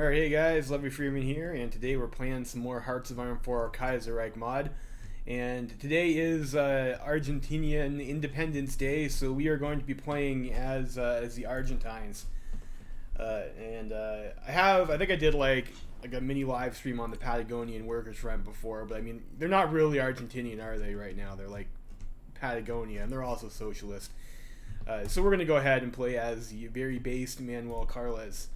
Alright, hey guys, Lovely Freeman here, and today we're playing some more Hearts of Iron 4 Kaiserreich mod. And today is Argentinian Independence Day, so we are going to be playing as the Argentines. I think I did like a mini live stream on the Patagonian Workers Front before, but I mean, they're not really Argentinian, are they, right now? They're like Patagonia, and they're also socialist. So we're going to go ahead and play as the very based Manuel Carles.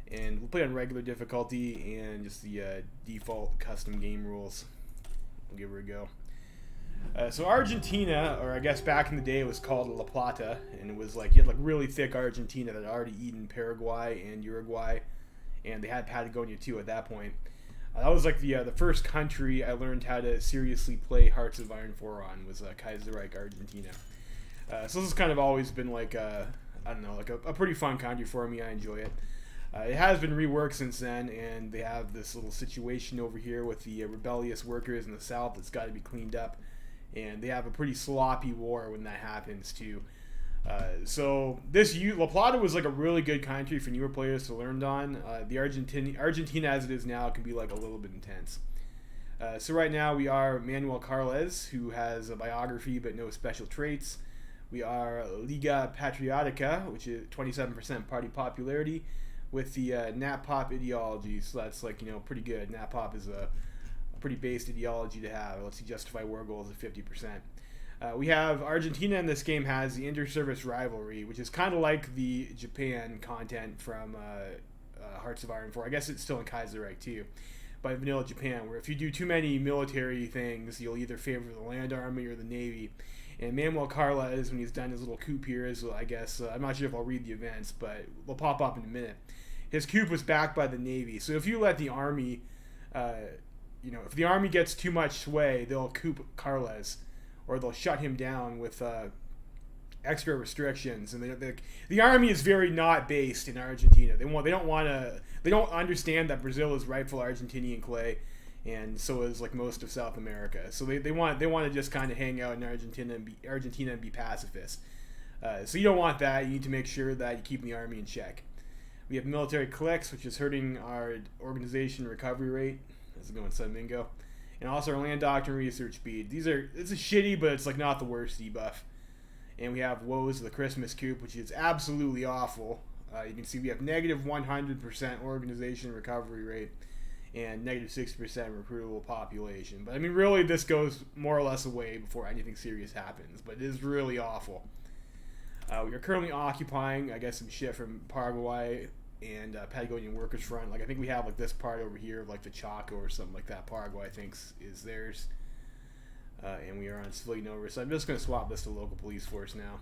And we'll play on regular difficulty and just the default custom game rules. We'll give her a go. So Argentina, or I guess back in the day it was called La Plata, and it was like, you had like really thick Argentina that had already eaten Paraguay and Uruguay, and they had Patagonia too at that point. That was like the first country I learned how to seriously play Hearts of Iron 4 on, was Kaiserreich, Argentina. So this has kind of always been like, I don't know, like a pretty fun country for me. I enjoy it. It has been reworked since then, and they have this little situation over here with the rebellious workers in the south that's got to be cleaned up, and they have a pretty sloppy war when that happens too. So La Plata was like a really good country for newer players to learn on. The Argentina as it is now can be like a little bit intense. So right now we are Manuel Carles, who has a biography but no special traits. We are Liga Patriotica, which is 27% party popularity, with the Nat Pop ideology, so that's like, you know, pretty good. Nat Pop is a pretty based ideology to have. It lets you justify war goals at 50%. We have Argentina in this game has the inter-service rivalry, which is kind of like the Japan content from Hearts of Iron 4. I guess it's still in Kaiserreich too, by Vanilla Japan, where if you do too many military things, you'll either favor the land army or the navy. And Manuel Carles, when he's done his little coup here, is, I guess, I'm not sure if I'll read the events, but they'll pop up in a minute. His coup was backed by the Navy. So if you let the Army, if the Army gets too much sway, they'll coup Carles, or they'll shut him down with extra restrictions. And the Army is very not based in Argentina. They don't understand that Brazil is rightful Argentinian clay, and so is like most of South America. So they want to just kind of hang out in Argentina and be pacifist. So you don't want that. You need to make sure that you keep the Army in check. We have military cliques, which is hurting our organization recovery rate. This is going Sun Mingo. And also our land doctrine research speed. It's a shitty, but it's like not the worst debuff. And we have Woes of the Christmas coup, which is absolutely awful. You can see we have negative 100% organization recovery rate and negative 60% recruitable population. But I mean, really, this goes more or less away before anything serious happens. But it is really awful. We are currently occupying, I guess, some shit from Paraguay and Patagonian Workers Front. Like, I think we have like this part over here, like the Chaco or something like that. Paraguay, I think, is theirs. And we are on civilian over. So I'm just going to swap this to local police force now.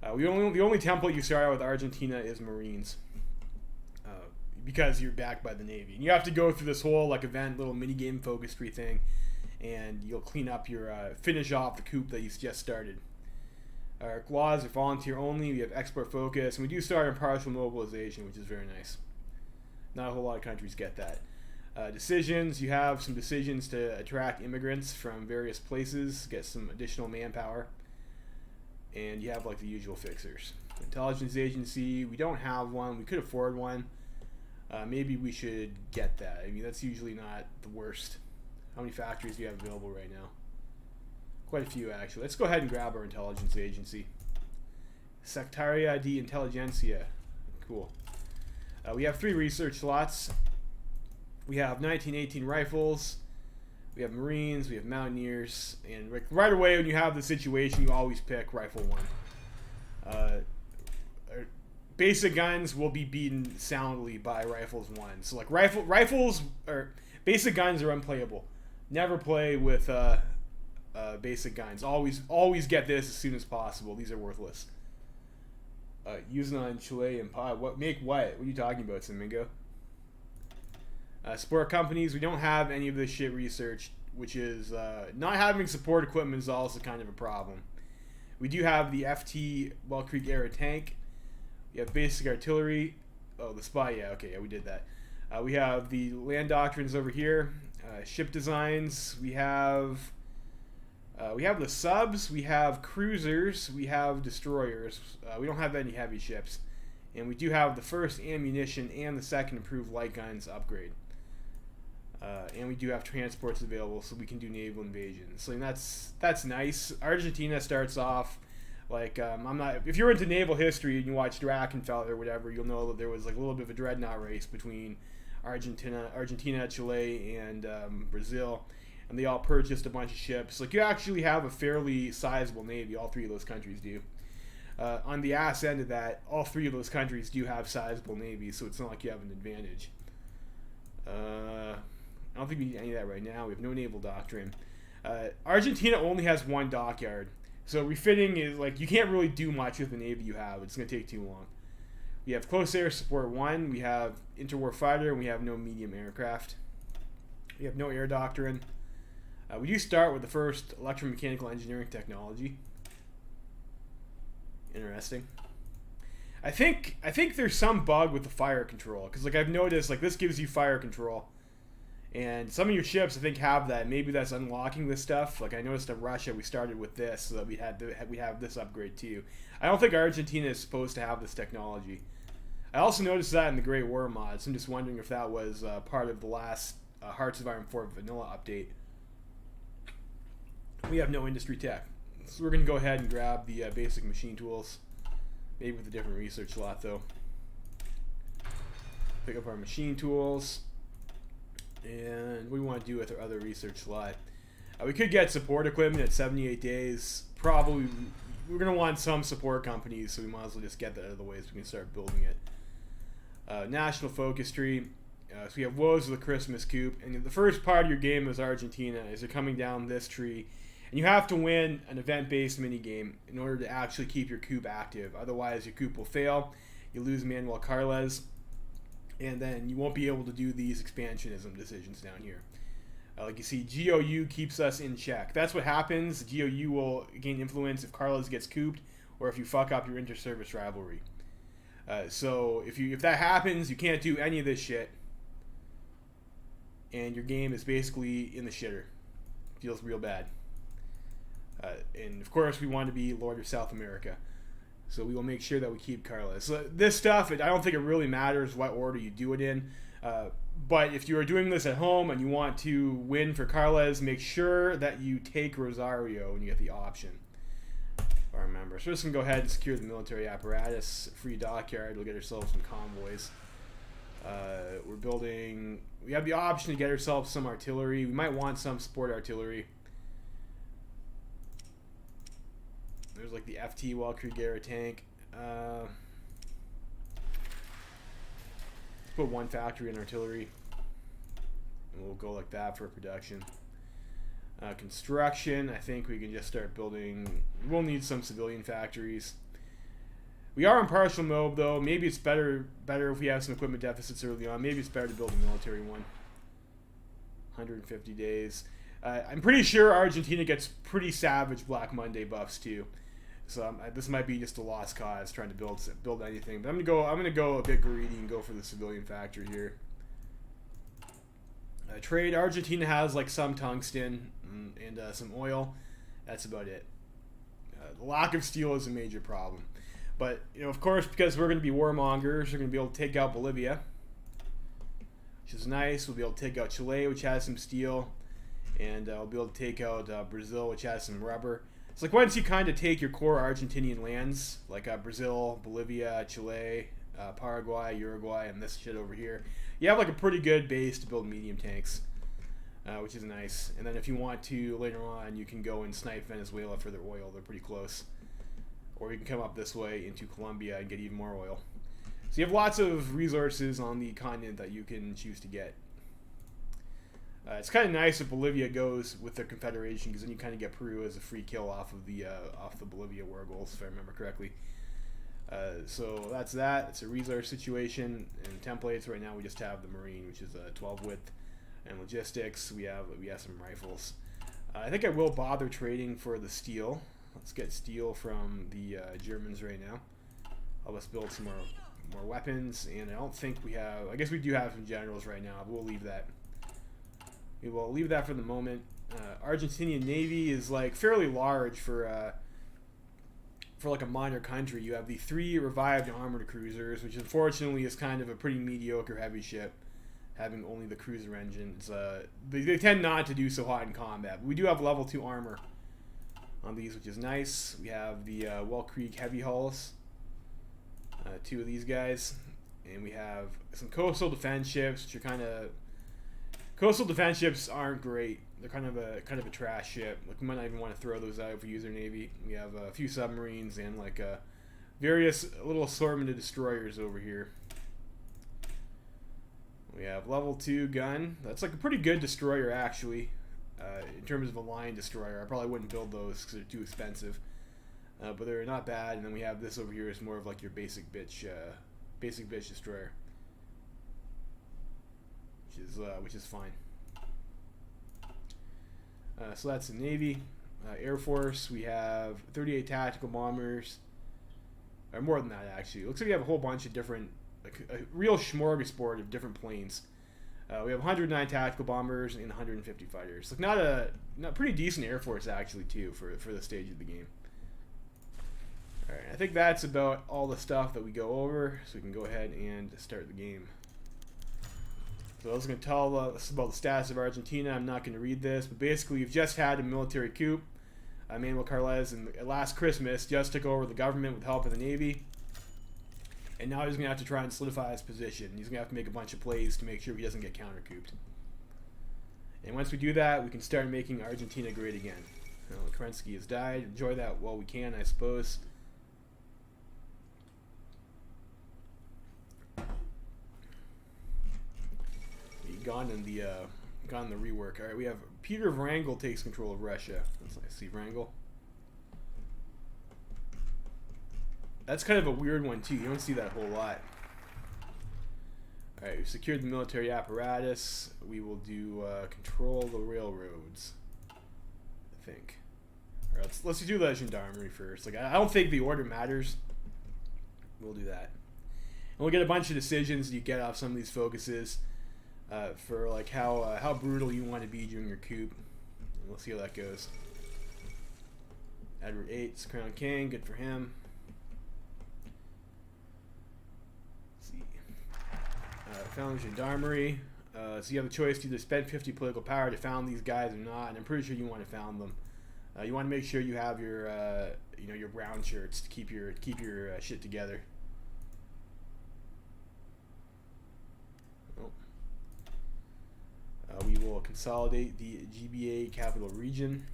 The only template you start out with Argentina is Marines, because you're backed by the Navy. And you have to go through this whole like event, little mini game focus tree thing, and you'll clean up your finish off the coup that you just started. Our laws are volunteer only. We have export focus, and we do start on partial mobilization, which is very nice. Not a whole lot of countries get that. Decisions, you have some decisions to attract immigrants from various places, get some additional manpower, and you have like the usual fixers. Intelligence agency, we don't have one. We could afford one. Maybe we should get that. I mean, that's usually not the worst. How many factories do you have available right now? Quite a few, actually. Let's go ahead and grab our intelligence agency. Secretaria de Inteligencia. Cool. We have 3 research slots. We have 1918 rifles. We have Marines. We have Mountaineers. And right away, when you have the situation, you always pick Rifle 1. Basic guns will be beaten soundly by Rifles 1. So, like, rifles or basic guns are unplayable. Never play with basic guns. Always get this as soon as possible. These are worthless. Using on Chile and Pod. What are you talking about, Samingo? Support companies. We don't have any of this shit researched, which is not having support equipment is also kind of a problem. We do have the FT Well Creek era tank. We have basic artillery. Oh, the spy. Yeah, okay, yeah, we did that. We have the land doctrines over here. Ship designs. We have the subs, we have cruisers, we have destroyers. We don't have any heavy ships. And we do have the first ammunition and the second improved light guns upgrade. And we do have transports available, so we can do naval invasions. So that's nice. Argentina starts off like I'm not. If you're into naval history and you watch Drachenfeld or whatever, you'll know that there was like a little bit of a dreadnought race between Argentina, Chile, and Brazil, and they all purchased a bunch of ships. Like you actually have a fairly sizable navy. All three of those countries do. On the ass end of that, all three of those countries do have sizable navies, so it's not like you have an advantage. I don't think we need any of that right now. We have no naval doctrine. Argentina only has one dockyard, so refitting is like you can't really do much with the navy you have. It's going to take too long. We have close air support 1. We have interwar fighter, and we have no medium aircraft. We have no air doctrine. We do start with the first electromechanical engineering technology. Interesting. I think there's some bug with the fire control, because like I've noticed like this gives you fire control, and some of your ships I think have that. Maybe that's unlocking this stuff. Like I noticed in Russia we started with this, so that we have this upgrade too. I don't think Argentina is supposed to have this technology. I also noticed that in the Great War mods. I'm just wondering if that was part of the last Hearts of Iron 4 vanilla update. We have no industry tech. So we're going to go ahead and grab the basic machine tools. Maybe with a different research slot though. Pick up our machine tools. And what do we want to do with our other research slot? We could get support equipment at 78 days. Probably we're going to want some support companies, so we might as well just get that out of the way so we can start building it. National focus tree. So we have Woes of the Christmas Coup. And the first part of your game as Argentina is you're coming down this tree. And you have to win an event-based minigame in order to actually keep your coup active. Otherwise, your coup will fail. You lose Manuel Carles. And then you won't be able to do these expansionism decisions down here. Like you see, GOU keeps us in check. That's what happens. GOU will gain influence if Carles gets couped or if you fuck up your inter-service rivalry. So if that happens, you can't do any of this shit. And your game is basically in the shitter. Feels real bad. And of course we want to be Lord of South America, so we will make sure that we keep Carlos. So this stuff, I don't think it really matters what order you do it in, but if you are doing this at home and you want to win for Carles, make sure that you take Rosario when you get the option. If I remember. So we're just going to go ahead and secure the military apparatus, free dockyard, we'll get ourselves some convoys. We have the option to get ourselves some artillery. We might want some support artillery. There's like the FT Walkrieger tank. Let's put one factory in artillery. And we'll go like that for production. Construction, I think we can just start building. We'll need some civilian factories. We are in partial mode though. Maybe it's better if we have some equipment deficits early on. Maybe it's better to build a military one. 150 days. I'm pretty sure Argentina gets pretty savage Black Monday buffs too. So this might be just a lost cause trying to build anything. But I'm gonna go a bit greedy and go for the civilian factory here. Trade. Argentina has like some tungsten and some oil. That's about it. The lack of steel is a major problem. But of course, because we're going to be warmongers, we're going to be able to take out Bolivia, which is nice. We'll be able to take out Chile, which has some steel, and we'll be able to take out Brazil, which has some rubber. It's like once you kind of take your core Argentinian lands, like Brazil, Bolivia, Chile, Paraguay, Uruguay, and this shit over here, you have like a pretty good base to build medium tanks, which is nice. And then if you want to, later on, you can go and snipe Venezuela for their oil. They're pretty close. Or you can come up this way into Colombia and get even more oil. So you have lots of resources on the continent that you can choose to get. It's kind of nice if Bolivia goes with the Confederation, because then you kind of get Peru as a free kill off the Bolivia war goals, if I remember correctly. So that's that. It's a resource situation. And templates right now we just have the Marine, which is a 12 width, and logistics we have some rifles. I think I will bother trading for the steel. Let's get steel from the Germans right now. I'll just build some more weapons, and I don't think we have. I guess we do have some generals right now, but we'll leave that. We will leave that for the moment. Argentinian Navy is like fairly large for for like a minor country, you have the 3 revived armored cruisers, which unfortunately is kind of a pretty mediocre heavy ship, having only the cruiser engines. They tend not to do so hot in combat. But we do have level 2 armor on these, which is nice. We have the Well Creek heavy hulls, 2 of these guys, and we have some coastal defense ships, which are kind of... Coastal defense ships aren't great. They're kind of a trash ship. Like, we might not even want to throw those out if we use their navy. We have a few submarines and like various little assortment of destroyers over here. We have level 2 gun. That's like a pretty good destroyer actually. In terms of a line destroyer, I probably wouldn't build those because they're too expensive. But they're not bad. And then we have this over here is more of like your basic bitch destroyer, which is fine. So that's the Navy. Air Force, we have 38 tactical bombers, or more than that actually. It looks like we have a whole bunch of different, like a real smorgasbord of different planes. We have 109 tactical bombers and 150 fighters. Like not pretty decent Air Force actually too for the stage of the game. All right, I think that's about all the stuff that we go over, so we can go ahead and start the game. So I was going to tell us about the status of Argentina. I'm not going to read this, but basically we've just had a military coup. Manuel Carles, last Christmas, just took over the government with help of the Navy. And now he's going to have to try and solidify his position. He's going to have to make a bunch of plays to make sure he doesn't get counter-couped. And once we do that, we can start making Argentina great again. Kerensky has died. Enjoy that while we can, I suppose. Gone in the rework. All right, we have Peter Wrangel takes control of Russia. That's nice. See Wrangel. That's kind of a weird one too. You don't see that a whole lot. All right, we've secured the military apparatus. We will do control the railroads, I think. All right, let's do the gendarmerie first. Like I don't think the order matters. We'll do that, and we'll get a bunch of decisions you get off some of these focuses. For like how brutal you want to be during your coup. And we'll see how that goes. Edward VIII's crown king, good for him. Let's see. Found gendarmerie. So you have a choice to either spend 50 political power to found these guys or not, and I'm pretty sure you want to found them. You want to make sure you have your your brown shirts to keep your shit together. We will consolidate the GBA capital region.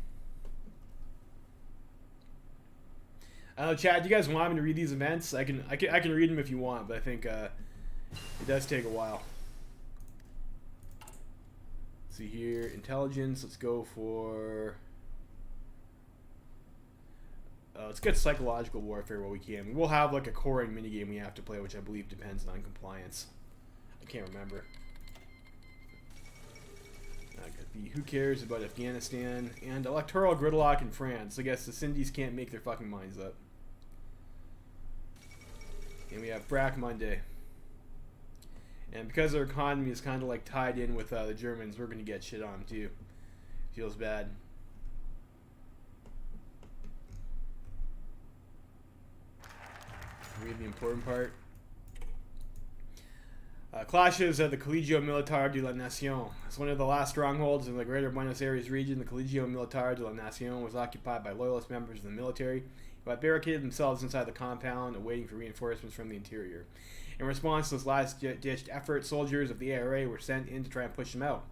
I don't know, chat. Do you guys want me to read these events? I can read them if you want, but I think it does take a while. Let's see here, intelligence. Let's go for. Let's get psychological warfare while we can. We'll have like a coring minigame we have to play, which I believe depends on compliance. I can't remember. Who cares about Afghanistan and electoral gridlock in France? I guess the Sindhis can't make their fucking minds up. And we have Black Monday. And because our economy is kind of like tied in with the Germans, we're going to get shit on too. Feels bad. Read the important part. Clashes at the Colegio Militar de la Nación. As one of the last strongholds in the greater Buenos Aires region, the Colegio Militar de la Nación was occupied by loyalist members of the military who had barricaded themselves inside the compound, awaiting for reinforcements from the interior. In response to this last-ditched effort, soldiers of the ARA were sent in to try and push them out.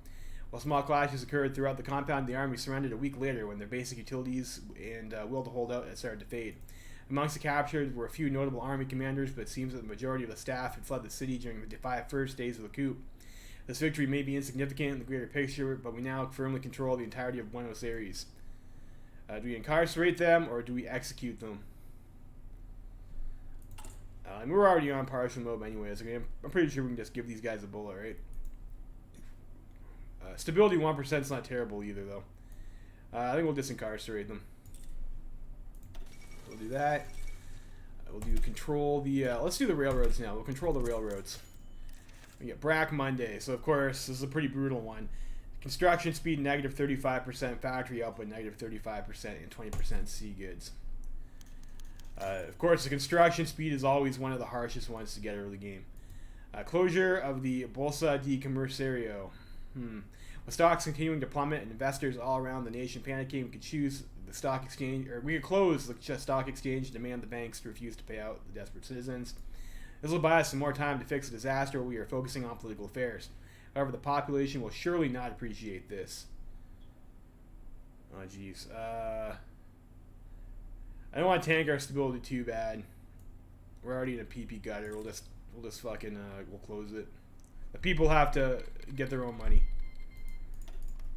While small clashes occurred throughout the compound, the army surrendered a week later when their basic utilities and will to hold out had started to fade. Amongst the captured were a few notable army commanders, but it seems that the majority of the staff had fled the city during the 5 first days of the coup. This victory may be insignificant in the greater picture, but we now firmly control the entirety of Buenos Aires. Do we incarcerate them, or do we execute them? And we're already on partial mode anyways. I'm pretty sure we can just give these guys a bullet, right? Stability 1% is not terrible either, though. I think we'll disincarcerate them. We'll do that. We'll do control the... let's do the railroads now. We'll control the railroads. We get Black Monday. So, of course, this is a pretty brutal one. Construction speed, negative 35%. Factory output, negative 35%. And 20% sea goods. Of course, the construction speed is always one of the harshest ones to get early game. Closure of the Bolsa de Comercio. With stocks continuing to plummet and investors all around the nation panicking, we could choose the stock exchange, or we could close the stock exchange and demand the banks to refuse to pay out the desperate citizens. This will buy us some more time to fix a disaster while we are focusing on political affairs. However, the population will surely not appreciate this. Oh, jeez. I don't want to tank our stability too bad. We're already in a PP gutter. We'll just fucking we'll close it. The people have to get their own money.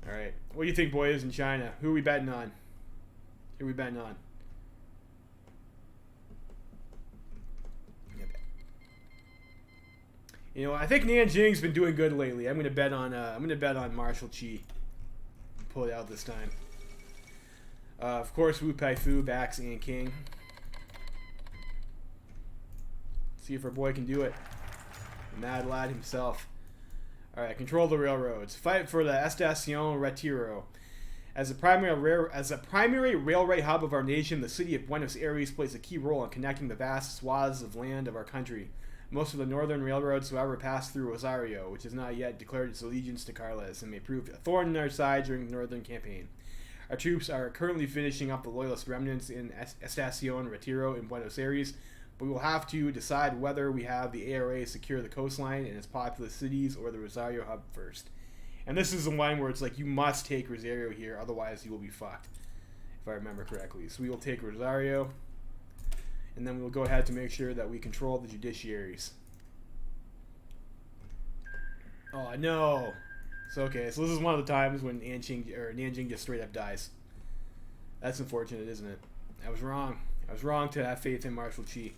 All right. What do you think, boys, in China? Who are we betting on? Who are we betting on? You know, I think Nanjing's been doing good lately. I'm gonna bet on Marshal Qi. Pull it out this time. Of course, Wu Peifu backs An King. See if our boy can do it. The mad lad himself. Alright, control the railroads. Fight for the Estación Retiro. As a primary railway hub of our nation, the city of Buenos Aires plays a key role in connecting the vast swaths of land of our country. Most of the northern railroads, however, pass through Rosario, which has not yet declared its allegiance to Carles, and may prove a thorn in our side during the northern campaign. Our troops are currently finishing up the loyalist remnants in Estación Retiro in Buenos Aires, but we will have to decide whether we have the ARA secure the coastline and its populous cities or the Rosario hub first. And this is the line where it's like, you must take Rosario here, otherwise you will be fucked, if I remember correctly. So we will take Rosario, and then we'll go ahead to make sure that we control the judiciaries. Oh, no. So, okay, so this is one of the times when Nanjing just straight up dies. That's unfortunate, isn't it? I was wrong. I was wrong to have faith in Marshal Qi.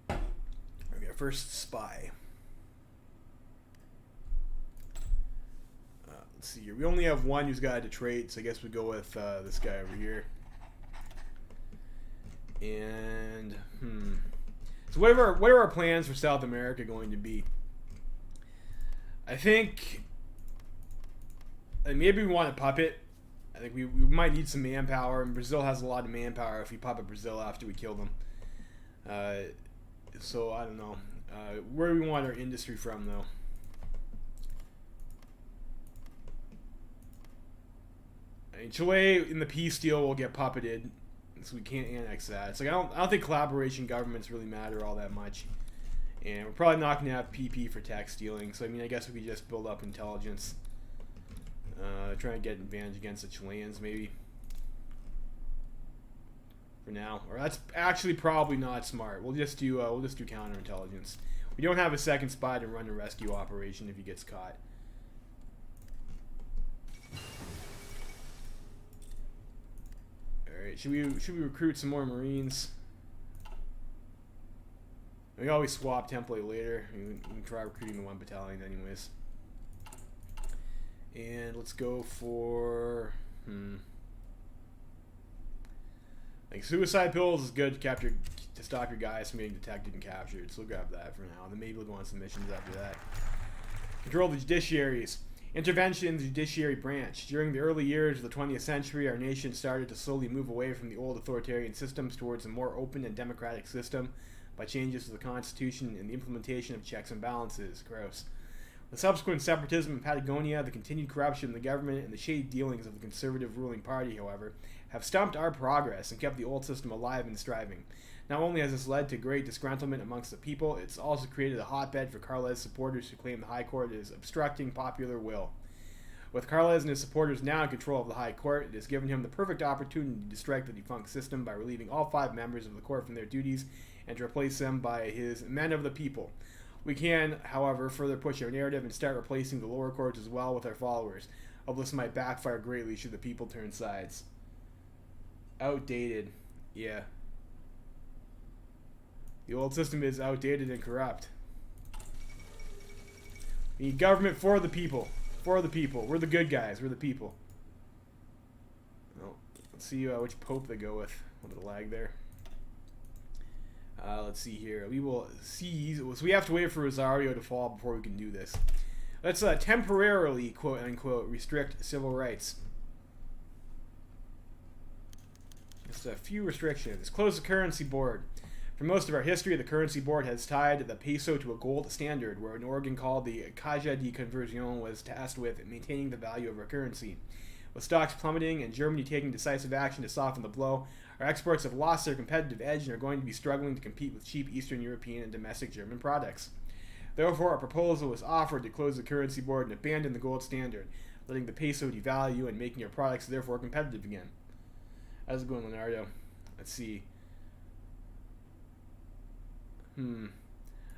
Okay, our first spy. Let's see here. We only have one who's got a trait, so I guess we go with this guy over here. And, so what are our plans for South America going to be? I think maybe we want a puppet. I think we might need some manpower, and Brazil has a lot of manpower if we puppet Brazil after we kill them. So I don't know. Where do we want our industry from, though? I mean, Chile in the peace deal will get puppeted, so we can't annex that. It's like I don't think collaboration governments really matter all that much, and we're probably not going to have PP for tax stealing. So I mean, I guess we could just build up intelligence, trying to get an advantage against the Chileans, maybe. For now, or that's actually probably not smart. We'll just do counterintelligence. We don't have a second spy to run a rescue operation if he gets caught. Alright, should we recruit some more Marines? We can always swap template later. We can try recruiting the 1 battalion anyways. And let's go for like suicide pills is good to stop your guys from getting detected and captured. So we'll grab that for now. Then maybe we'll go on some missions after that. Control the judiciaries. Intervention in the judiciary branch. During the early years of the 20th century, our nation started to slowly move away from the old authoritarian systems towards a more open and democratic system by changes to the Constitution and the implementation of checks and balances. Gross. The subsequent separatism in Patagonia, the continued corruption in the government, and the shady dealings of the conservative ruling party, however, have stumped our progress and kept the old system alive and striving. Not only has this led to great disgruntlement amongst the people, it's also created a hotbed for Carles supporters who claim the High Court is obstructing popular will. With Carles and his supporters now in control of the High Court, it has given him the perfect opportunity to strike the defunct system by relieving all 5 members of the court from their duties and to replace them by his men of the people. We can, however, further push our narrative and start replacing the lower courts as well with our followers. Although this might backfire greatly should the people turn sides. Outdated. Yeah. The old system is outdated and corrupt. We need government for the people. For the people. We're the good guys. We're the people. Well, let's see which pope they go with. A little lag there. Let's see here. We will seize. So we have to wait for Rosario to fall before we can do this. Let's temporarily, quote unquote, restrict civil rights. Just a few restrictions. Close the currency board. For most of our history, the currency board has tied the peso to a gold standard, where an organ called the Caja de Conversión was tasked with maintaining the value of our currency. With stocks plummeting and Germany taking decisive action to soften the blow, our exports have lost their competitive edge and are going to be struggling to compete with cheap Eastern European and domestic German products. Therefore, a proposal was offered to close the currency board and abandon the gold standard, letting the peso devalue and making our products therefore competitive again. How's it going, Leonardo? Let's see.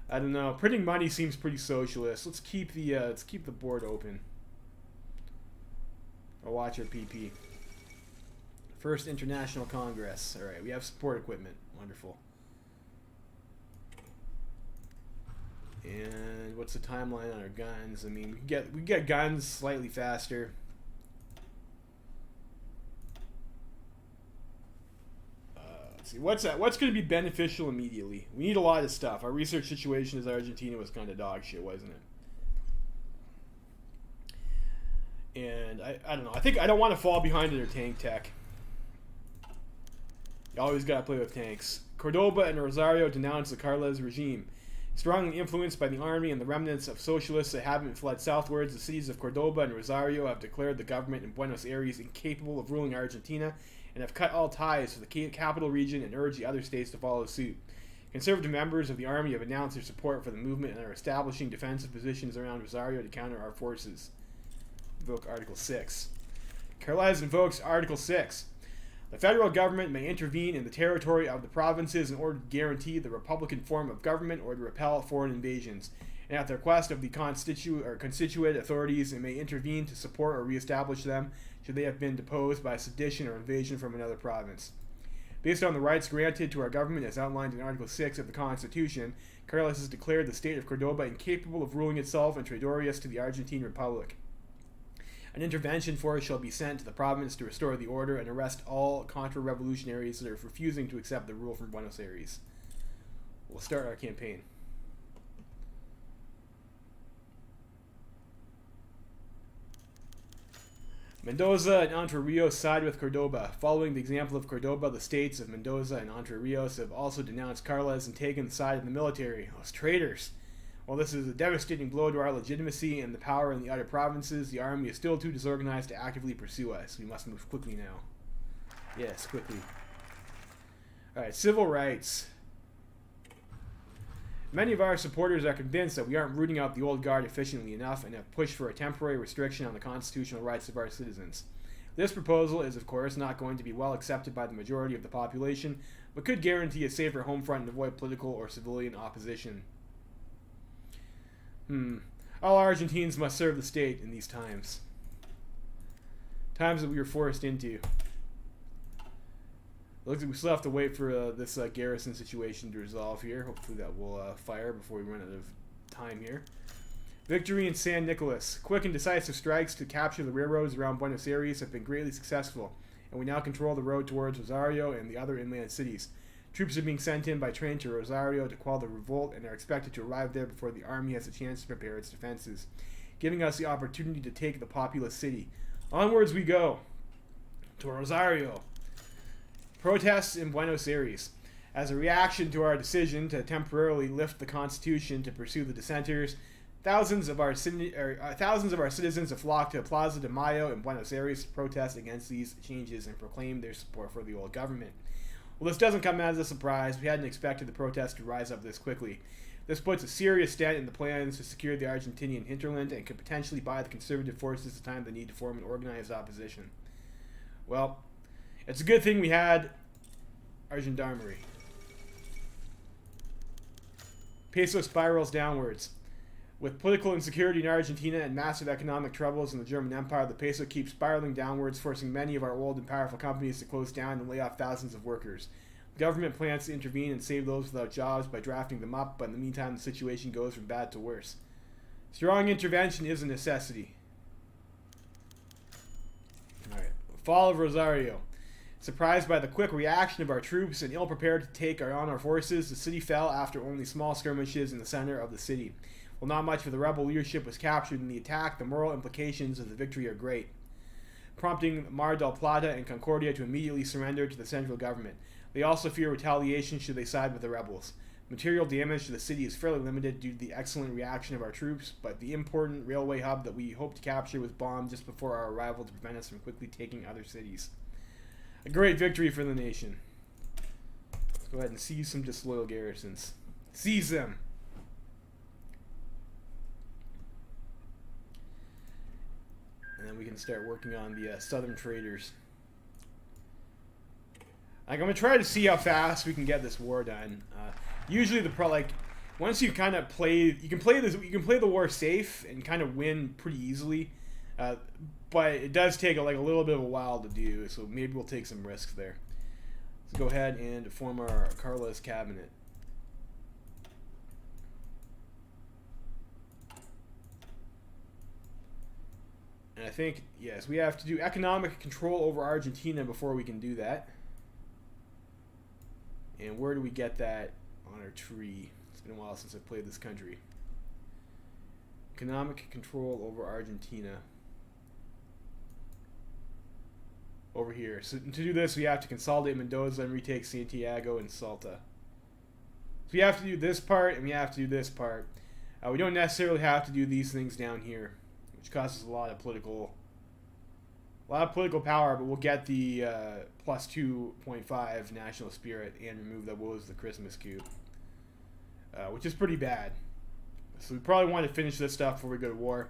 I don't know. Printing money seems pretty socialist. Let's keep the board open. I'll watch our PP. First International Congress. All right, we have support equipment. Wonderful. And what's the timeline on our guns? I mean, we get guns slightly faster. Let's see. What's going to be beneficial immediately? We need a lot of stuff. Our research situation as Argentina was kind of dog shit, wasn't it? And I don't know. I don't want to fall behind in their tank tech. You always got to play with tanks. Cordoba and Rosario denounced the Carles regime. Strongly influenced by the army and the remnants of socialists that haven't fled southwards, the cities of Cordoba and Rosario have declared the government in Buenos Aires incapable of ruling Argentina and have cut all ties to the capital region and urged the other states to follow suit. Conservative members of the army have announced their support for the movement and are establishing defensive positions around Rosario to counter our forces. Invoke Article 6. Carles invokes Article 6. The federal government may intervene in the territory of the provinces in order to guarantee the republican form of government or to repel foreign invasions. And at the request of the constituent authorities, it may intervene to support or reestablish them should they have been deposed by sedition or invasion from another province. Based on the rights granted to our government as outlined in Article 6 of the Constitution, Carles has declared the state of Cordoba incapable of ruling itself and traidorous to the Argentine Republic. An intervention force shall be sent to the province to restore the order and arrest all contra-revolutionaries that are refusing to accept the rule from Buenos Aires. We'll start our campaign. Mendoza and Entre Rios side with Cordoba. Following the example of Cordoba, the states of Mendoza and Entre Rios have also denounced Carles and taken the side of the military. Those traitors! While this is a devastating blow to our legitimacy and the power in the other provinces, the army is still too disorganized to actively pursue us. We must move quickly now. Yes, quickly. Alright, civil rights. Many of our supporters are convinced that we aren't rooting out the old guard efficiently enough and have pushed for a temporary restriction on the constitutional rights of our citizens. This proposal is, of course, not going to be well accepted by the majority of the population, but could guarantee a safer home front and avoid political or civilian opposition. All Argentines must serve the state in these times. Times that we were forced into. Looks like we still have to wait for this garrison situation to resolve here. Hopefully that will fire before we run out of time here. Victory in San Nicolas. Quick and decisive strikes to capture the railroads around Buenos Aires have been greatly successful, and we now control the road towards Rosario and the other inland cities. Troops are being sent in by train to Rosario to quell the revolt and are expected to arrive there before the army has a chance to prepare its defenses, giving us the opportunity to take the populous city. Onwards we go to Rosario. Protests in Buenos Aires. As a reaction to our decision to temporarily lift the Constitution to pursue the dissenters, thousands of our citizens have flocked to Plaza de Mayo in Buenos Aires to protest against these changes and proclaim their support for the old government. Well, this doesn't come as a surprise. We hadn't expected the protests to rise up this quickly. This puts a serious dent in the plans to secure the Argentinian hinterland and could potentially buy the conservative forces the time they need to form an organized opposition. Well, it's a good thing we had our gendarmerie. Peso spirals downwards. With political insecurity in Argentina and massive economic troubles in the German Empire, the peso keeps spiraling downwards, forcing many of our old and powerful companies to close down and lay off thousands of workers. The government plans to intervene and save those without jobs by drafting them up, but in the meantime the situation goes from bad to worse. Strong intervention is a necessity. Alright. Fall of Rosario. Surprised by the quick reaction of our troops and ill-prepared to take on our forces, the city fell after only small skirmishes in the center of the city. While not much of the rebel leadership was captured in the attack, the moral implications of the victory are great. prompting Mar del Plata and Concordia to immediately surrender to the central government. They also fear retaliation should they side with the rebels. Material damage to the city is fairly limited due to the excellent reaction of our troops, but the important railway hub that we hope to capture was bombed just before our arrival to prevent us from quickly taking other cities. A great victory for the nation. Let's go ahead and seize some disloyal garrisons. Seize them! And then we can start working on the southern traders. Like, I'm gonna try to see how fast we can get this war done. Usually once you kind of play, you can play the war safe and kind of win pretty easily. But it does take a little bit of a while to do, so maybe we'll take some risks there. Let's go ahead and form our Carlos cabinet. And I think, yes, we have to do economic control over Argentina before we can do that. And where do we get that on our tree? It's been a while since I've played this country. Economic control over Argentina. Over here. So to do this, we have to consolidate Mendoza and retake Santiago and Salta. So we have to do this part, and we have to do this part. We don't necessarily have to do these things down here, which causes a lot of political power, but we'll get the plus 2.5 national spirit and remove the woes of the Christmas coup, which is pretty bad. So we probably want to finish this stuff before we go to war.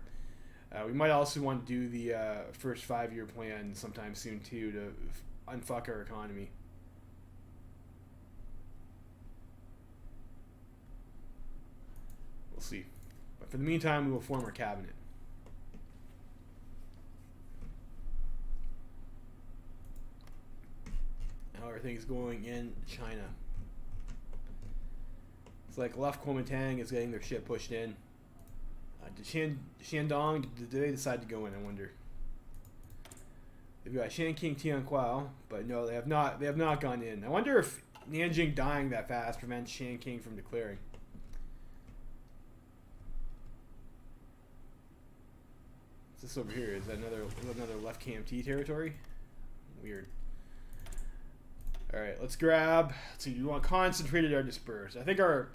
We might also want to do the first 5-year plan sometime soon too to unfuck our economy. We'll see. But for the meantime, we will form our cabinet. How everything's going in China. It's like Left Kuomintang is getting their shit pushed in. Did Shandong, did they decide to go in, I wonder? They've got Shanking Tianquao, but no, they have not gone in. I wonder if Nanjing dying that fast prevents Shanking from declaring. What's this over here? Is that another left KMT territory? Weird. Alright, let's see, you want concentrated or dispersed? I think our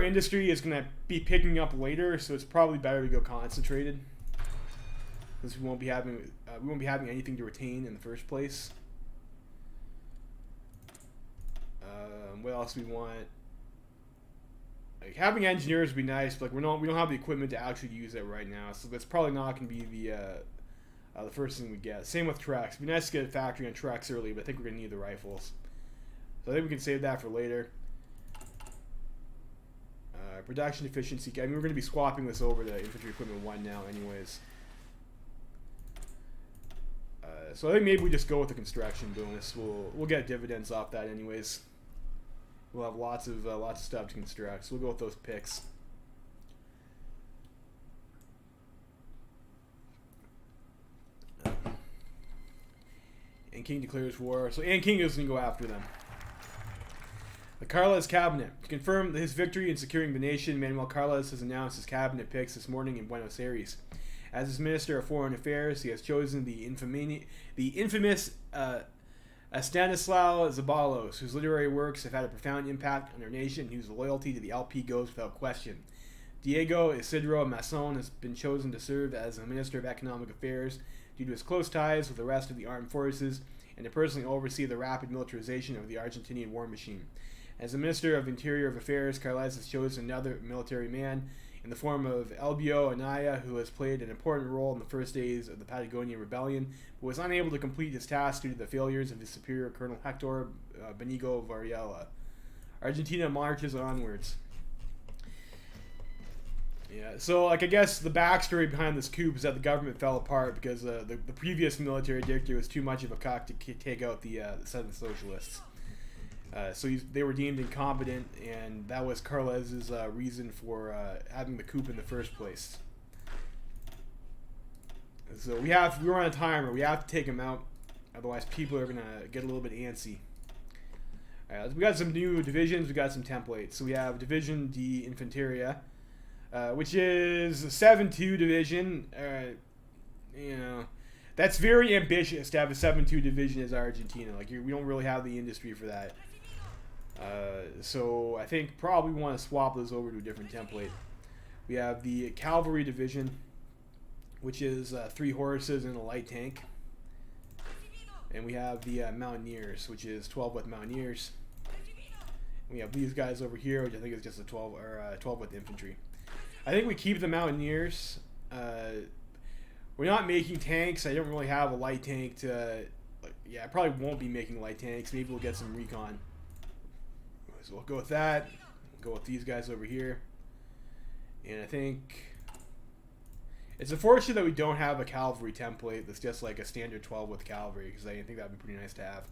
industry is going to be picking up later, so it's probably better to go concentrated, because we won't be having anything to retain in the first place. What else do we want? Like, having engineers would be nice, but we don't have the equipment to actually use it right now, so that's probably not going to be the first thing we get. Same with trucks. It'd be nice to get a factory on trucks early, but I think we're going to need the rifles. So I think we can save that for later. Production efficiency. I mean, we're going to be swapping this over to Infantry Equipment 1 now anyways. So I think maybe we just go with the construction bonus. We'll get dividends off that anyways. We'll have lots of stuff to construct, so we'll go with those picks. And King declares war. So King is going to go after them. The Carles cabinet. To confirm his victory in securing the nation, Manuel Carles has announced his cabinet picks this morning in Buenos Aires. As his Minister of Foreign Affairs, he has chosen the infamous Stanislao Zabalos, whose literary works have had a profound impact on our nation and whose loyalty to the LP goes without question. Diego Isidro Masson has been chosen to serve as the Minister of Economic Affairs due to his close ties with the rest of the armed forces and to personally oversee the rapid militarization of the Argentinian war machine. As the Minister of Interior Affairs, Carles has chosen another military man in the form of Elbio Anaya, who has played an important role in the first days of the Patagonian Rebellion, but was unable to complete his task due to the failures of his superior, Colonel Hector Benigo Varela. Argentina marches onwards. Yeah, so I guess the backstory behind this coup is that the government fell apart because the previous military dictator was too much of a cock to take out the Southern Socialists. So they were deemed incompetent, and that was Carles's reason for having the coup in the first place. So we're on a timer. We have to take him out, otherwise people are gonna get a little bit antsy. All right, we got some new divisions. We got some templates. So we have Division de Infanteria, which is a 7-2 division. That's very ambitious to have a 7-2 division as Argentina. Like we don't really have the industry for that. So I think probably we want to swap those over to a different template. We have the cavalry division, which is 3 horses and a light tank. And we have the mountaineers, which is 12 with mountaineers. And we have these guys over here, which I think is just a 12 with infantry. I think we keep the mountaineers. We're not making tanks. I don't really have a light tank to. Yeah, I probably won't be making light tanks. Maybe we'll get some recon. So we'll go with that. We'll go with these guys over here. And I think it's unfortunate that we don't have a cavalry template that's just like a standard 12 with cavalry, because I think that would be pretty nice to have.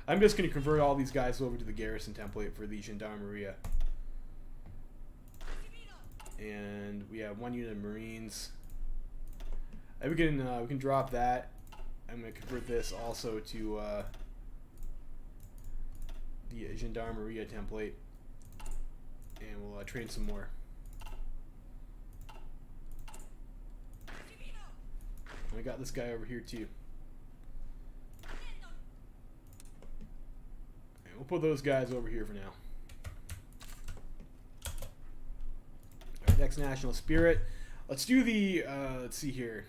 I'm just going to convert all these guys over to the garrison template for the Gendarmeria. And we have 1 unit of Marines. We can drop that. I'm going to convert this also to the Gendarmeria template, and we'll train some more. And we got this guy over here too. And we'll put those guys over here for now. All right, next national spirit. Let's do the let's see here.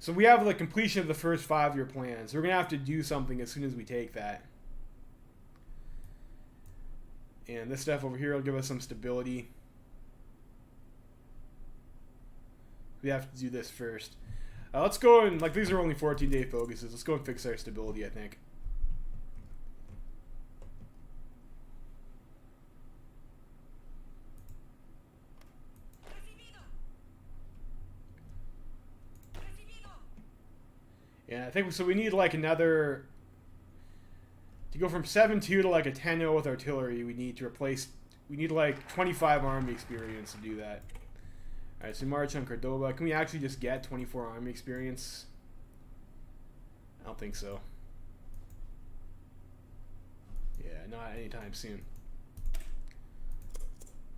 So we have the completion of the first 5-year plan. So we're going to have to do something as soon as we take that. And this stuff over here will give us some stability. We have to do this first. Let's go and, like, these are only 14-day focuses. Let's go and fix our stability, I think. Yeah, I think so. We need like another to go from 7-2 to like a 10-0 with artillery. We need to replace. We need like 25 army experience to do that. All right, so march on Cordoba. Can we actually just get 24 army experience? I don't think so. Yeah, not anytime soon.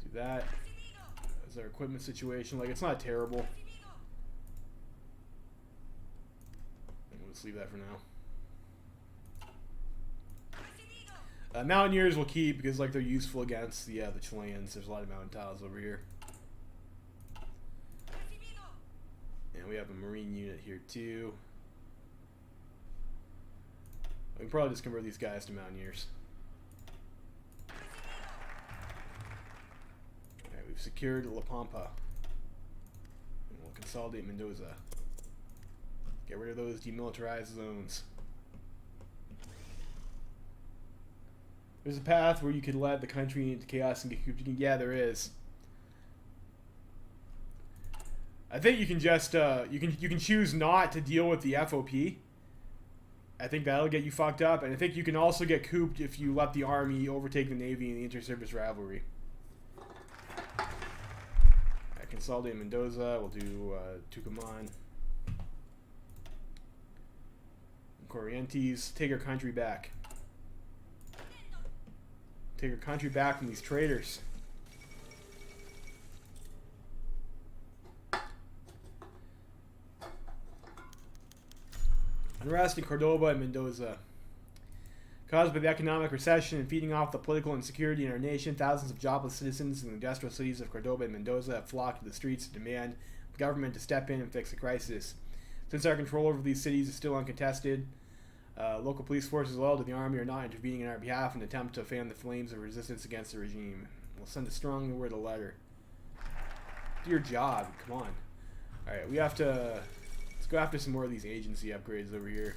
Do that. That's our equipment situation. Like, it's not terrible. Let's leave that for now. Mountaineers will keep because like they're useful against the Chileans. There's a lot of mountain tiles over here. And we have a marine unit here too. We can probably just convert these guys to mountaineers. Alright, we've secured La Pampa. And we'll consolidate Mendoza. Get rid of those demilitarized zones. There's a path where you could let the country into chaos and get cooped. Yeah, there is. I think you can just you can choose not to deal with the FOP. I think that'll get you fucked up, and I think you can also get cooped if you let the army overtake the navy in the inter-service rivalry. Alright, consolidate Mendoza. We'll do Tucumán. Corrientes, take our country back. Take our country back from these traitors. Unrest in Cordoba and Mendoza. Caused by the economic recession and feeding off the political insecurity in our nation, thousands of jobless citizens in the industrial cities of Cordoba and Mendoza have flocked to the streets to demand the government to step in and fix the crisis. Since our control over these cities is still uncontested, local police forces loyal to the army are not intervening in our behalf in an attempt to fan the flames of resistance against the regime. We'll send a strong word of letter. Do your job. Come on. Alright, we have to... Let's go after some more of these agency upgrades over here.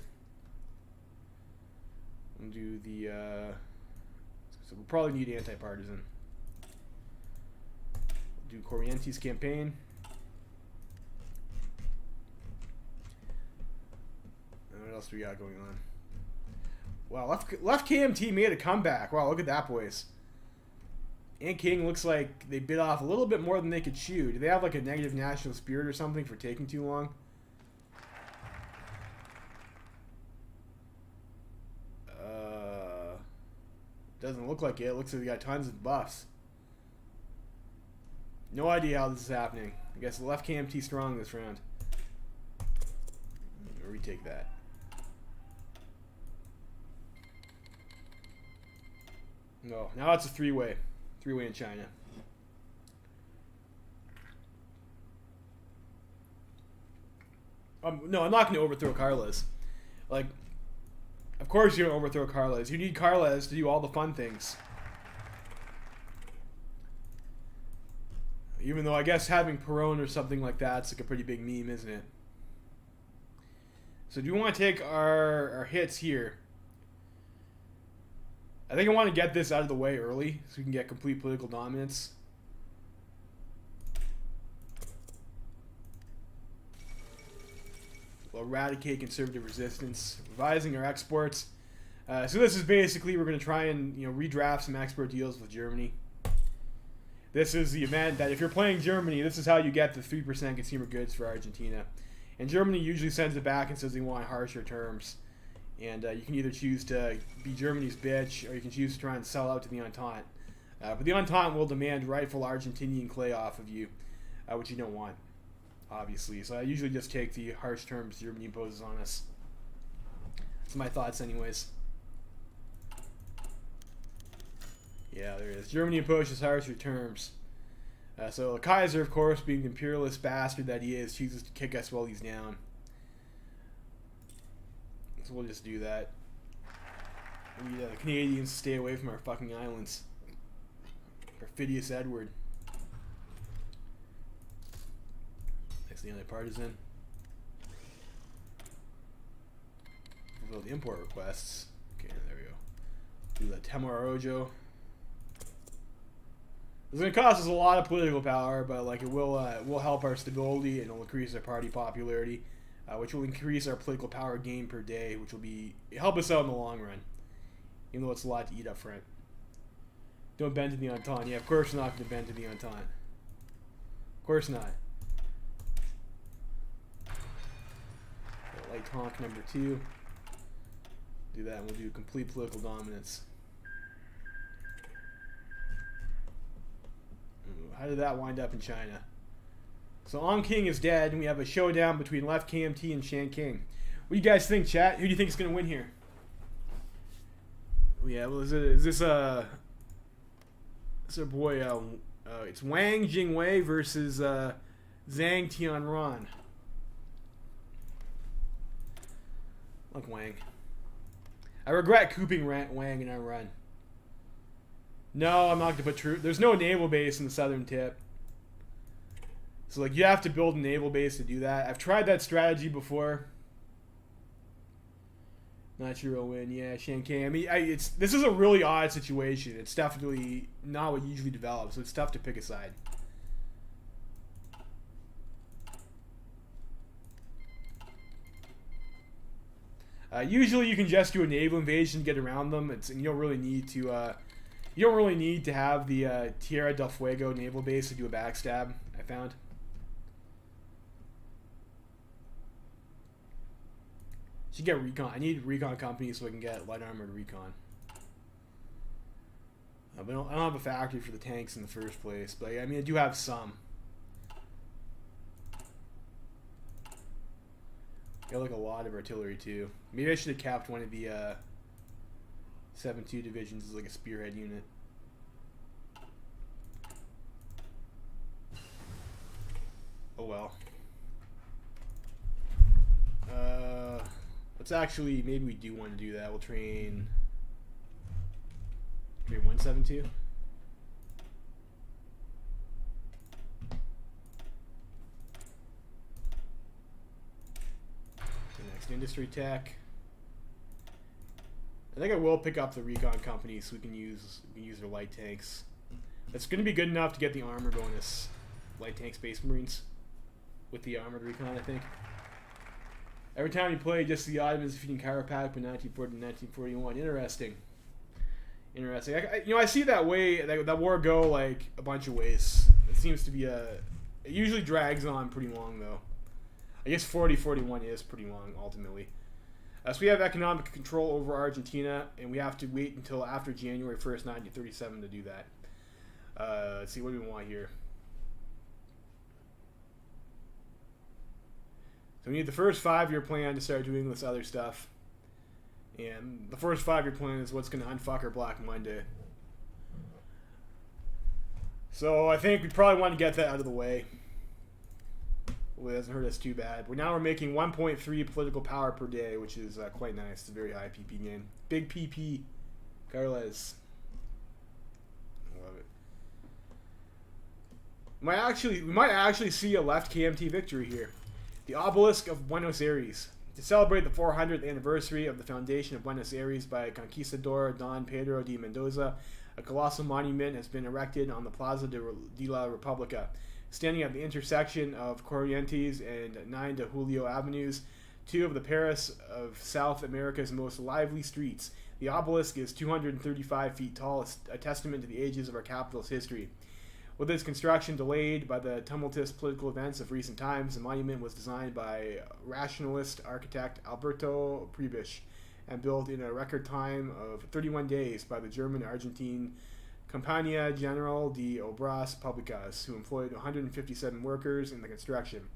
We'll do the... So we'll probably need anti-partisan. We'll do Corrientes campaign. What else do we got going on? Wow, left KMT made a comeback. Wow, look at that, boys. And King looks like they bit off a little bit more than they could chew. Do they have like a negative national spirit or something for taking too long? Doesn't look like it. Looks like they got tons of buffs. No idea how this is happening. I guess the left KMT strong this round. Or retake that. No, now it's a three-way. Three-way in China. No, I'm not going to overthrow Carles. Like, of course you're going to overthrow Carles. You need Carles to do all the fun things. Even though I guess having Perón or something like that's like a pretty big meme, isn't it? So do we want to take our hits here? I think I want to get this out of the way early so we can get complete political dominance. We'll eradicate conservative resistance, revising our exports. So this is basically we're going to try and redraft some export deals with Germany. This is the event that if you're playing Germany, this is how you get the 3% consumer goods for Argentina. And Germany usually sends it back and says they want harsher terms. And you can either choose to be Germany's bitch, or you can choose to try and sell out to the Entente. But the Entente will demand rightful Argentinian clay off of you, which you don't want, obviously. So I usually just take the harsh terms Germany imposes on us. That's my thoughts anyways. Yeah, there it is. Germany imposes harsher terms. So the Kaiser, of course, being the imperialist bastard that he is, chooses to kick us while he's down. So we'll just do that. We need the Canadians to stay away from our fucking islands. Perfidious Edward. Next, the anti-partisan. Fulfill the import requests. Okay, there we go. Do the Temor Ojo. It's going to cost us a lot of political power, but like it will help our stability and it'll increase our party popularity, which will increase our political power gain per day, which will help us out in the long run, even though it's a lot to eat up front. Don't bend to the Entente. Yeah, of course we're not going to bend to the Entente. Of course not. Light honk number 2. Do that and we'll do complete political dominance. How did that wind up in China? So On King is dead, and we have a showdown between Left KMT and Shan King. What do you guys think, chat? Who do you think is going to win here? Yeah, well, is this our boy? It's Wang Jingwei versus Zhang Tianran. Like Wang. I regret cooping Wang in our run. No, I'm not going to put troops. There's no naval base in the southern tip. So, like, you have to build a naval base to do that. I've tried that strategy before. Not sure I'll win. Yeah, Shan King. I mean, this is a really odd situation. It's definitely not what usually develops, so it's tough to pick a side. Usually, you can just do a naval invasion to get around them. And you don't really need to. You don't really need to have the Tierra del Fuego naval base to do a backstab, I found. Should get recon. I need recon companies so I can get light armored recon. But I don't have a factory for the tanks in the first place, but I mean I do have some. Got like a lot of artillery too. Maybe I should have capped one of the 7-2 divisions as like a spearhead unit. Oh well. Let's actually, maybe we do want to do that. We'll train 172. Next, industry tech. I think I will pick up the recon company so we can use their light tanks. That's going to be good enough to get the armor bonus. Light tank Space Marines with the armored recon, I think. Every time you play, just the Ottomans defeating Kaiserreich from 1940 to 1941. Interesting. Interesting. I see that war go like a bunch of ways. It seems to be it usually drags on pretty long though. I guess 40-41 is pretty long ultimately. So we have economic control over Argentina, and we have to wait until after January 1st, 1937 to do that. Let's see, what do we want here? So we need the first 5-year plan to start doing this other stuff. And the first 5-year plan is what's going to unfuck our Black Monday. So I think we probably want to get that out of the way. Well, it doesn't hurt us too bad. But now we're making 1.3 political power per day, which is quite nice. It's a very high PP gain. Big PP. Carles. I love it. We might actually see a left KMT victory here. The obelisk of Buenos Aires. To celebrate the 400th anniversary of the foundation of Buenos Aires by Conquistador Don Pedro de Mendoza, a colossal monument has been erected on the Plaza de la República. Standing at the intersection of Corrientes and 9 de Julio Avenues, two of the Paris of South America's most lively streets, the obelisk is 235 feet tall, a testament to the ages of our capital's history. With its construction delayed by the tumultuous political events of recent times, the monument was designed by rationalist architect Alberto Prebisch and built in a record time of 31 days by the German-Argentine Compañía General de Obras Públicas, who employed 157 workers in the construction.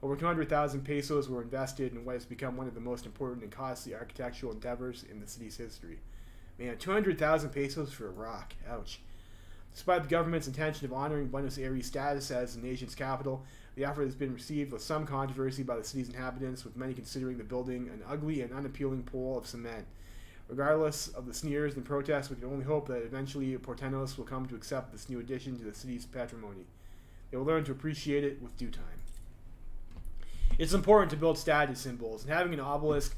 Over 200,000 pesos were invested in what has become one of the most important and costly architectural endeavors in the city's history. Man, 200,000 pesos for a rock. Ouch. Despite the government's intention of honoring Buenos Aires' status as the nation's capital, the effort has been received with some controversy by the city's inhabitants, with many considering the building an ugly and unappealing pole of cement. Regardless of the sneers and protests, we can only hope that eventually Porteños will come to accept this new addition to the city's patrimony. They will learn to appreciate it with due time. It's important to build status symbols, and having an obelisk.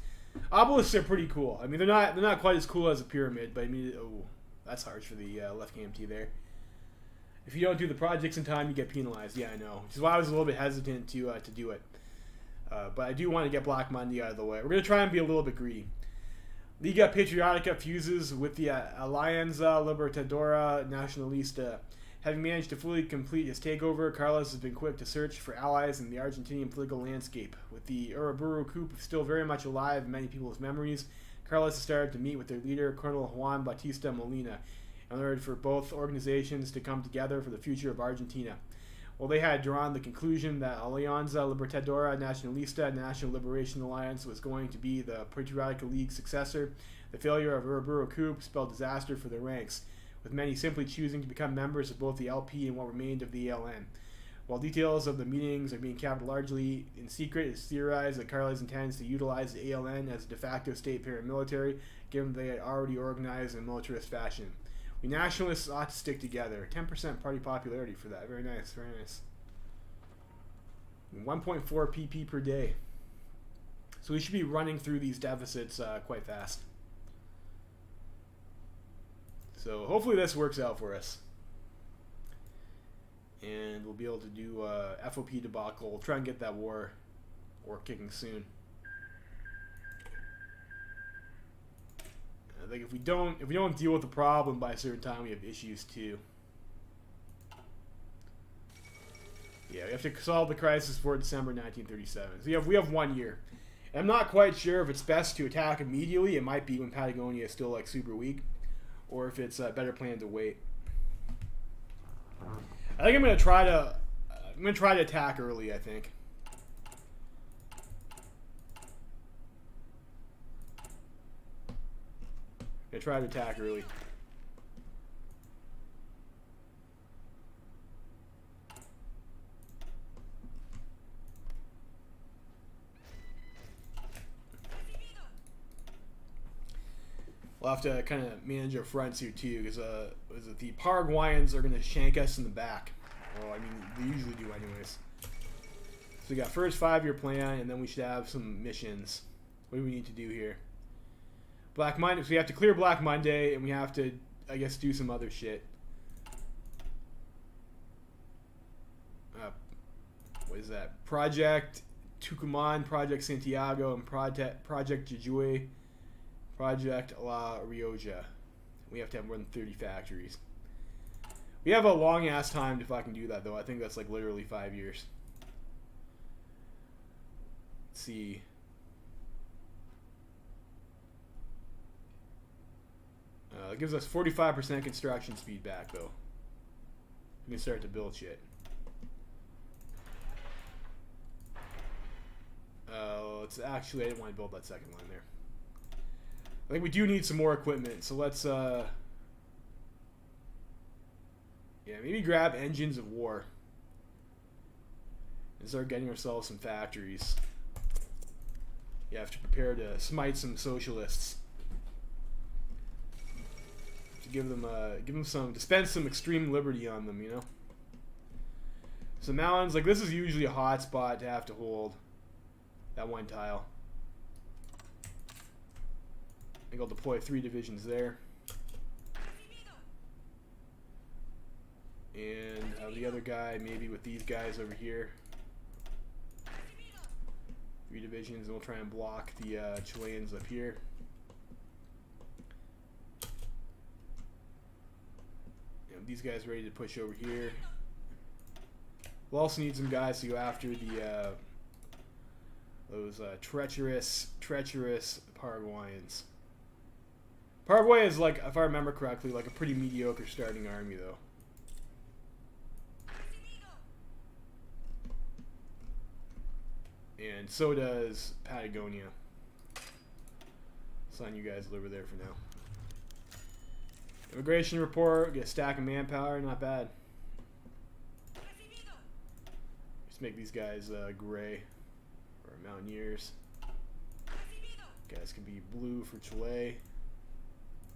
Obelisks are pretty cool. I mean, they're not quite as cool as a pyramid, but I mean, oh, that's harsh for the left KMT there. If you don't do the projects in time, you get penalized. Yeah, I know. Which is why I was a little bit hesitant to do it. But I do want to get Black Monday out of the way. We're going to try and be a little bit greedy. Liga Patriotica fuses with the Alianza Libertadora Nacionalista. Having managed to fully complete his takeover, Carlos has been quick to search for allies in the Argentinian political landscape. With the Uriburu coup still very much alive in many people's memories, Carlos has started to meet with their leader, Colonel Juan Bautista Molina, in order for both organizations to come together for the future of Argentina. While they had drawn the conclusion that Alianza Libertadora Nacionalista National Liberation Alliance was going to be the Patriotica League's successor, the failure of Uriburu coup spelled disaster for their ranks, with many simply choosing to become members of both the LP and what remained of the ALN. While details of the meetings are being kept largely in secret, it's theorized that Carles intends to utilize the ALN as a de facto state paramilitary, given they had already organized in a militarist fashion. We nationalists ought to stick together. 10% party popularity for that. Very nice, very nice. 1.4 PP per day. So we should be running through these deficits quite fast. So hopefully this works out for us. And we'll be able to do FOP debacle. We'll try and get that war kicking soon. I think if we don't deal with the problem by a certain time, we have issues too. Yeah, we have to solve the crisis before December 1937. So we have 1 year. And I'm not quite sure if it's best to attack immediately. It might be when Patagonia is still like super weak, or if it's a better plan to wait. I think I'm gonna try to attack early. I think. I try to attack early. We'll have to kind of manage our fronts here too, because the Paraguayans are going to shank us in the back. Well, I mean, they usually do anyways. So we got first 5-year plan, and then we should have some missions. What do we need to do here? Black Monday. So we have to clear Black Monday, and we have to, I guess, do some other shit. What is that? Project Tucumán, Project Santiago, and Project Jujuy. Project La Rioja. We have to have more than 30 factories. We have a long ass time to fucking do that, though. I think that's like literally 5 years. Let's see. It gives us 45% construction speed back, though. We can start to build shit. it's actually, I didn't want to build that second line there. I think we do need some more equipment, so let's yeah, maybe grab engines of war and start getting ourselves some factories. You have to prepare to smite some socialists. To give them some, dispense some extreme liberty on them, you know. So mountains, like this is usually a hot spot to have to hold. That one tile. I think I'll deploy 3 divisions there. And have the other guy maybe with these guys over here. 3 divisions, and we'll try and block the Chileans up here. And these guys ready to push over here. We'll also need some guys to go after the those treacherous Paraguayans. Paraguay is, like, if I remember correctly, like a pretty mediocre starting army, though. And so does Patagonia. Assign you guys over there for now. Immigration report, get a stack of manpower, not bad. Just make these guys gray, or mountaineers. Guys can be blue for Chile.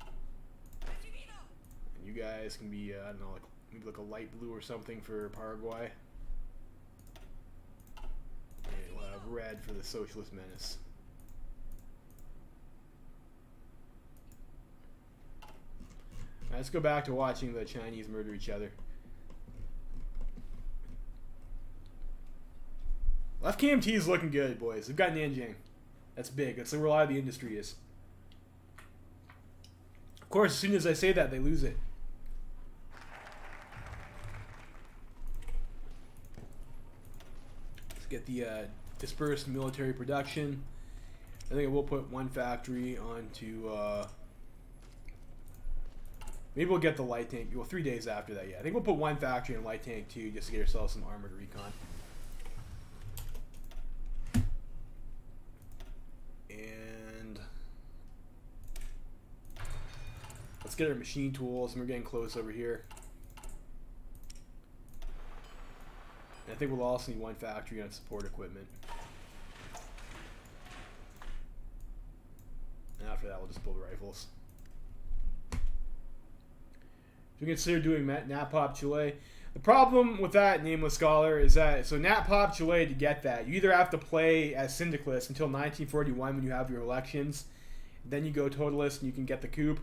And you guys can be, I don't know, like maybe like a light blue or something for Paraguay. And we'll have red for the Socialist Menace. Right, let's go back to watching the Chinese murder each other. Left KMT is looking good, boys. They've got Nanjing. That's big. That's where a lot of the industry is. Of course, as soon as I say that, they lose it. Let's get the dispersed military production. I think we'll put 1 factory onto... maybe we'll get the light tank. Well, 3 days after that, yeah. I think we'll put 1 factory in light tank 2 just to get ourselves some armored recon. And let's get our machine tools, and we're getting close over here. And I think we'll also need 1 factory on support equipment. And after that, we'll just build rifles. We consider doing NatPop Chile. The problem with that, Nameless Scholar, is that, so NatPop Chile, to get that, you either have to play as Syndicalist until 1941 when you have your elections, then you go Totalist and you can get the coup,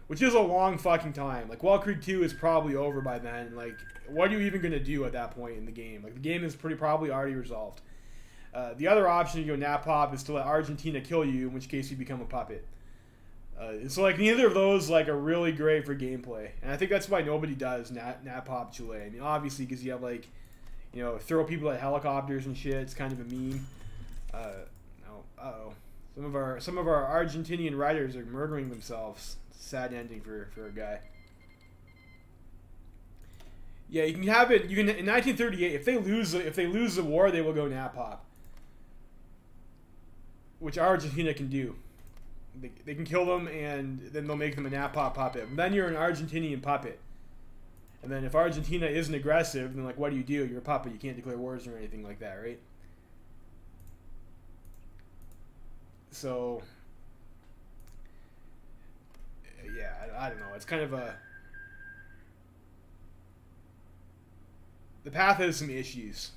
which is a long fucking time. Like, Wall Creek 2 is probably over by then. Like, what are you even going to do at that point in the game? Like, the game is probably already resolved. The other option to go NatPop is to let Argentina kill you, in which case you become a puppet. So like neither of those like are really great for gameplay, and I think that's why nobody does NatPop Chile. I mean, obviously because you have like, you know, throw people at helicopters and shit. It's kind of a meme. Some of our Argentinian writers are murdering themselves. Sad ending for a guy. Yeah, you can have it. You can in 1938 if they lose the war, they will go NatPop, which Argentina can do. They can kill them, and then they'll make them a NatPop puppet. And then you're an Argentinian puppet. And then if Argentina isn't aggressive, then like, what do? You're a puppet. You can't declare wars or anything like that, right? So, yeah, I don't know. It's kind of a... The path has some issues.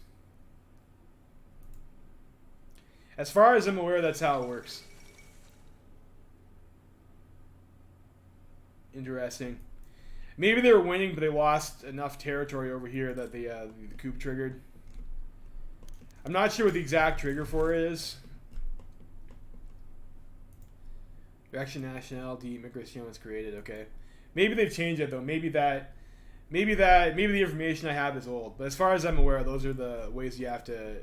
As far as I'm aware, that's how it works. Interesting. Maybe they were winning, but they lost enough territory over here that the coup triggered. I'm not sure what the exact trigger for it is. Direction nationality, immigration is created. Okay, maybe they've changed it though. Maybe the information I have is old. But as far as I'm aware, those are the ways you have to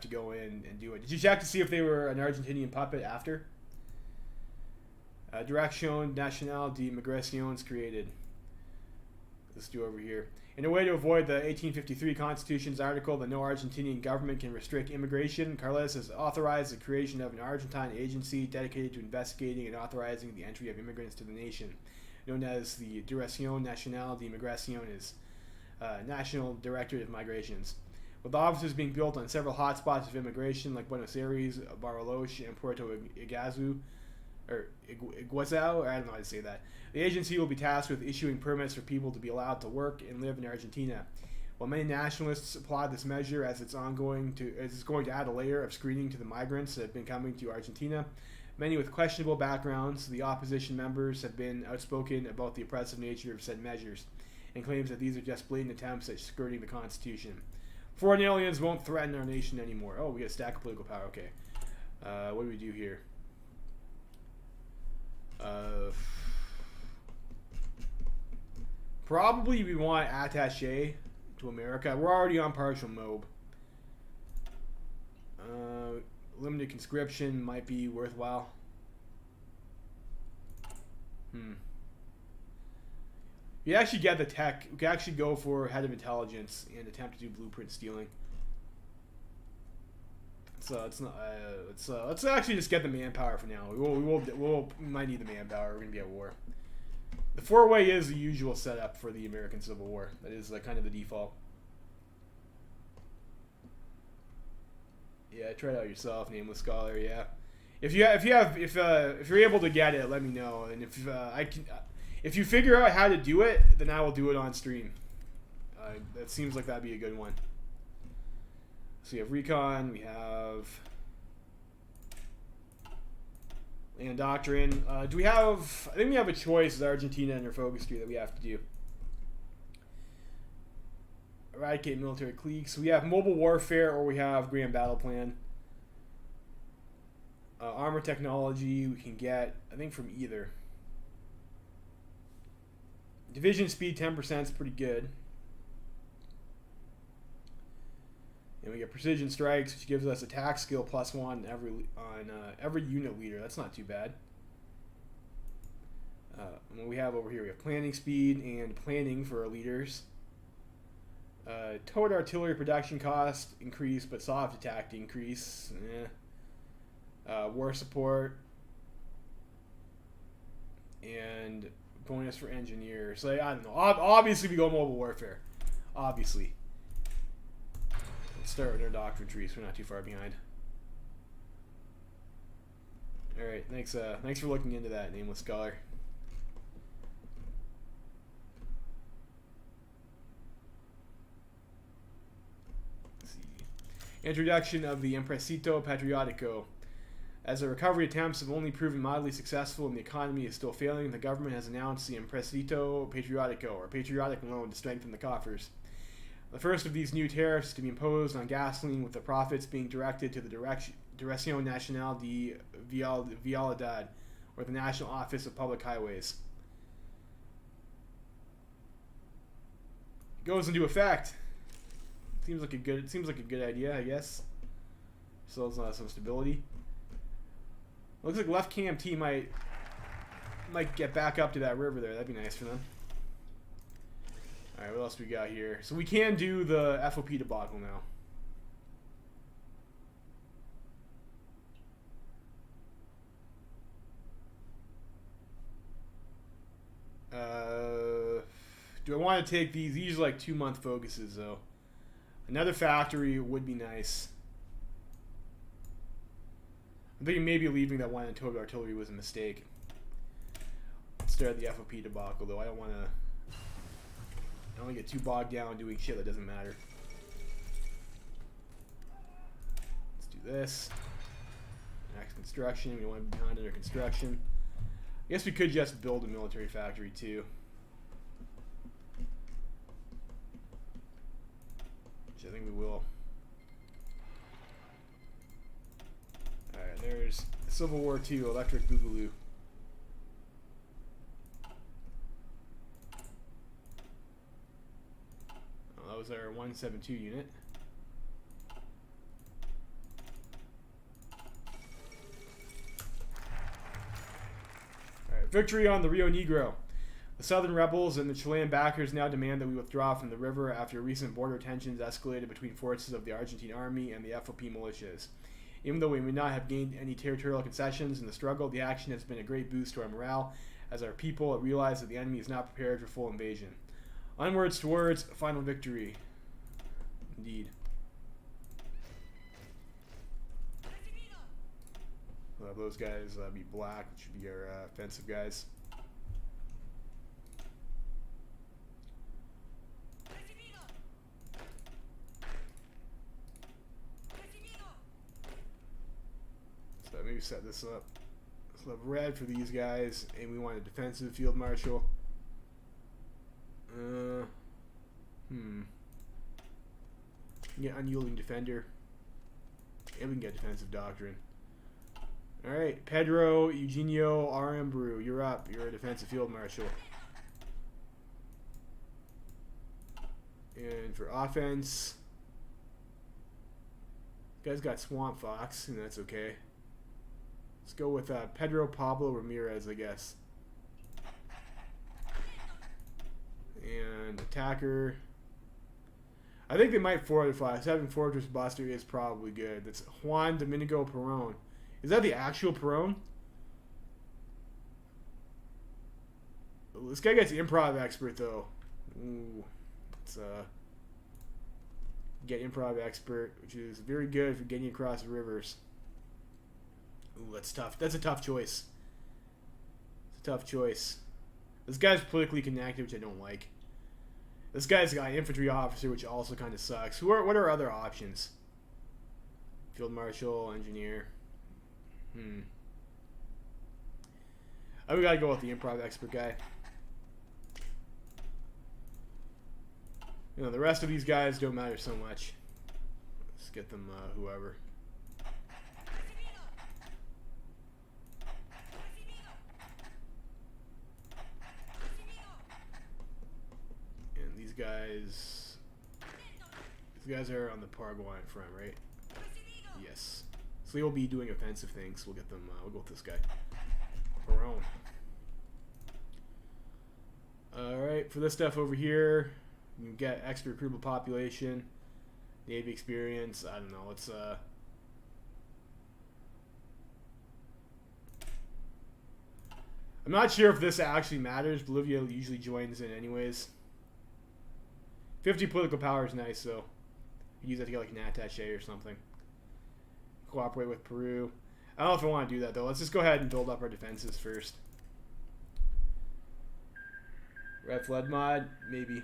go in and do it. Did you check to see if they were an Argentinian puppet after? Direction nationality, migraciones created. Let's do over here. In a way to avoid the 1853 Constitution's article that no Argentinian government can restrict immigration, Carles has authorized the creation of an Argentine agency dedicated to investigating and authorizing the entry of immigrants to the nation, known as the Dirección Nacional de Migraciones, National Directorate of Migrations. With offices being built on several hotspots of immigration like Buenos Aires, Bariloche, and Puerto Iguazu, or Iguazao, I don't know how to say that. The agency will be tasked with issuing permits for people to be allowed to work and live in Argentina. While many nationalists applaud this measure as it's going to add a layer of screening to the migrants that have been coming to Argentina, many with questionable backgrounds, the opposition members have been outspoken about the oppressive nature of said measures, and claims that these are just blatant attempts at skirting the Constitution. Foreign aliens won't threaten our nation anymore. Oh, we got a stack of political power. Okay. What do we do here? Probably we want attaché to America. We're already on partial MOB. Limited conscription might be worthwhile. You actually get the tech. We can actually go for head of intelligence and attempt to do blueprint stealing. So it's not. Let's actually just get the manpower for now. We might need the manpower. We're gonna be at war. The four-way is the usual setup for the American Civil War. That is kind of the default. Yeah, try it out yourself, Nameless Scholar. Yeah, if you're able to get it, let me know. And if you figure out how to do it, then I will do it on stream. That seems like that'd be a good one. So we have recon. We have land doctrine. Do we have? I think we have a choice as Argentina and their focus tree that we have to do. Eradicate military cliques. We have mobile warfare, or we have grand battle plan. Armor technology we can get, I think, from either. Division speed 10% is pretty good. And we get precision strikes, which gives us attack skill +1 on every unit leader. That's not too bad. And what we have over here, we have planning speed and planning for our leaders. Towed artillery production cost increase, but soft attack increase. War support and bonus for engineers. So I don't know. Obviously, we go mobile warfare. Obviously. Let's start with our doctrine tree, so we're not too far behind. All right, thanks for looking into that, Nameless Scholar. Let's see. Introduction of the Empréstito Patriótico. As the recovery attempts have only proven mildly successful and the economy is still failing, the government has announced the Empréstito Patriótico, or patriotic loan, to strengthen the coffers. The first of these new tariffs is to be imposed on gasoline, with the profits being directed to the Dirección Nacional de Vialidad, or the National Office of Public Highways. It goes into effect. Seems like a good idea, I guess. Still has some stability. Looks like left KMT might get back up to that river there. That'd be nice for them. Alright, what else we got here? So we can do the FOP debacle now. Do I want to take these? These are like 2-month focuses, though. Another factory would be nice. I'm thinking maybe leaving that one in towed artillery was a mistake. Let's start the FOP debacle, though. I don't want to get too bogged down doing shit that doesn't matter. Let's do this. Next construction. We want to be behind under construction. I guess we could just build a military factory too. Which I think we will. Alright, there's Civil War II, Electric Boogaloo. Oh, that was our 172 unit. Alright, victory on the Rio Negro. The Southern rebels and the Chilean backers now demand that we withdraw from the river after recent border tensions escalated between forces of the Argentine army and the FOP militias. Even though we may not have gained any territorial concessions in the struggle, the action has been a great boost to our morale as our people realize that the enemy is not prepared for full invasion. Onwards towards final victory. Indeed. We'll have those guys be black, which should be our offensive guys. So maybe set this up. Let's have red for these guys, and we want a defensive field marshal. Get unyielding defender, and we can get defensive doctrine. All right, Pedro Eugenio Aramburu, you're up. You're a defensive field marshal. And for offense, this guy's got Swamp Fox, and that's okay. Let's go with Pedro Pablo Ramirez, I guess. And attacker. I think they might fortify. So having Fortress Buster is probably good. That's Juan Domingo Perón. Is that the actual Perón? Ooh, this guy gets improv expert though. Ooh, let's get improv expert, which is very good for getting across the rivers. Ooh, that's tough. That's a tough choice. It's a tough choice. This guy's politically connected, which I don't like. This guy's got infantry officer, which also kind of sucks. What are other options? Field marshal, engineer. We gotta go with the improv expert guy. You know, the rest of these guys don't matter so much. Let's get them whoever. And these guys are on the Paraguayan front, right? Yes. So they will be doing offensive things. We'll get them. We'll go with this guy. Perón. All right, for this stuff over here, you can get extra recruitable population, Navy experience. I don't know. Let's I'm not sure if this actually matters. Bolivia usually joins in anyways. 50 political power is nice, though. You use that to get like an attaché or something. Cooperate with Peru. I don't know if I want to do that though. Let's just go ahead and build up our defenses first. Red flood mod, maybe.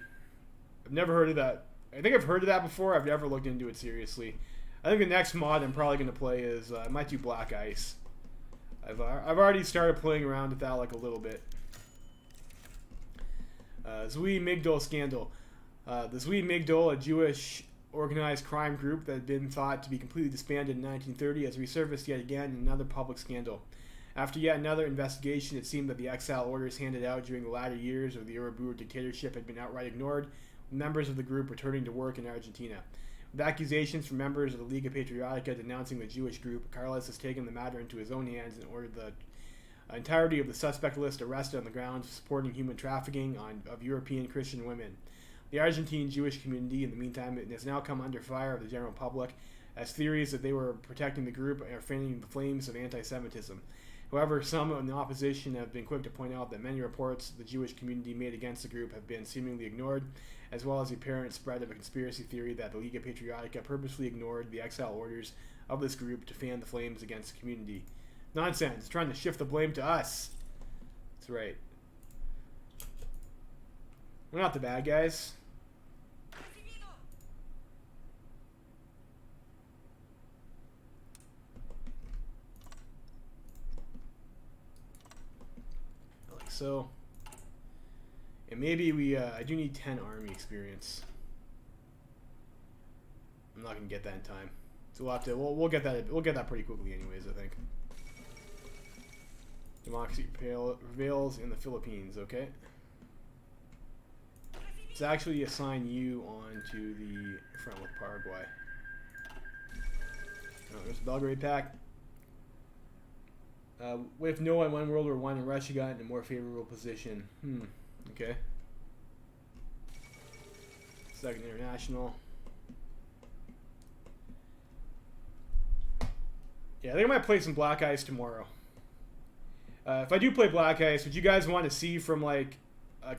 I've never heard of that. I think I've heard of that before. I've never looked into it seriously. I think the next mod I'm probably going to play is I might do Black Ice. I've already started playing around with that like a little bit. Zwi Migdal scandal. The Zwi Migdal, a Jewish organized crime group that had been thought to be completely disbanded in 1930, has resurfaced yet again in another public scandal. After yet another investigation, it seemed that the exile orders handed out during the latter years of the Uriburu dictatorship had been outright ignored, with members of the group returning to work in Argentina. With accusations from members of the Liga Patriotica denouncing the Jewish group, Carlos has taken the matter into his own hands and ordered the entirety of the suspect list arrested on the grounds of supporting human trafficking of European Christian women. The Argentine Jewish community, in the meantime, has now come under fire of the general public as theories that they were protecting the group are fanning the flames of anti-Semitism. However, some in the opposition have been quick to point out that many reports the Jewish community made against the group have been seemingly ignored, as well as the apparent spread of a conspiracy theory that the Liga Patriotica purposely ignored the exile orders of this group to fan the flames against the community. Nonsense, trying to shift the blame to us. That's right. We're not the bad guys. So, and maybe we, I do need 10 army experience. I'm not gonna get that in time, so we'll have to. We'll get that. We'll get that pretty quickly, anyways. I think. Democracy prevails in the Philippines. Okay. Let's actually assign you on to the front with Paraguay. Oh, there's the Belgrade Pact. What if no one won World War I and Russia got in a more favorable position? Okay. Second international. Yeah, I think I might play some Black Ice tomorrow. If I do play Black Ice, would you guys want to see from like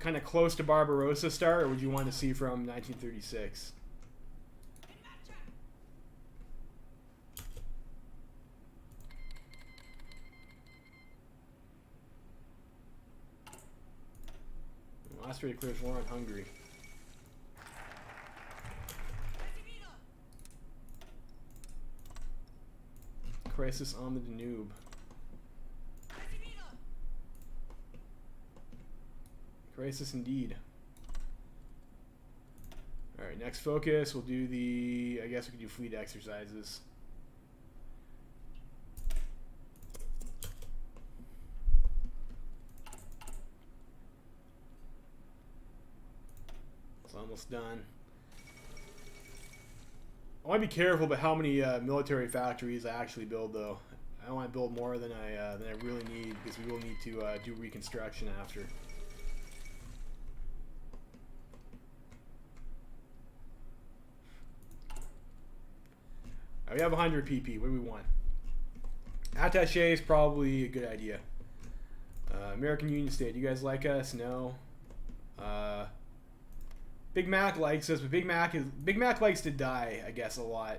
kind of close to Barbarossa start, or would you want to see from 1936? Austria declares war on Hungary. Crisis on the Danube. Crisis indeed. Alright, next focus, we'll do the... I guess we could do fleet exercises. It's almost done. I want to be careful about how many military factories I actually build, though. I don't want to build more than I really need, because we will need to do reconstruction after. Right, we have 100 PP. What do we want? Attaché is probably a good idea. American Union State. You guys like us? No. Big Mac likes us, but Big Mac likes to die, I guess, a lot.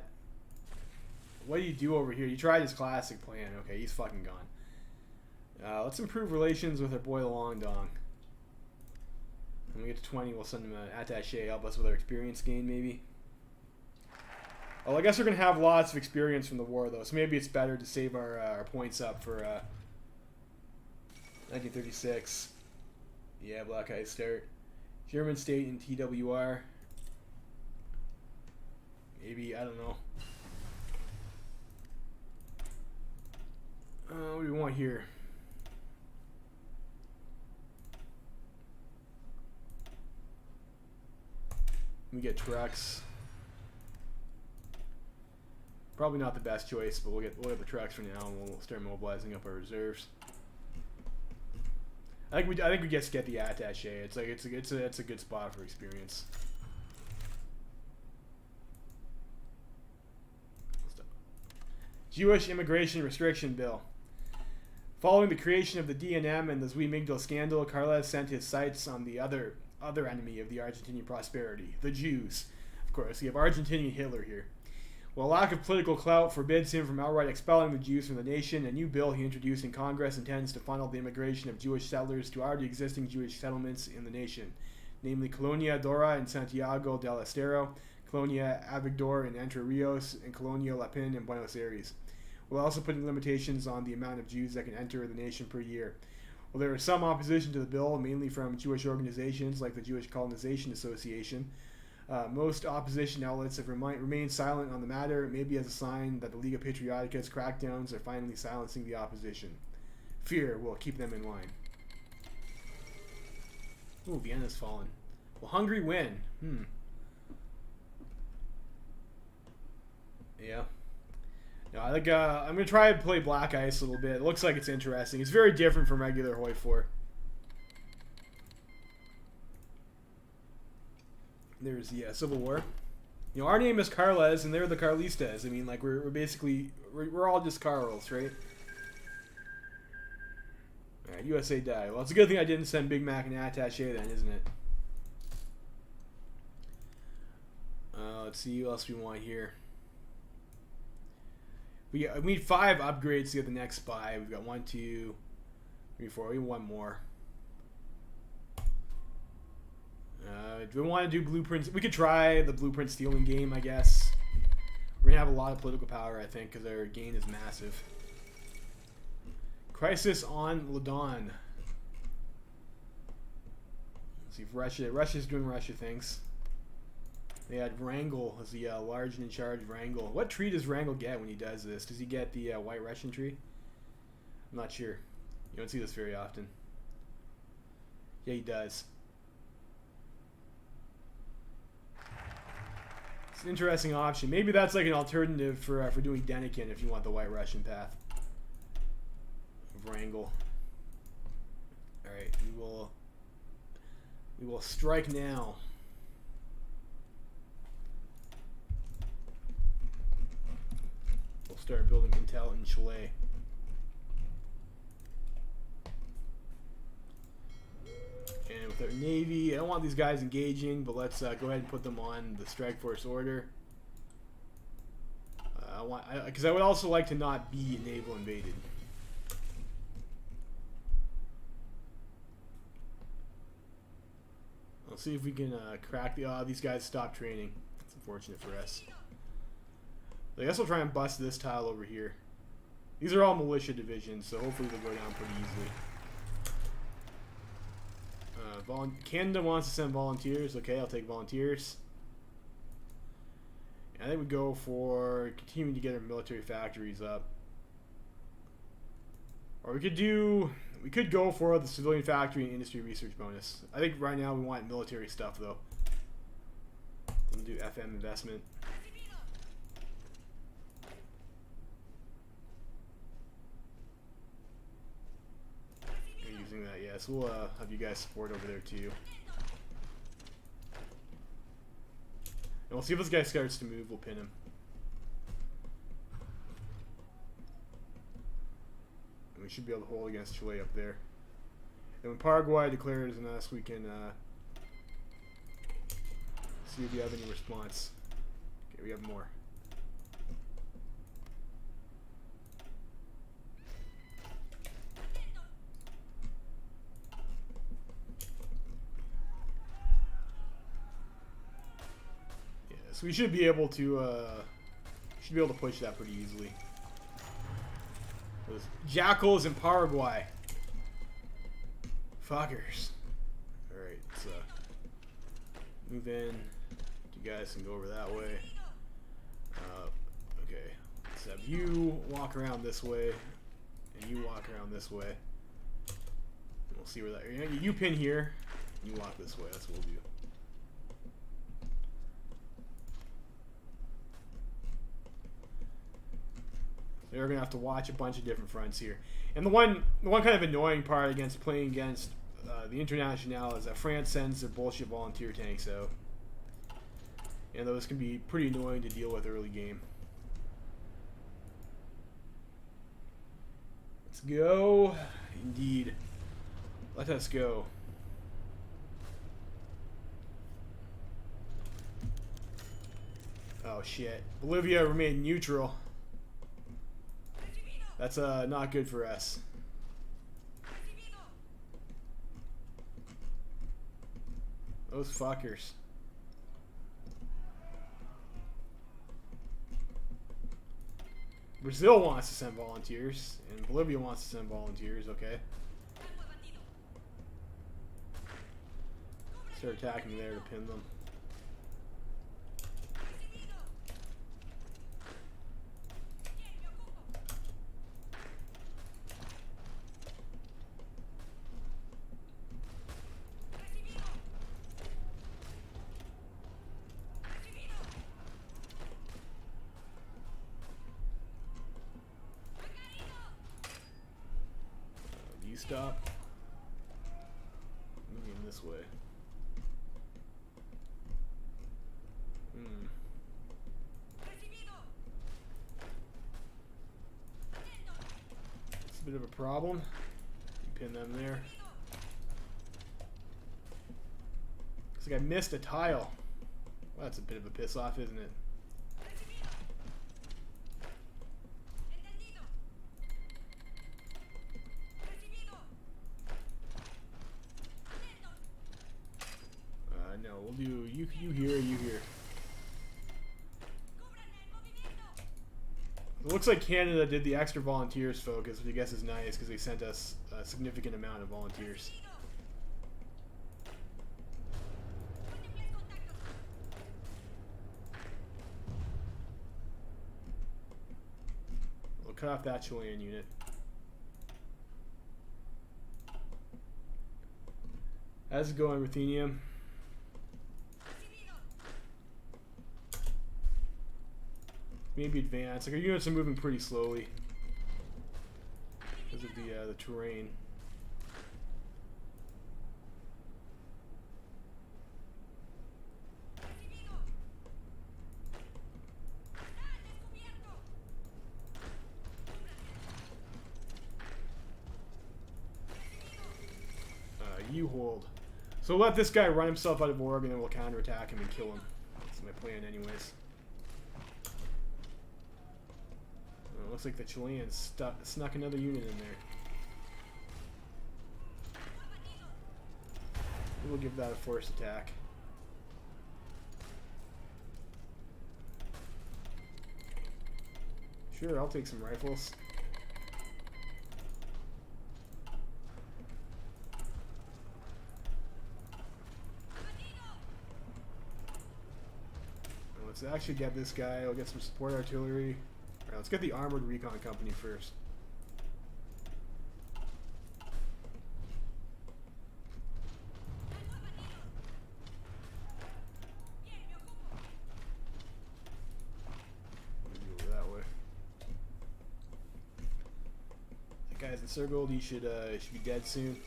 What do you do over here? You tried his classic plan. Okay, he's fucking gone. Let's improve relations with our boy the Long Dong. When we get to 20, we'll send him an attaché, help us with our experience gain, maybe. Well, I guess we're going to have lots of experience from the war, though, so maybe it's better to save our points up for 1936. Yeah, Black Ice start. German state in TWR. Maybe, I don't know. What do we want here? We get trucks. Probably not the best choice, but we'll get the trucks for now, and we'll start mobilizing up our reserves. I think we just get the attaché. It's like it's a good spot for experience. Jewish immigration restriction bill. Following the creation of the DNM and the Zwimigdal scandal, Carles sent his sights on the other enemy of the Argentinian prosperity, the Jews. Of course, we have Argentinian Hitler here. While lack of political clout forbids him from outright expelling the Jews from the nation, a new bill he introduced in Congress intends to funnel the immigration of Jewish settlers to already existing Jewish settlements in the nation, namely Colonia Dora in Santiago del Estero, Colonia Avigdor in Entre Rios, and Colonia La Pin in Buenos Aires, while also putting limitations on the amount of Jews that can enter the nation per year. While there is some opposition to the bill, mainly from Jewish organizations like the Jewish Colonization Association, most opposition outlets have remained silent on the matter, maybe as a sign that the Liga Patriotica's crackdowns are finally silencing the opposition. Fear will keep them in line. Ooh, Vienna's fallen. Will Hungary win? Yeah. No, I think I'm gonna try and play Black Ice a little bit. It looks like it's interesting. It's very different from regular HOI4. There's the Civil War. You know, our name is Carles, and they're the Carlistas. I mean, like we're basically we're all just Carls, right? All right, USA die. Well, it's a good thing I didn't send Big Mac and attaché then, isn't it? Let's see what else we want here. We need 5 upgrades to get the next spy. We've got 1, 2, 3, 4. We need 1 more. Do we want to do blueprints? We could try the blueprint stealing game, I guess. We're going to have a lot of political power, I think, because our gain is massive. Crisis on Ladon. Let's see if Russia's doing Russia things. They had Wrangel as the large and in charge Wrangel. What tree does Wrangel get when he does this? Does he get the White Russian tree? I'm not sure. You don't see this very often. Yeah, he does. It's an interesting option. Maybe that's like an alternative for doing Denikin if you want the White Russian path. Wrangel. Alright, we will We will strike now. We'll start building intel in Chile. And with our Navy, I don't want these guys engaging, but let's go ahead and put them on the strike force order. Because I would also like to not be naval invaded. Let's see if we can crack the... these guys stopped training. It's unfortunate for us. I guess we'll try and bust this tile over here. These are all militia divisions, so hopefully they'll go down pretty easily. Canada wants to send volunteers. Okay, I'll take volunteers. I think we go for continuing to get our military factories up. Or we could go for the civilian factory and industry research bonus. I think right now we want military stuff though. We'll do FM investment. We're using that, yeah. So we'll have you guys support over there too. And we'll see if this guy starts to move, we'll pin him. And we should be able to hold against Chile up there. And when Paraguay declares on us, we can see if we have any response. Okay, we have more. So we should be able to push that pretty easily. Those jackals in Paraguay. Fuckers. Alright, let's move in. You guys can go over that way. Okay. Let's have you walk around this way. And you walk around this way. And we'll see where that... You pin here. And you walk this way. That's what we'll do. They're gonna have to watch a bunch of different fronts here, and the one kind of annoying part against playing against the Internationale is that France sends their bullshit volunteer tanks out, and those can be pretty annoying to deal with early game. Let's go, indeed. Let us go. Oh shit! Bolivia remained neutral. That's not good for us. Those fuckers. Brazil wants to send volunteers, and Bolivia wants to send volunteers, okay. Start attacking there to pin them. Stop. Moving this way. It's a bit of a problem. Pin them there. Looks like I missed a tile. Well, that's a bit of a piss off, isn't it? We'll do you here, you here. It looks like Canada did the extra volunteers focus, which I guess is nice because they sent us a significant amount of volunteers. We'll cut off that Chilean unit. How's it going, Ruthenium? Maybe advance. Like our units are moving pretty slowly because of the terrain. You hold. So we'll let this guy run himself out of org, and then we'll counterattack him and kill him. That's my plan anyways. Oh, looks like the Chileans snuck another unit in there. We'll give that a forced attack. Sure, I'll take some rifles. Let's actually get this guy. I'll get some support artillery. Alright, let's get the armored recon company first. Maybe over that way. That guy's encircled. He should be dead soon.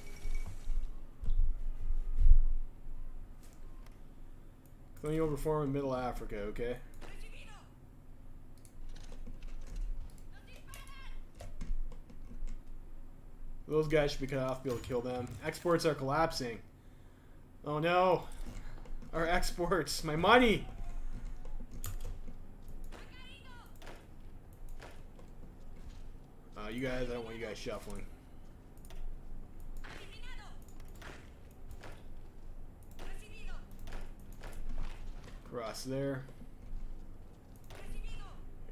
Colonial reform in Middle Africa, okay? Those guys should be cut off, be able to kill them. Exports are collapsing. Oh no! Our exports! My money! You guys, I don't want you guys shuffling. Cross there.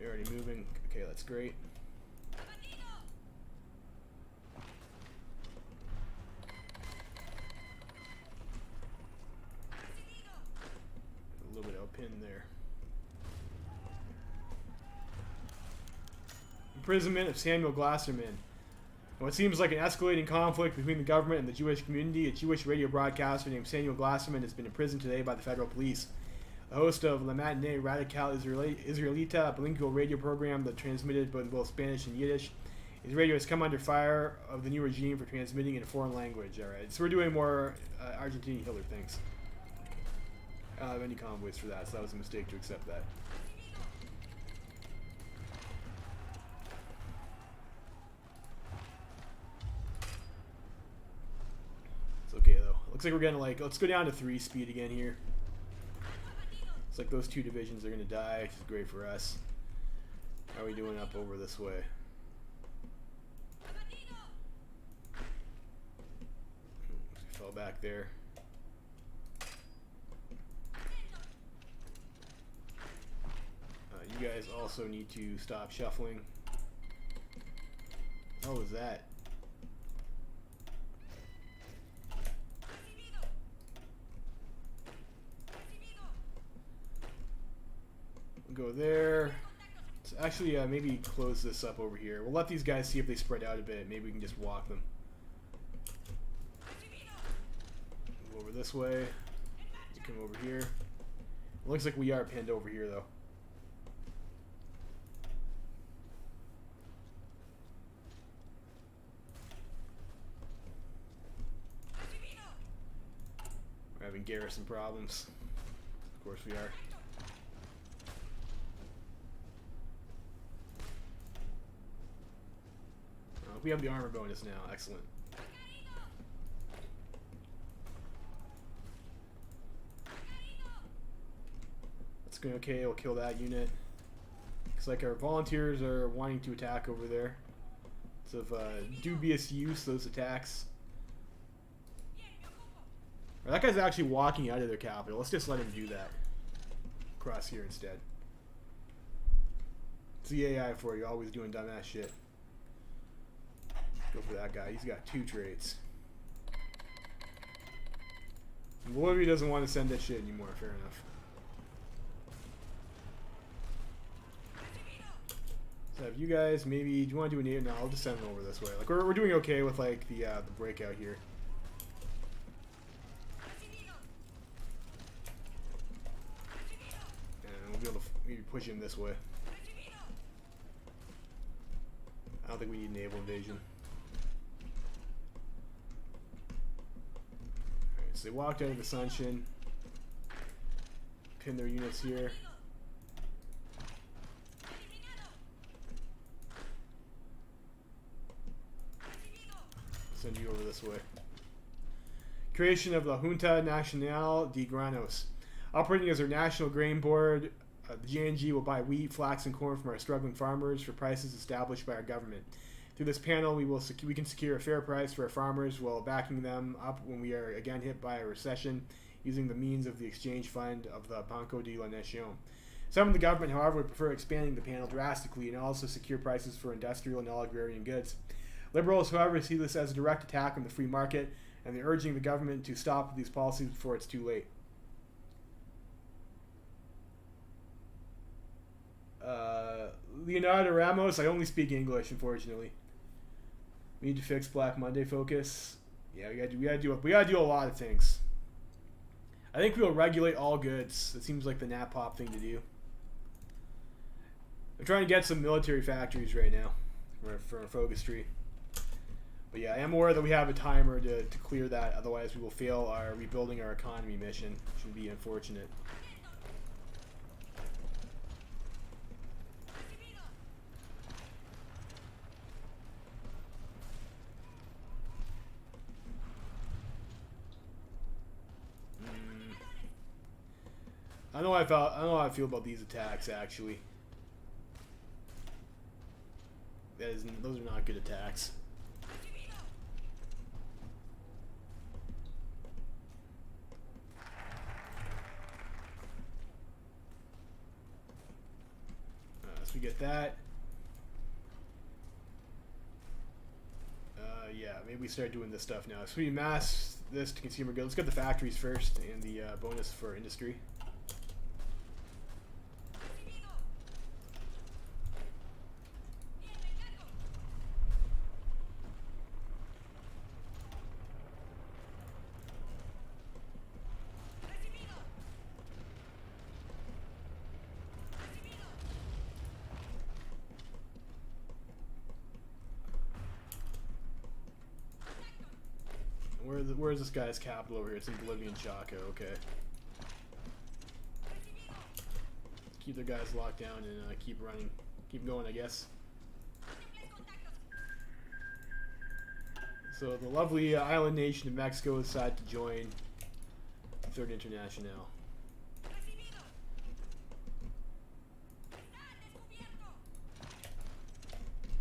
You're already moving. Okay, that's great. A little bit of a pin there. Imprisonment of Samuel Glasserman. What seems like an escalating conflict between the government and the Jewish community, a Jewish radio broadcaster named Samuel Glasserman has been imprisoned today by the federal police. The host of La Matinee Radical Israelita, a bilingual radio program that transmitted both Spanish and Yiddish. His radio has come under fire of the new regime for transmitting in a foreign language. Alright, so we're doing more Argentina Hitler things. I don't have any convoys for that, so that was a mistake to accept that. It's okay though. Looks like we're gonna let's go down to 3 speed again here. It's like those 2 divisions are going to die, which is great for us. How are we doing up over this way? We fell back there. You guys also need to stop shuffling. What was that? Go there. Let's actually maybe close this up over here. We'll let these guys see if they spread out a bit. Maybe we can just walk them. Move over this way. Come over here. It looks like we are pinned over here though. We're having garrison problems. Of course we are. We have the armor bonus now. Excellent. That's going okay. We'll kill that unit. Looks like our volunteers are wanting to attack over there. It's of dubious use, those attacks. That guy's actually walking out of their capital. Let's just let him do that. Cross here instead. It's the AI for you, always doing dumbass shit. Go for that guy. He's got 2 traits. Bolivia doesn't want to send that shit anymore. Fair enough. So have you guys maybe? Do you want to do a NATO? No, I'll just send them over this way. Like we're doing okay with like the breakout here. And we'll be able to maybe push him this way. I don't think we need naval invasion. So they walked out of the Sunshine, pin their units here. Send you over this way. Creation of the Junta Nacional de Granos. Operating as our national grain board, the JNG will buy wheat, flax, and corn from our struggling farmers for prices established by our government. Through this panel, we can secure a fair price for our farmers while backing them up when we are again hit by a recession using the means of the exchange fund of the Banco de la Nación. Some of the government, however, would prefer expanding the panel drastically and also secure prices for industrial and all agrarian goods. Liberals, however, see this as a direct attack on the free market, and they're urging the government to stop these policies before it's too late. Leonardo Ramos, I only speak English, unfortunately. We need to fix Black Monday focus. Yeah, we gotta do a lot of things. I think we'll regulate all goods. That seems like the NAPOP thing to do. I'm trying to get some military factories right now for our focus tree. But yeah, I am aware that we have a timer to clear that. Otherwise, we will fail our rebuilding our economy mission, which would be unfortunate. I don't know how I feel about these attacks, actually. Those are not good attacks. So we get that. Yeah, maybe we start doing this stuff now. So we mass this to consumer goods. Let's get the factories first and the bonus for industry. Where's this guy's capital over here? It's in Bolivian Chaco, okay. Keep their guys locked down and keep running. Keep going, I guess. So the lovely island nation of Mexico decided to join the Third International.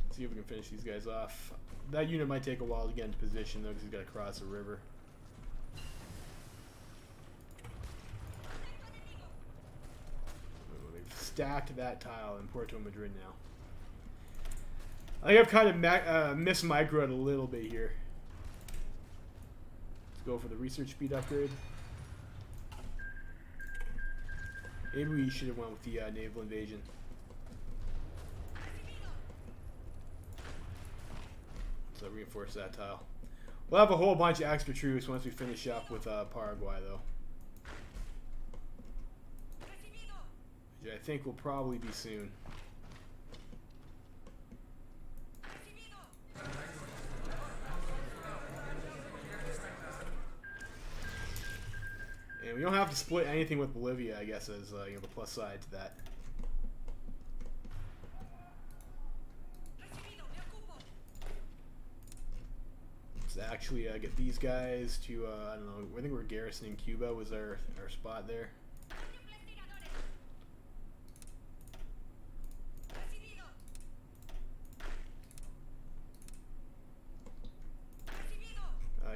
Let's see if we can finish these guys off. That unit might take a while to get into position, though, because he's got to cross a river. They've stacked that tile in Puerto Madrid now. I think I've kind of mismicroed a little bit here. Let's go for the research speed upgrade. Maybe we should have went with the naval invasion. So reinforce that tile. We'll have a whole bunch of extra troops once we finish up with Paraguay, though. Which I think will probably be soon. And we don't have to split anything with Bolivia, I guess, as you know, the plus side to that. Actually get these guys to I don't know, I think we're garrisoning Cuba was our spot there.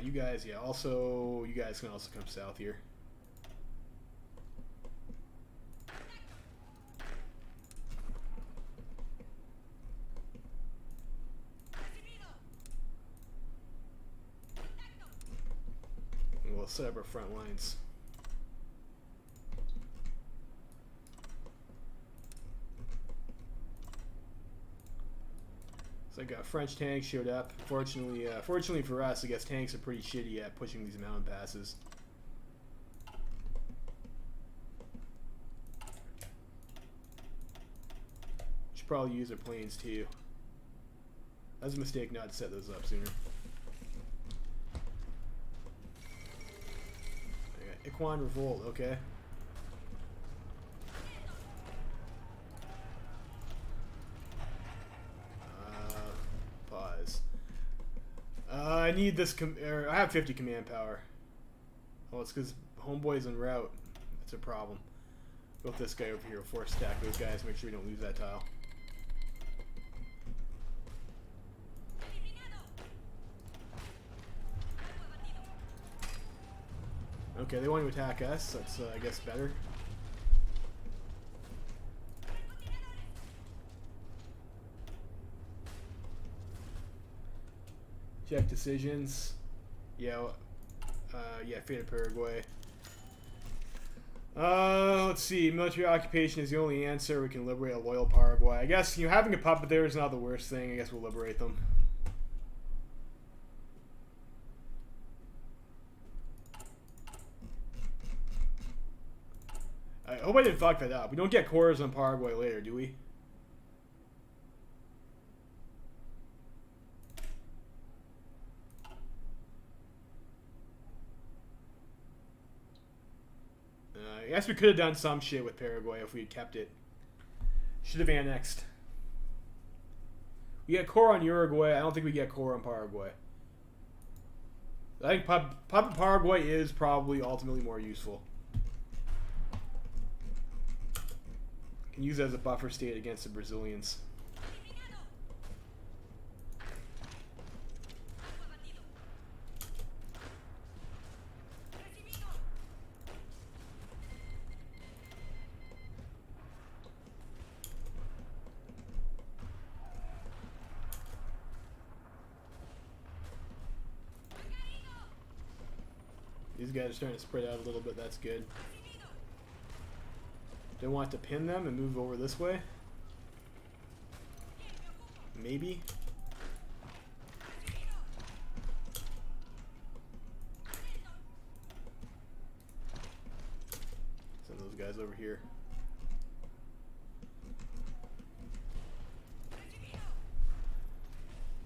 You guys, yeah, also you guys can also come south here. We'll set up our front lines. So I got French tanks showed up. Fortunately for us, I guess tanks are pretty shitty at pushing these mountain passes. Should probably use our planes too. That was a mistake not to set those up sooner. Equine Revolt, okay. Pause. I need this. I have 50 command power. Oh, it's because Homeboy's en route. That's a problem. Go with this guy over here. Force stack those guys. Make sure we don't lose that tile. Okay, they want to attack us. That's, I guess, better. Check decisions. Yeah, yeah, Fate of Paraguay. Let's see. Military occupation is the only answer. We can liberate a loyal Paraguay. I guess, you know, having a puppet there is not the worst thing. I guess we'll liberate them. I hope I didn't fuck that up. We don't get cores on Paraguay later, do we? I guess we could have done some shit with Paraguay if we had kept it. Should have annexed. We get core on Uruguay. I don't think we get core on Paraguay. I think Puppet Paraguay is probably ultimately more useful. Can use it as a buffer state against the Brazilians. These guys are starting to spread out a little bit. That's good. Do I want to pin them and move over this way? Maybe. Send those guys over here.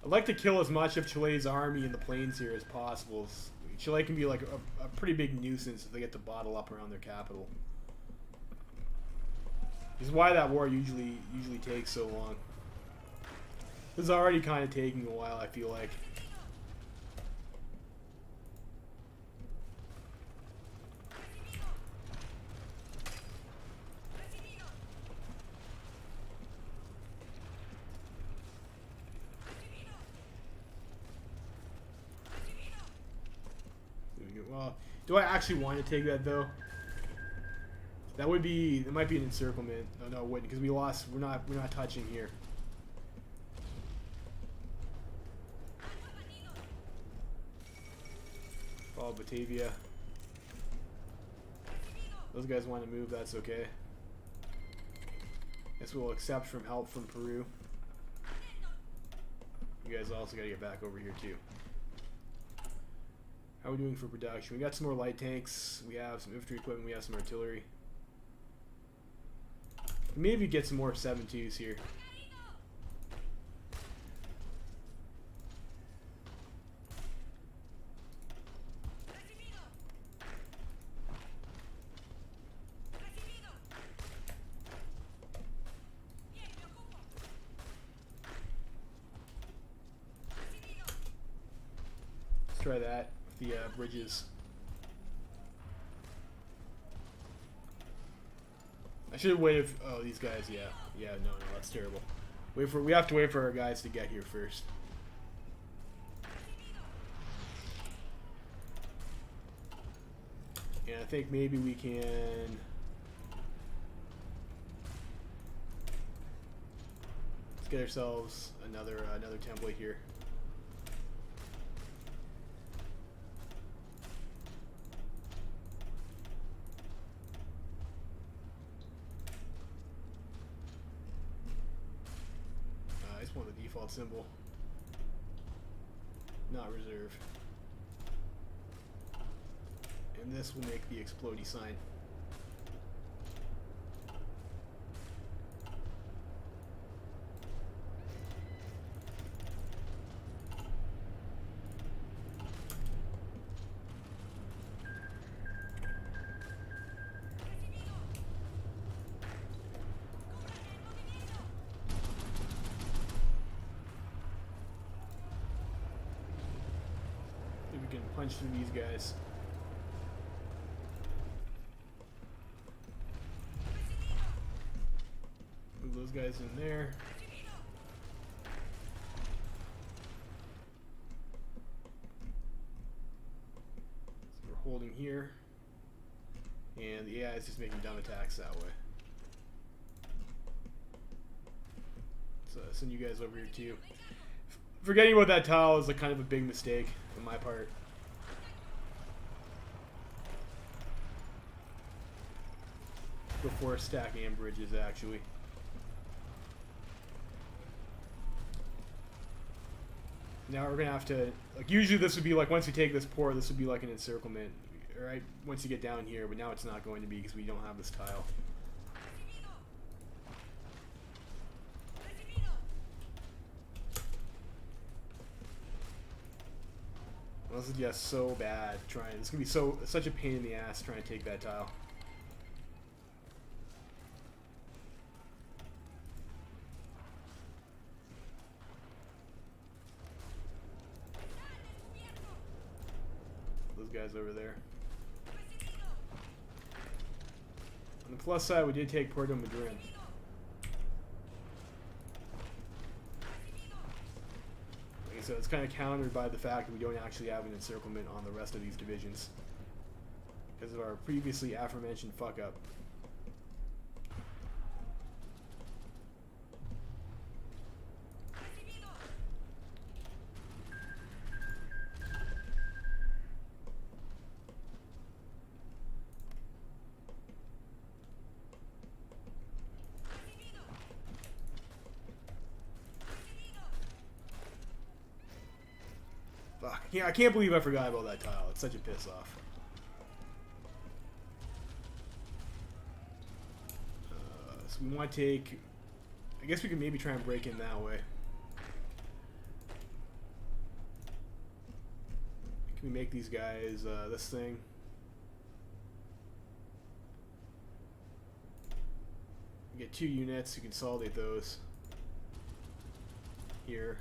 I'd like to kill as much of Chile's army in the plains here as possible. Chile can be like a pretty big nuisance if they get to bottle up around their capital. This is why that war usually takes so long. This is already kind of taking a while, I feel like. Well, do I actually want to take that though? That would be. It might be an encirclement. No, it wouldn't, because we lost. We're not touching here. Follow Batavia. Those guys want to move. That's okay. Guess we'll accept from help from Peru. You guys also got to get back over here too. How are we doing for production? We got some more light tanks. We have some infantry equipment. We have some artillery. Maybe get some more 7.2s here. Let's try that with the bridges. I should have waited. Oh, these guys, yeah. Yeah, no, that's terrible. We have to wait for our guys to get here first. And I think maybe we can... Let's get ourselves another template here. The default symbol, not reserve, and this will make the explodey sign. Punch through these guys. guys in there. So we're holding here. And the AI is just making dumb attacks that way. So send you guys over here too. Forgetting about that tile is like kind of a big mistake on my part. Before stacking bridges, actually. Now we're gonna have to, like, usually this would be like, once we take this port, this would be like an encirclement, right? Once you get down here, but now it's not going to be because we don't have this tile. Well, this is just so bad trying. It's gonna be such a pain in the ass trying to take that tile. Those guys over there. On the plus side, we did take Puerto Madryn. So it's kind of countered by the fact that we don't actually have an encirclement on the rest of these divisions because of our previously aforementioned fuck up. Fuck. Yeah, I can't believe I forgot about that tile. It's such a piss off. So we want to take... I guess we can maybe try and break in that way. Can we make these guys this thing? We get 2 units. You consolidate those here.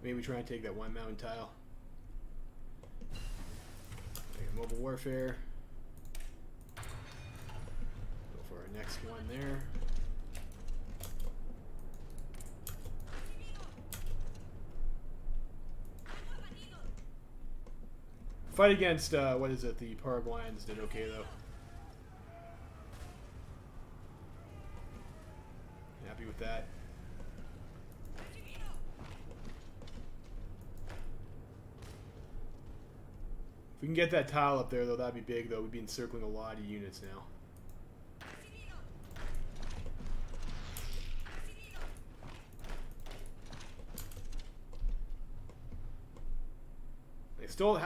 Maybe try and take that one mountain tile. Mobile warfare. Go for our next one there. Fight against, what is it, the Paraguayans did okay though. Happy with that. If we can get that tile up there, though, that'd be big, though. We'd be encircling a lot of units now.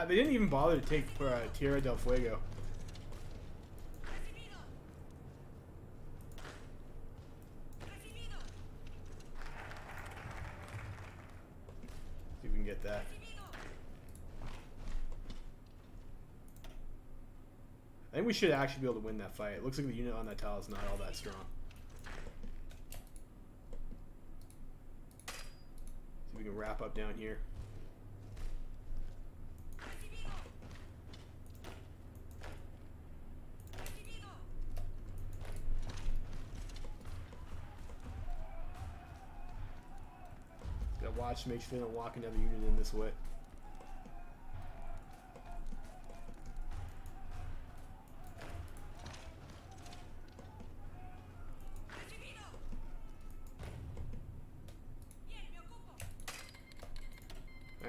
They didn't even bother to take Tierra del Fuego. See if we can get that. I think we should actually be able to win that fight. It looks like the unit on that tile is not all that strong. See if we can wrap up down here. Gotta watch to make sure they don't walk another unit in this way.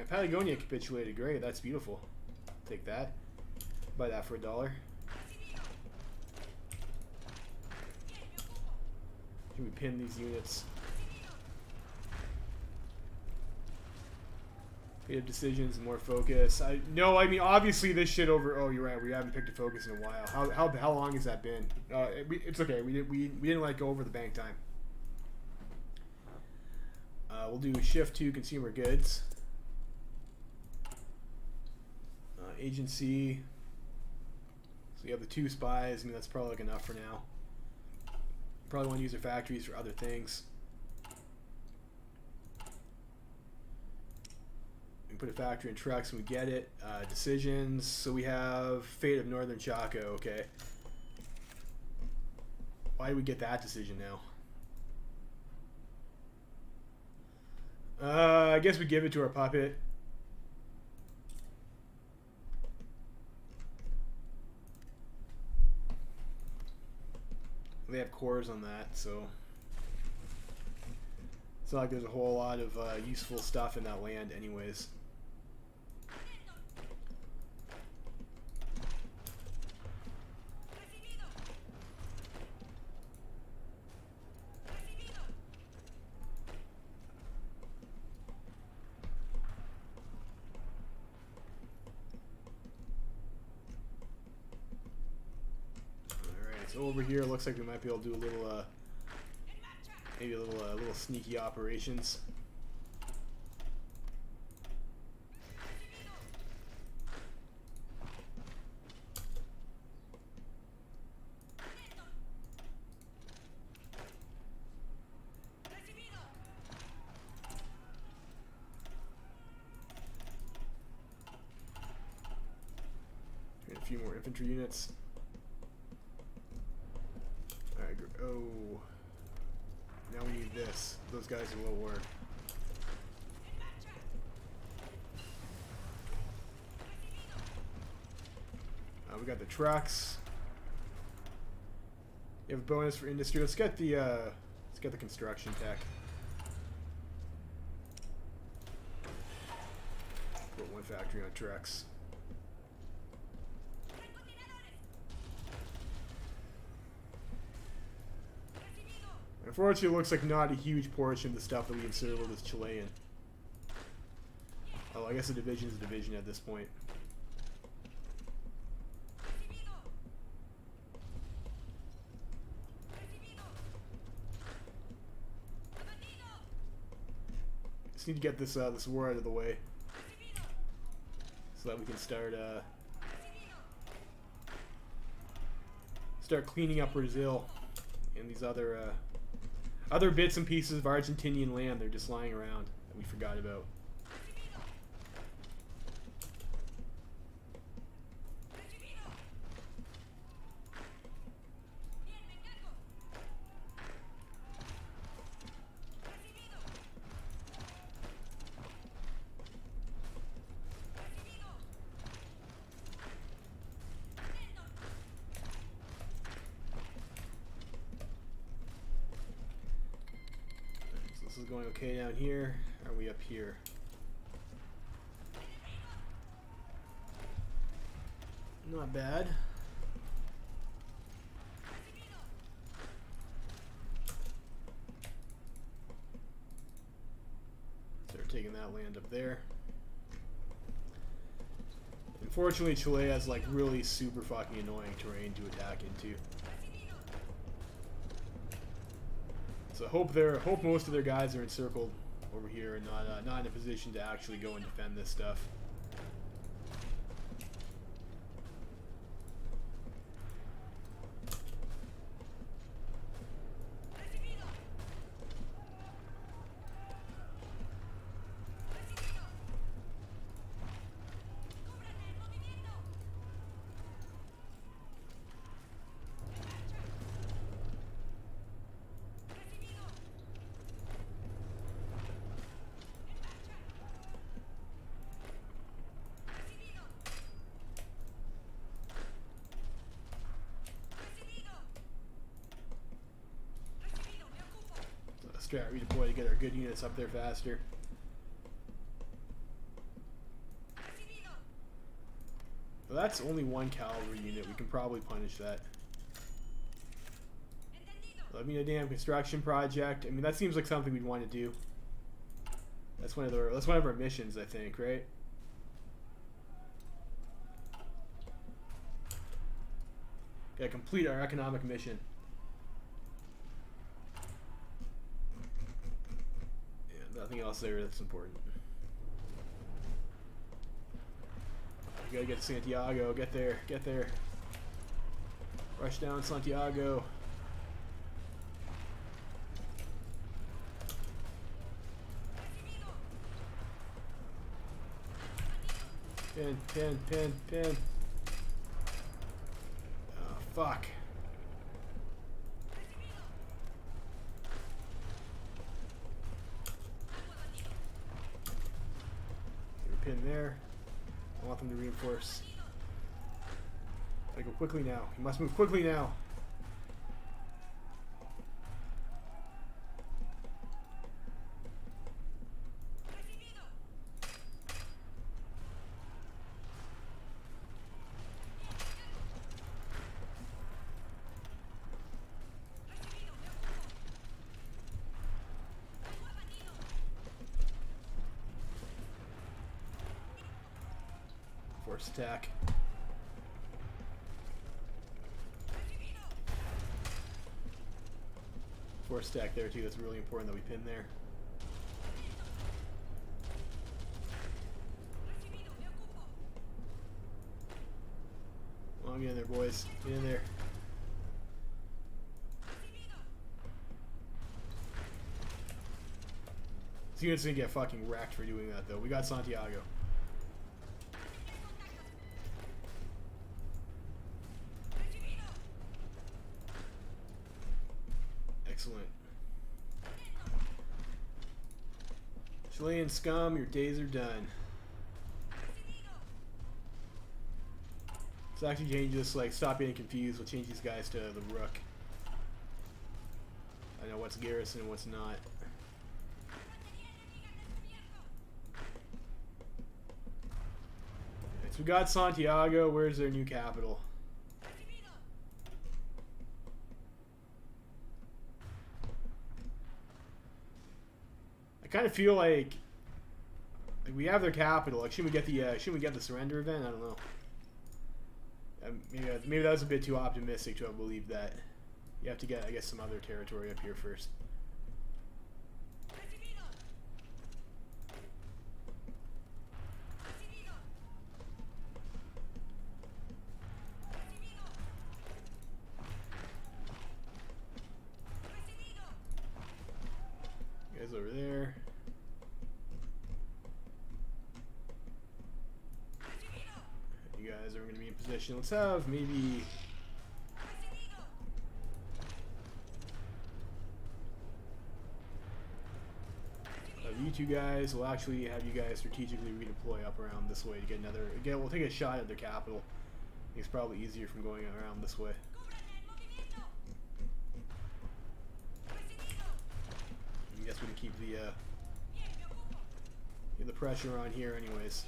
Patagonia capitulated. Great, that's beautiful. Take that. Buy that for $1. Can we pin these units? We have decisions, more focus. I mean, obviously this shit over. Oh, you're right. We haven't picked a focus in a while. How long has that been? It's okay. We didn't let go over the bank time. We'll do shift to consumer goods. Agency. So you have the 2 spies. I mean, that's probably like enough for now. Probably want to use their factories for other things. We can put a factory in trucks and we get it. Decisions. So we have Fate of Northern Chaco. Okay. Why do we get that decision now? I guess we give it to our puppet. They have cores on that, so it's not like there's a whole lot of useful stuff in that land anyways. Over here, it looks like we might be able to do a little, maybe a little sneaky operations. Get a few more infantry units. Oh, now we need this. Those guys are low war. We got the trucks. You have a bonus for industry. Let's get the construction tech. Put one factory on trucks. Unfortunately, it looks like not a huge portion of the stuff that we encircled is Chilean. Oh, I guess a division is a division at this point. Just need to get this this war out of the way, so that we can start cleaning up Brazil and these other bits and pieces of Argentinian land they're just lying around that we forgot about. This is going okay down here. Are we up here? Not bad. Start taking that land up there. Unfortunately, Chile has like really super fucking annoying terrain to attack into. So hope most of their guys are encircled over here and not in a position to actually go and defend this stuff. Strat redeploy to get our good units up there faster. Well, that's only one cavalry unit. We can probably punish that. I mean, a damn construction project. I mean, that seems like something we'd want to do. That's one of our missions, I think, right? Gotta complete our economic mission. Nothing else there that's important. You gotta get to Santiago. Get there. Get there. Rush down Santiago. Pin, pin, pin, pin. Oh, fuck. Pin there. I want them to reinforce. Gotta go quickly now. He must move quickly now. Force attack. Force attack there too. That's really important that we pin there. Come on, get in there, boys. Get in there. This unit's gonna get fucking wrecked for doing that though. We got Santiago. Excellent. Chilean scum, your days are done. Let's actually change this, like, stop getting confused. We'll change these guys to the Rook. I know what's garrison and what's not. Okay, so we got Santiago. Where's their new capital? I kind of feel like we have their capital. Like, shouldn't we get the surrender event? I don't know. Maybe that was a bit too optimistic to have believed that. You have to get, I guess, some other territory up here first. You guys over there. You guys are going to be in position. Let's have maybe... you two guys will actually have you guys strategically redeploy up around this way to get another... Again, we'll take a shot at their capital. I think it's probably easier from going around this way. I guess we can keep the pressure on here anyways.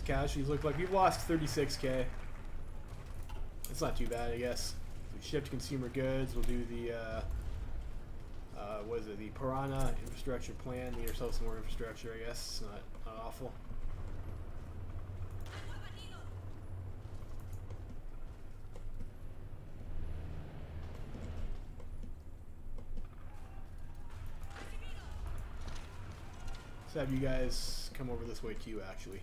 Casualties look like we've lost 36k. It's not too bad, I guess. We shipped consumer goods. We'll do the what is it? The Piranha infrastructure plan. Need ourselves some more infrastructure, I guess. It's not awful. Let's have you guys come over this way too, actually.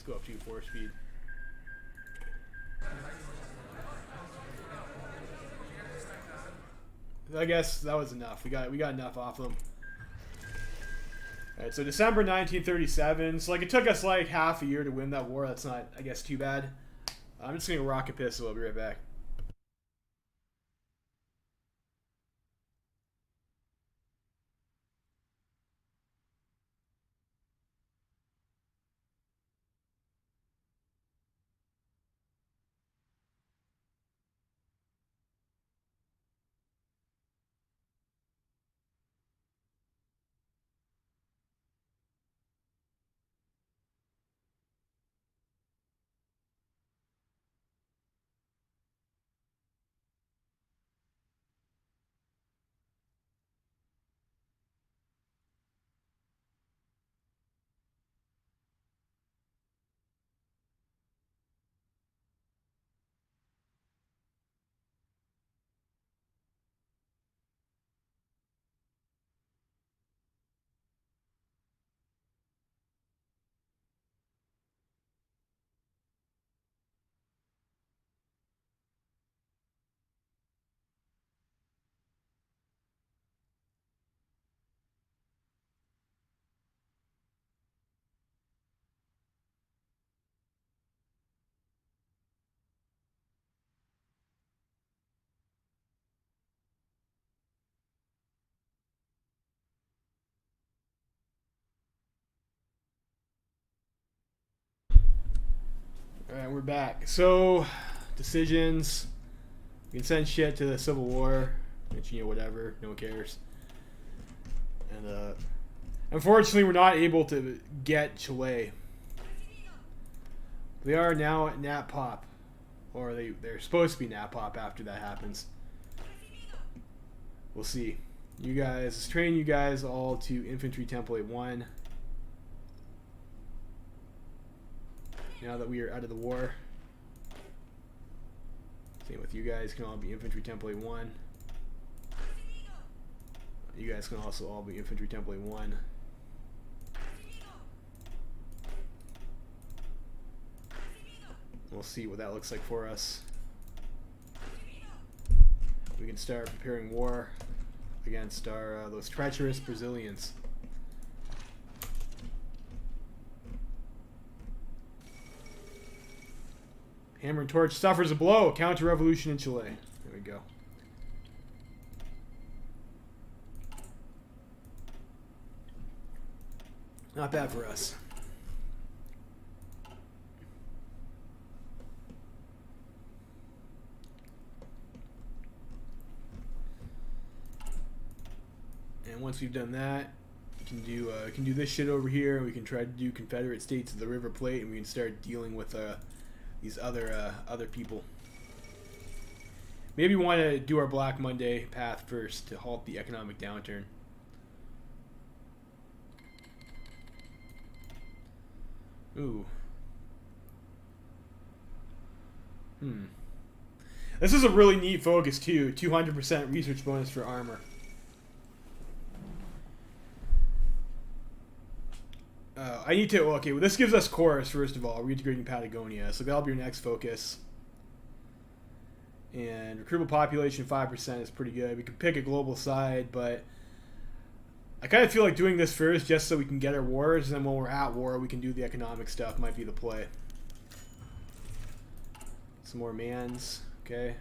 Go up to 4 speed. I guess that was enough. We got enough off them. Alright, so December 1937. So like it took us like half a year to win that war. That's not, I guess, too bad. I'm just gonna rock a pistol. I'll be right back. Alright, we're back. So, decisions. We can send shit to the Civil War. You know, whatever. No one cares. And, unfortunately, we're not able to get Chile. They are now at Nat Pop. Or they're supposed to be Nat Pop after that happens. We'll see. You guys, let's train you guys all to Infantry Template 1. Now that we are out of the war. Same with you guys, can all be Infantry Template 1. You guys can also all be Infantry Template 1. We'll see what that looks like for us. We can start preparing war against our those treacherous Brazilians. Hammer and Torch suffers a blow. Counter-revolution in Chile. There we go. Not bad for us. And once we've done that, we can do this shit over here. We can try to do Confederate States of the River Plate, and we can start dealing with these other people. Maybe we want to do our Black Monday path first to halt the economic downturn. Ooh. This is a really neat focus too. 200% research bonus for armor. I need to, okay, well this gives us cores first of all, reintegrating Patagonia, so that'll be your next focus. And recruitable population 5% is pretty good. We could pick a global side, but I kind of feel like doing this first just so we can get our wars, and then when we're at war we can do the economic stuff, might be the play. Some more mans, okay.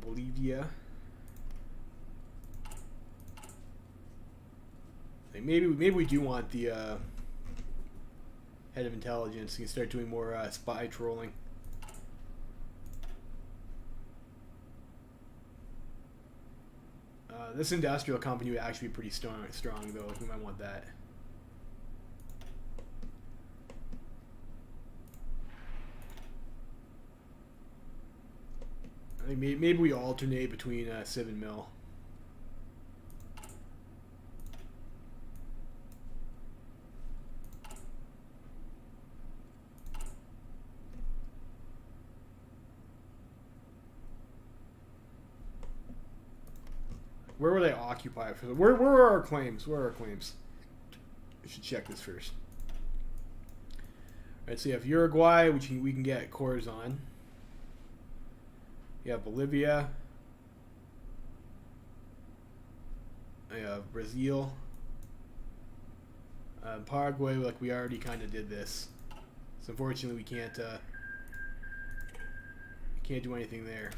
Bolivia. Maybe we do want the head of intelligence. You can start doing more spy trolling. This industrial company would actually be pretty strong though. We might want that. I think maybe we alternate between Civ and Mill. Where will they occupy? Where are our claims? Where are our claims? We should check this first. Alright, so you have Uruguay, which we can get cores on. You have Bolivia. You have Brazil. Paraguay, like we already kind of did this. So unfortunately we can't do anything there.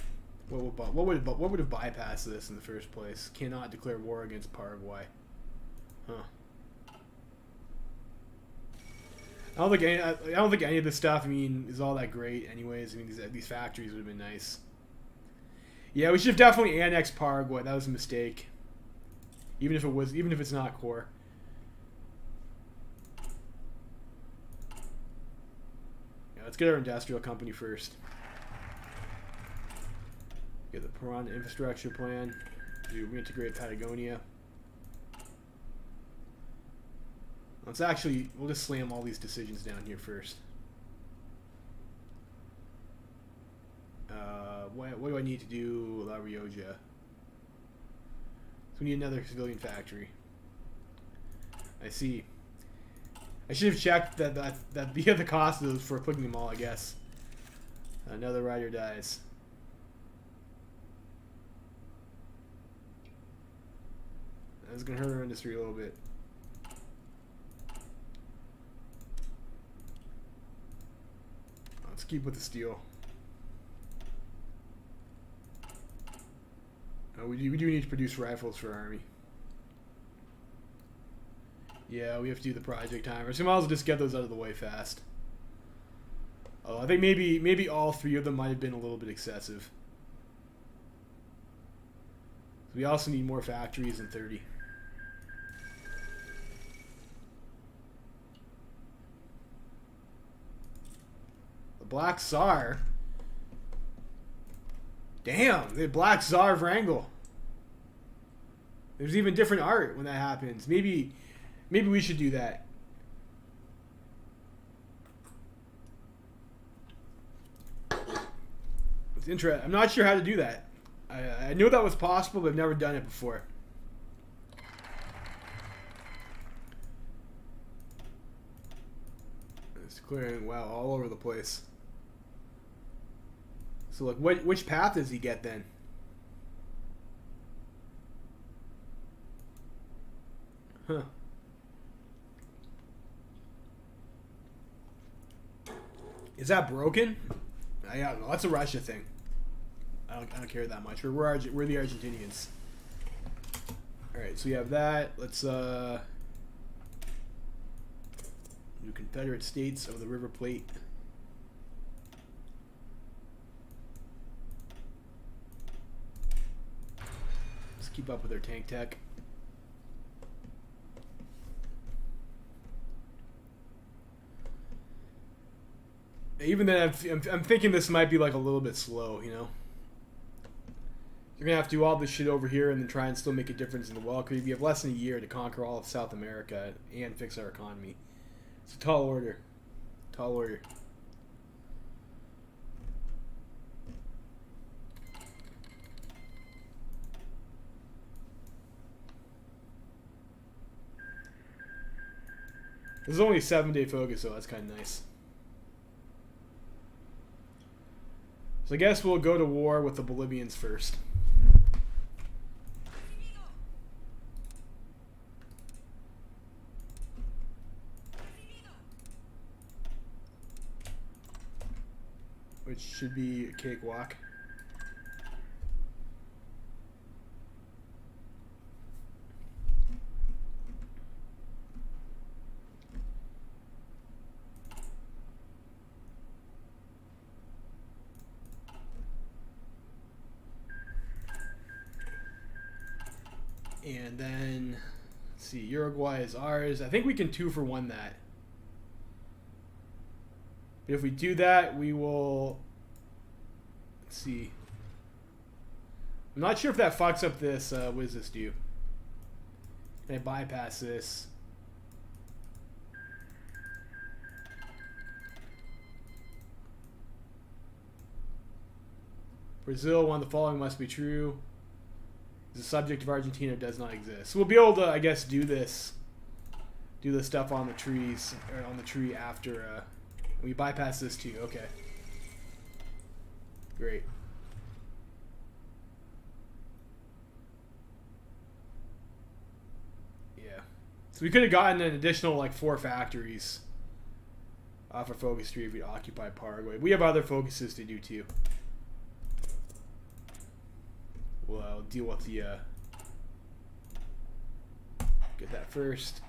What would have bypassed this in the first place? Cannot declare war against Paraguay. Huh. I don't think any of this stuff, I mean, is all that great anyways. I mean, these factories would have been nice. Yeah, we should have definitely annexed Paraguay. That was a mistake. Even if it's not core. Yeah, let's get our industrial company first. Get the Piranha infrastructure plan. Do reintegrate Patagonia. We'll just slam all these decisions down here first. What do I need to do, La Rioja? So we need another civilian factory. I see. I should have checked that the cost of those before clicking them all, I guess. Another rider dies. That's gonna hurt our industry a little bit. Let's keep with the steel. We do need to produce rifles for our army. Yeah, we have to do the project timers. So we might as well just get those out of the way fast. Oh, I think maybe all 3 of them might have been a little bit excessive. We also need more factories than 30. The Black Tsar. Damn, the Black Tsar Wrangel. There's even different art when that happens. Maybe we should do that. It's interesting. I'm not sure how to do that. I knew that was possible, but I've never done it before. It's clearing, wow, all over the place. So, like, which path does he get then? Huh. Is that broken? I don't know. That's a Russia thing. I don't care that much. We're the Argentinians. All right, so we have that. Let's do Confederate States of the River Plate. Let's keep up with their tank tech. Even then, I'm thinking this might be like a little bit slow, you know? You're going to have to do all this shit over here and then try and still make a difference in the world. We have less than a year to conquer all of South America and fix our economy. It's a tall order. Tall order. This is only a 7-day focus, so that's kind of nice. So I guess we'll go to war with the Bolivians first. Which should be a cakewalk. And then, let's see, Uruguay is ours. I think we can 2-for-1 that. But if we do that, we will, let's see. I'm not sure if that fucks up this, what does this do? Can I bypass this? Brazil, one of the following must be true. The subject of Argentina does not exist. So we'll be able to, I guess, do this stuff on the trees, or on the tree after we bypass this too. Okay. Great. Yeah. So we could have gotten an additional like 4 factories off our focus tree if we occupy Paraguay. We have other focuses to do too. We'll deal with the get that first.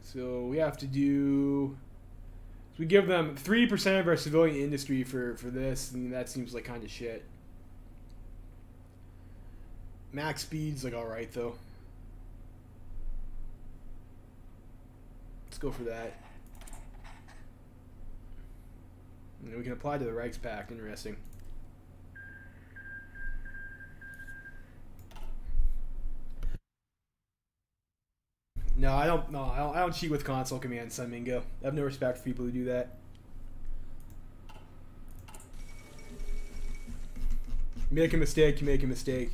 So we have to do. So we give them 3% of our civilian industry for this, and that seems like kind of shit. Max speed's like all right though. Let's go for that. And we can apply to the Reichspakt. Interesting. No, I don't. No, I don't cheat with console commands, Mingo. I have no respect for people who do that. You make a mistake, you make a mistake.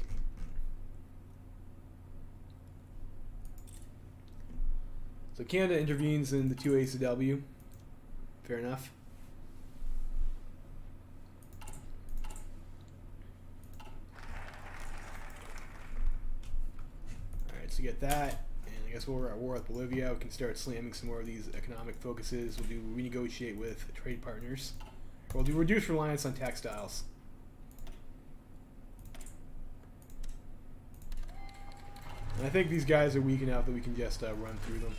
So Canada intervenes in the 2 ACW. Fair enough. To get that, and I guess we're at war with Bolivia. We can start slamming some more of these economic focuses. We'll renegotiate with trade partners. We'll do reduced reliance on textiles. And I think these guys are weak enough that we can just run through them.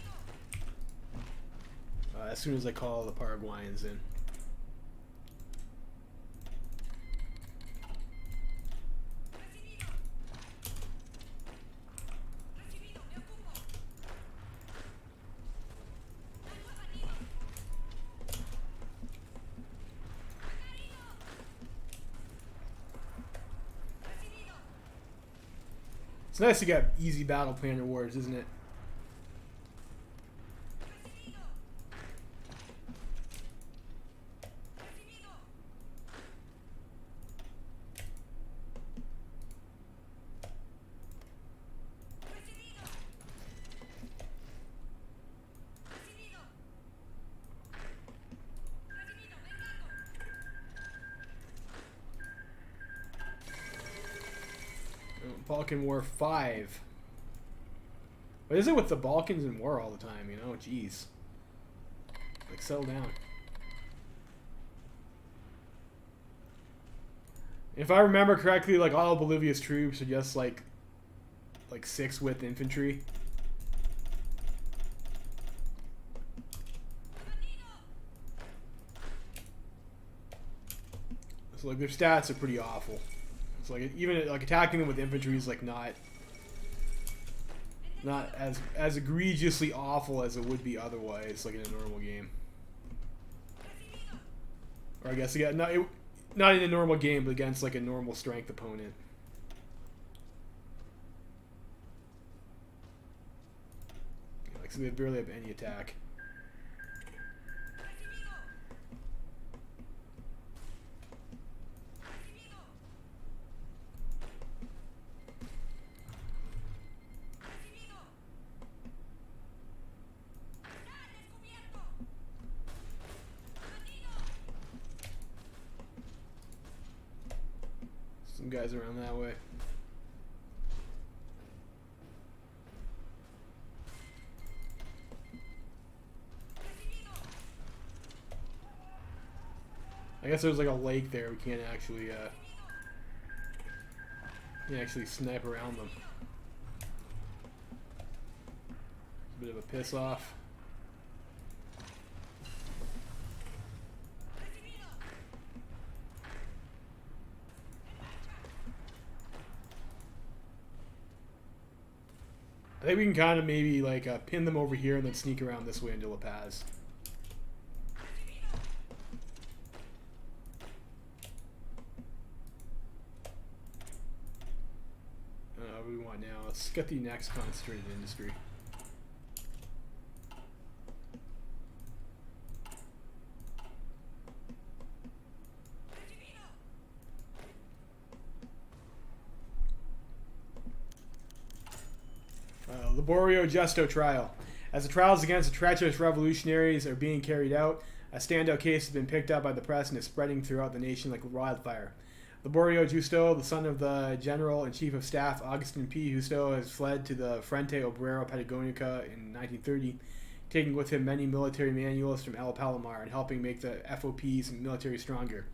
As soon as I call the Paraguayans in. It's nice to get easy battle plan rewards, isn't it? Balkan War 5. What is it with the Balkans in war all the time, you know? Jeez. Like, settle down. If I remember correctly, like, all of Bolivia's troops are just, like 6-width infantry. So, like, their stats are pretty awful. It's like even like attacking them with infantry is like not as egregiously awful as it would be otherwise, like in a normal game. Or I guess not in a normal game, but against like a normal strength opponent. Like so they barely have any attack. Some guys around that way. I guess there's like a lake there. We can't actually snipe around them. It's a bit of a piss off. I think we can kind of maybe like pin them over here and then sneak around this way into La Paz. What do we want now? Let's get the next concentrated industry. Laborio Justo trial. As the trials against the treacherous revolutionaries are being carried out, a standout case has been picked up by the press and is spreading throughout the nation like wildfire. Laborio Justo, the son of the General and Chief of Staff Agustin P. Justo, has fled to the Frente Obrero Patagonica in 1930, taking with him many military manuals from El Palomar and helping make the FOP's military stronger.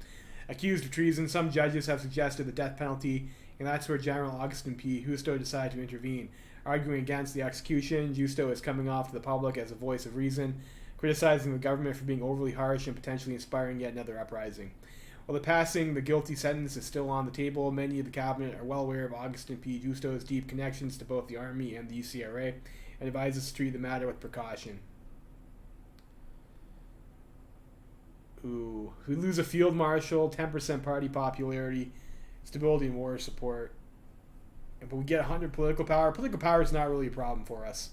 Accused of treason, some judges have suggested the death penalty, and that's where General Agustin P. Justo decided to intervene. Arguing against the execution, Justo is coming off to the public as a voice of reason, criticizing the government for being overly harsh and potentially inspiring yet another uprising. While the passing the guilty sentence is still on the table, many of the cabinet are well aware of Agustin P. Justo's deep connections to both the army and the UCRA, and advises to treat the matter with precaution. Ooh, we lose a field marshal, 10% party popularity, stability and war support. But we get 100 political power. Political power is not really a problem for us.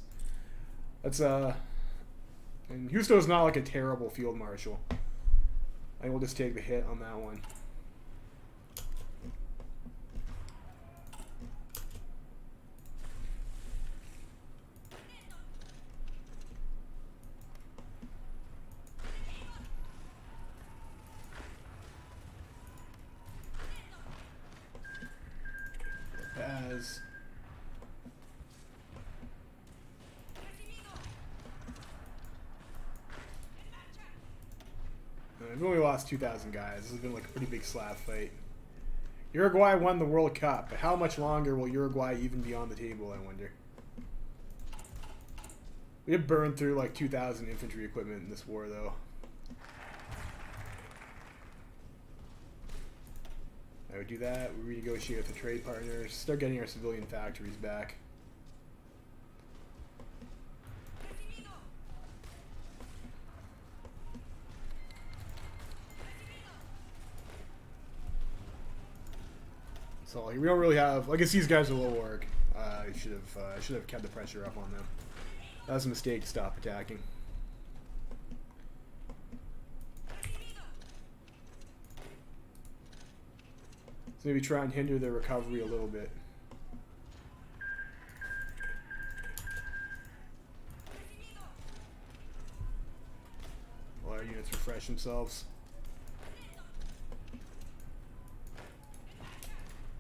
That's and Justo is not like a terrible field marshal. I will just take the hit on that one. As we've only lost 2,000 guys. This has been like a pretty big slap fight. Uruguay won the World Cup, but how much longer will Uruguay even be on the table, I wonder? We have burned through like 2,000 infantry equipment in this war, though. I would do that. We renegotiate with the trade partners. Start getting our civilian factories back. So we don't really have. I guess these guys are low org. I should have kept the pressure up on them. That was a mistake to stop attacking. So maybe try and hinder their recovery a little bit. While our units refresh themselves.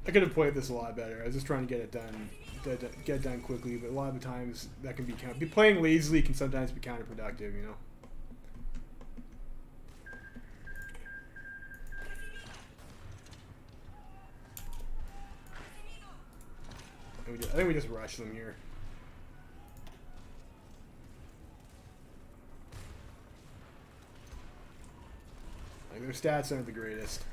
I could have played this a lot better. I was just trying to get it done, get it done quickly. But a lot of the times that can be playing lazily can sometimes be counterproductive, you know. I think we just rush them here. Like their stats aren't the greatest.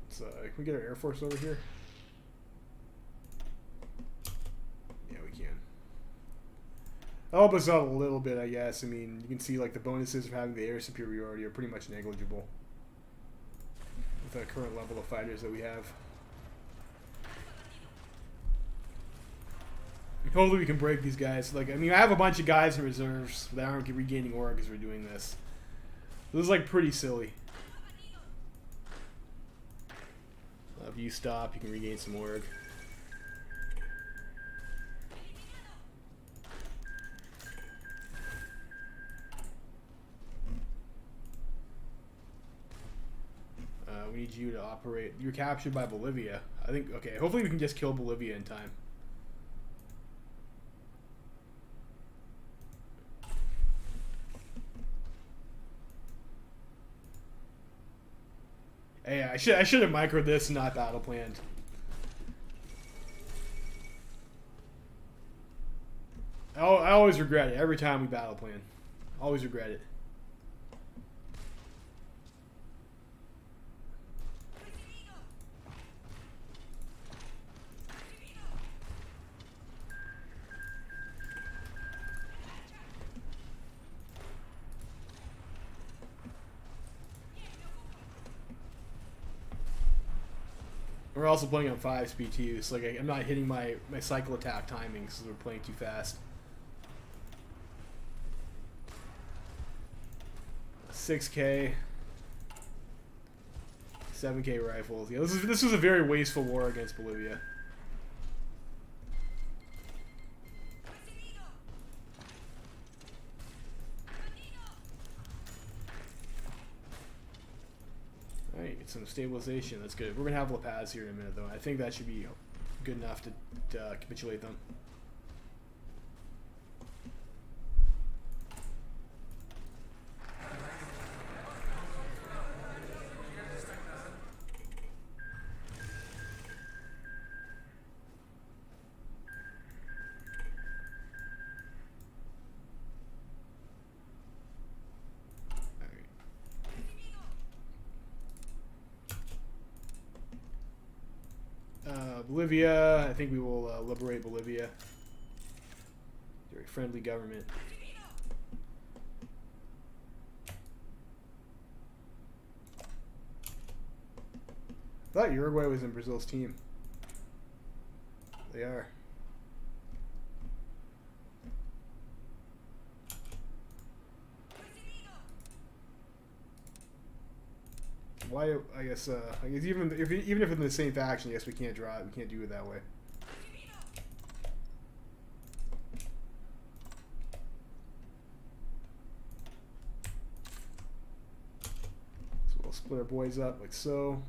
So can we get our Air Force over here? Yeah, we can. That'll help us out a little bit, I guess. I mean, you can see like the bonuses for having the air superiority are pretty much negligible with the current level of fighters that we have. Hopefully we can break these guys. Like, I mean, I have a bunch of guys in reserves that aren't regaining org as we're doing this. This is like pretty silly. If you stop, you can regain some org. We need you to operate. You're captured by Bolivia. I think, okay, hopefully we can just kill Bolivia in time. Hey, I should have microed this and not battle planned. I always regret it every time we battle plan. Always regret it. We're also playing on 5 speed too, so like I'm not hitting my cycle attack timings because we're playing too fast. 6K, 7K rifles. Yeah, this was a very wasteful war against Bolivia. Alright, get some stabilization. That's good. We're gonna have La Paz here in a minute, though. I think that should be good enough to capitulate them. Bolivia, I think we will liberate Bolivia. Very friendly government. I thought Uruguay was in Brazil's team. They are. Why? I guess even if it's in the same faction, I guess we can't draw it. We can't do it that way. So we'll split our boys up like so.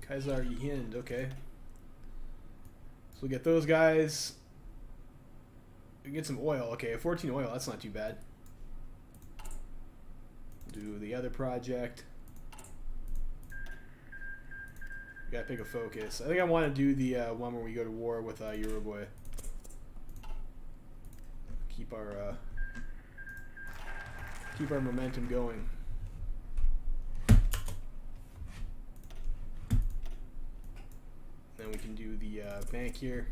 Kaiserreich, okay. So we'll get those guys. We can get some oil. Okay, 14 oil. That's not too bad. Do the other project. Gotta pick a focus. I think I want to do the one where we go to war with Uruguay. Keep our momentum going. Then we can do the bank here.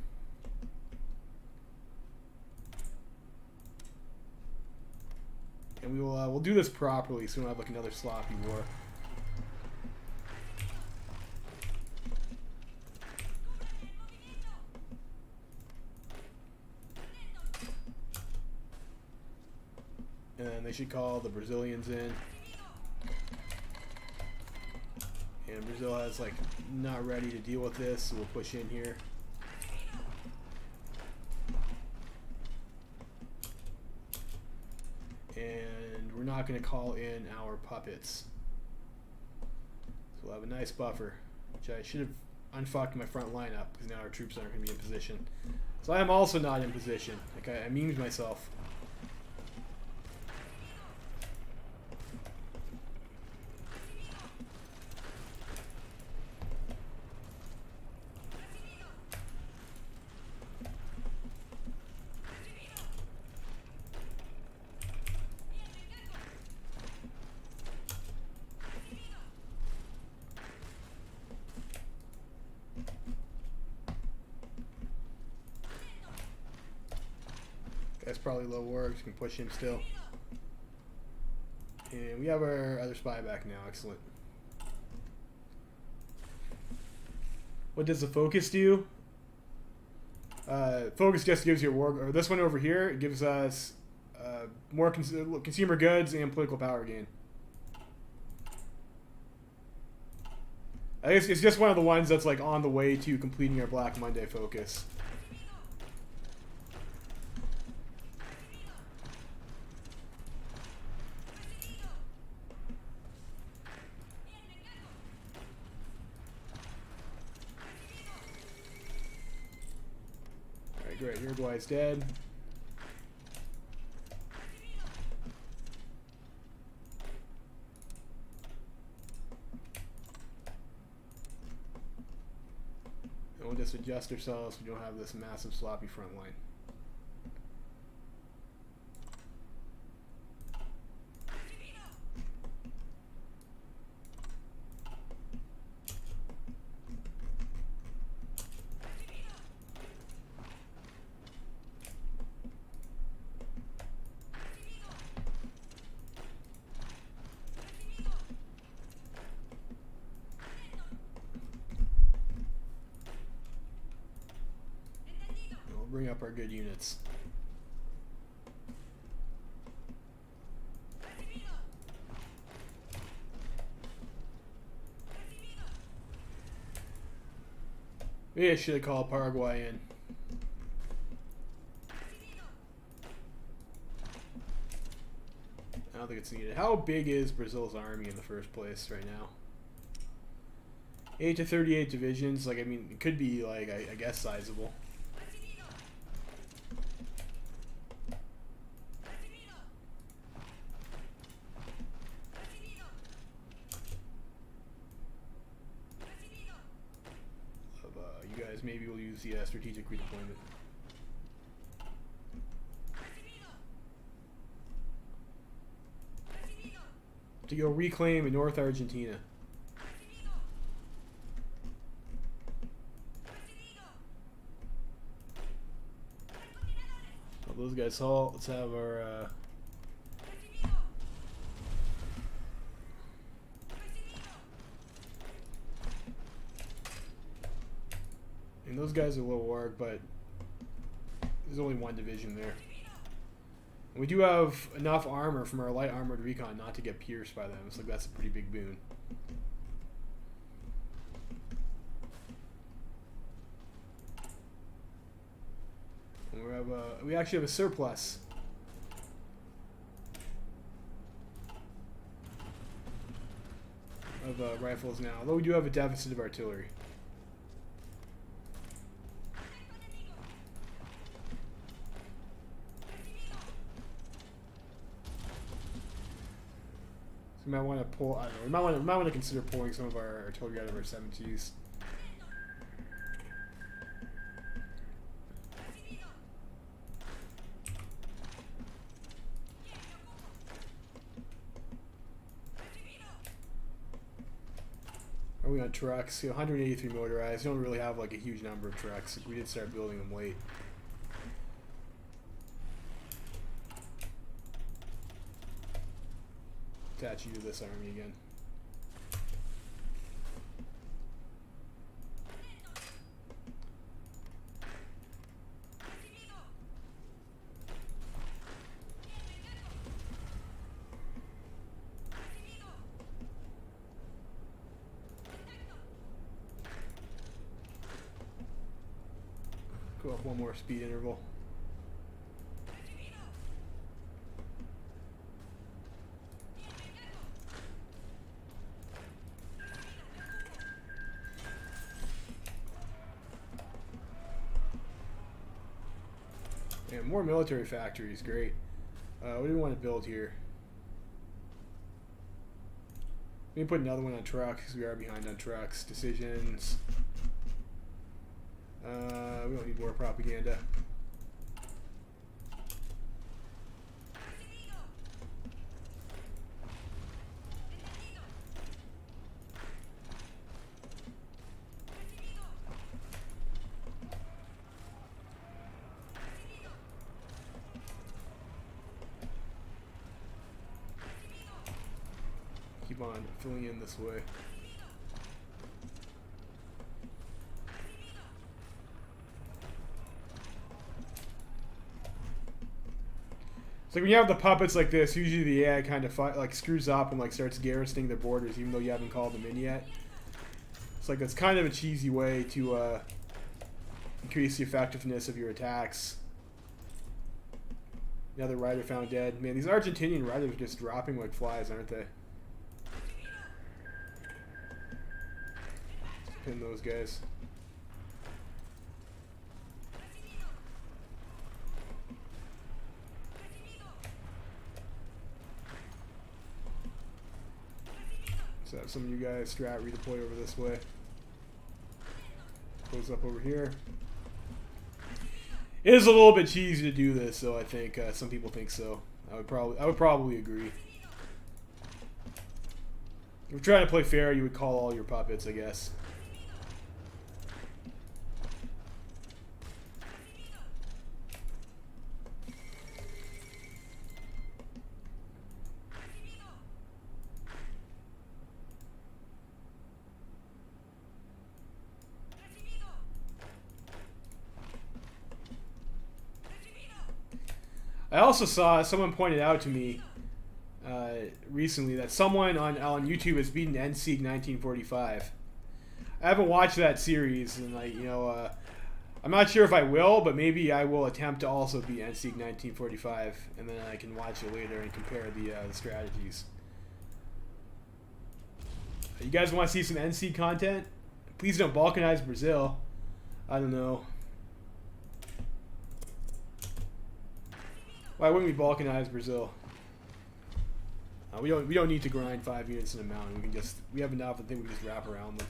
And we will we'll do this properly so we don't have like another sloppy war. And then they should call the Brazilians in. And Brazil has like not ready to deal with this, so we'll push in here. And we're not going to call in our puppets. So we'll have a nice buffer, which I should have unfucked my front line up because now our troops aren't going to be in position. So I am also not in position. Like I memed myself. That's probably low work. We can push him still. And we have our other spy back now. Excellent. What does the focus do? Focus just gives you a war. Or this one over here, it gives us more consumer goods and political power gain. I guess it's just one of the ones that's like on the way to completing our Black Monday focus. Great, Uruguay's dead. And we'll just adjust ourselves so we don't have this massive sloppy front line. Bring up our good units. Maybe I should have called Paraguay in. I don't think it's needed. How big is Brazil's army in the first place right now? 8 to 38 divisions. Like, I mean, it could be, like, I guess sizable. You guys maybe will use the strategic redeployment. To go reclaim in North Argentina. Well, those guys halt. Let's have our and those guys are low org, but there's only one division there. And we do have enough armor from our light armored recon not to get pierced by them, so that's a pretty big boon. And we actually have a surplus. Of rifles now, although we do have a deficit of artillery. We might want to pull. I don't know. We might want to consider pulling some of our artillery out of our 7Gs. Are we on trucks? 183 motorized. We don't really have like a huge number of trucks. We did start building them late. Attach you to this army again. Go up one more speed interval. Yeah, more military factories, great. What do we want to build here? We can put another one on trucks because we are behind on trucks. Decisions. We don't need more propaganda. Keep on filling in this way. It's like when you have the puppets like this, usually the AI kind of like screws up and like starts garrisoning their borders even though you haven't called them in yet. It's like that's kind of a cheesy way to increase the effectiveness of your attacks. Another rider found dead. Man, these Argentinian riders are just dropping like flies, aren't they? Let's pin those guys. So have some of you guys strat redeploy over this way. Close up over here. It is a little bit cheesy to do this, though. I think some people think so. I would probably agree. If you're trying to play fair, you would call all your puppets, I guess. I also saw someone pointed out to me recently that someone on YouTube has beaten NSEG 1945. I haven't watched that series, and I'm not sure if I will, but maybe I will attempt to also beat NSEG 1945, and then I can watch it later and compare the strategies. You guys want to see some NSEG content? Please don't balkanize Brazil. I don't know. Why wouldn't we balkanize Brazil? We don't need to grind 5 units in a mountain. We have enough. I think we can just wrap around them.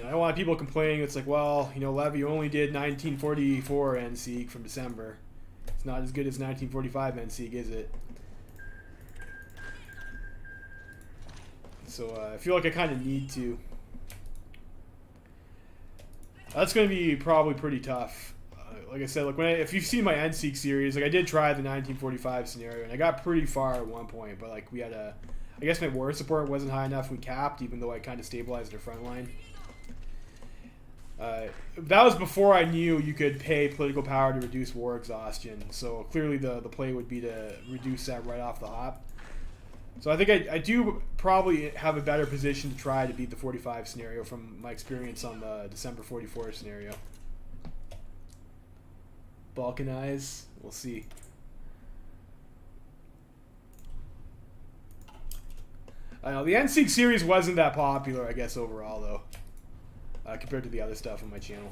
I don't want people complaining. It's like, well, Lev, you only did 1944 NSEG from December. It's not as good as 1945 NSEG, is it? So I feel like I kind of need to. That's going to be probably pretty tough. Like I said, if you've seen my NSEG series, I did try the 1945 scenario, and I got pretty far at one point, but we had I guess my war support wasn't high enough. We capped, even though I kind of stabilized our front line. That was before I knew you could pay political power to reduce war exhaustion. So clearly the play would be to reduce that right off the hop. So I think I do probably have a better position to try to beat the 45 scenario from my experience on the December 44 scenario. Balkanize? We'll see. I know the NSEG series wasn't that popular, I guess, overall, though, compared to the other stuff on my channel.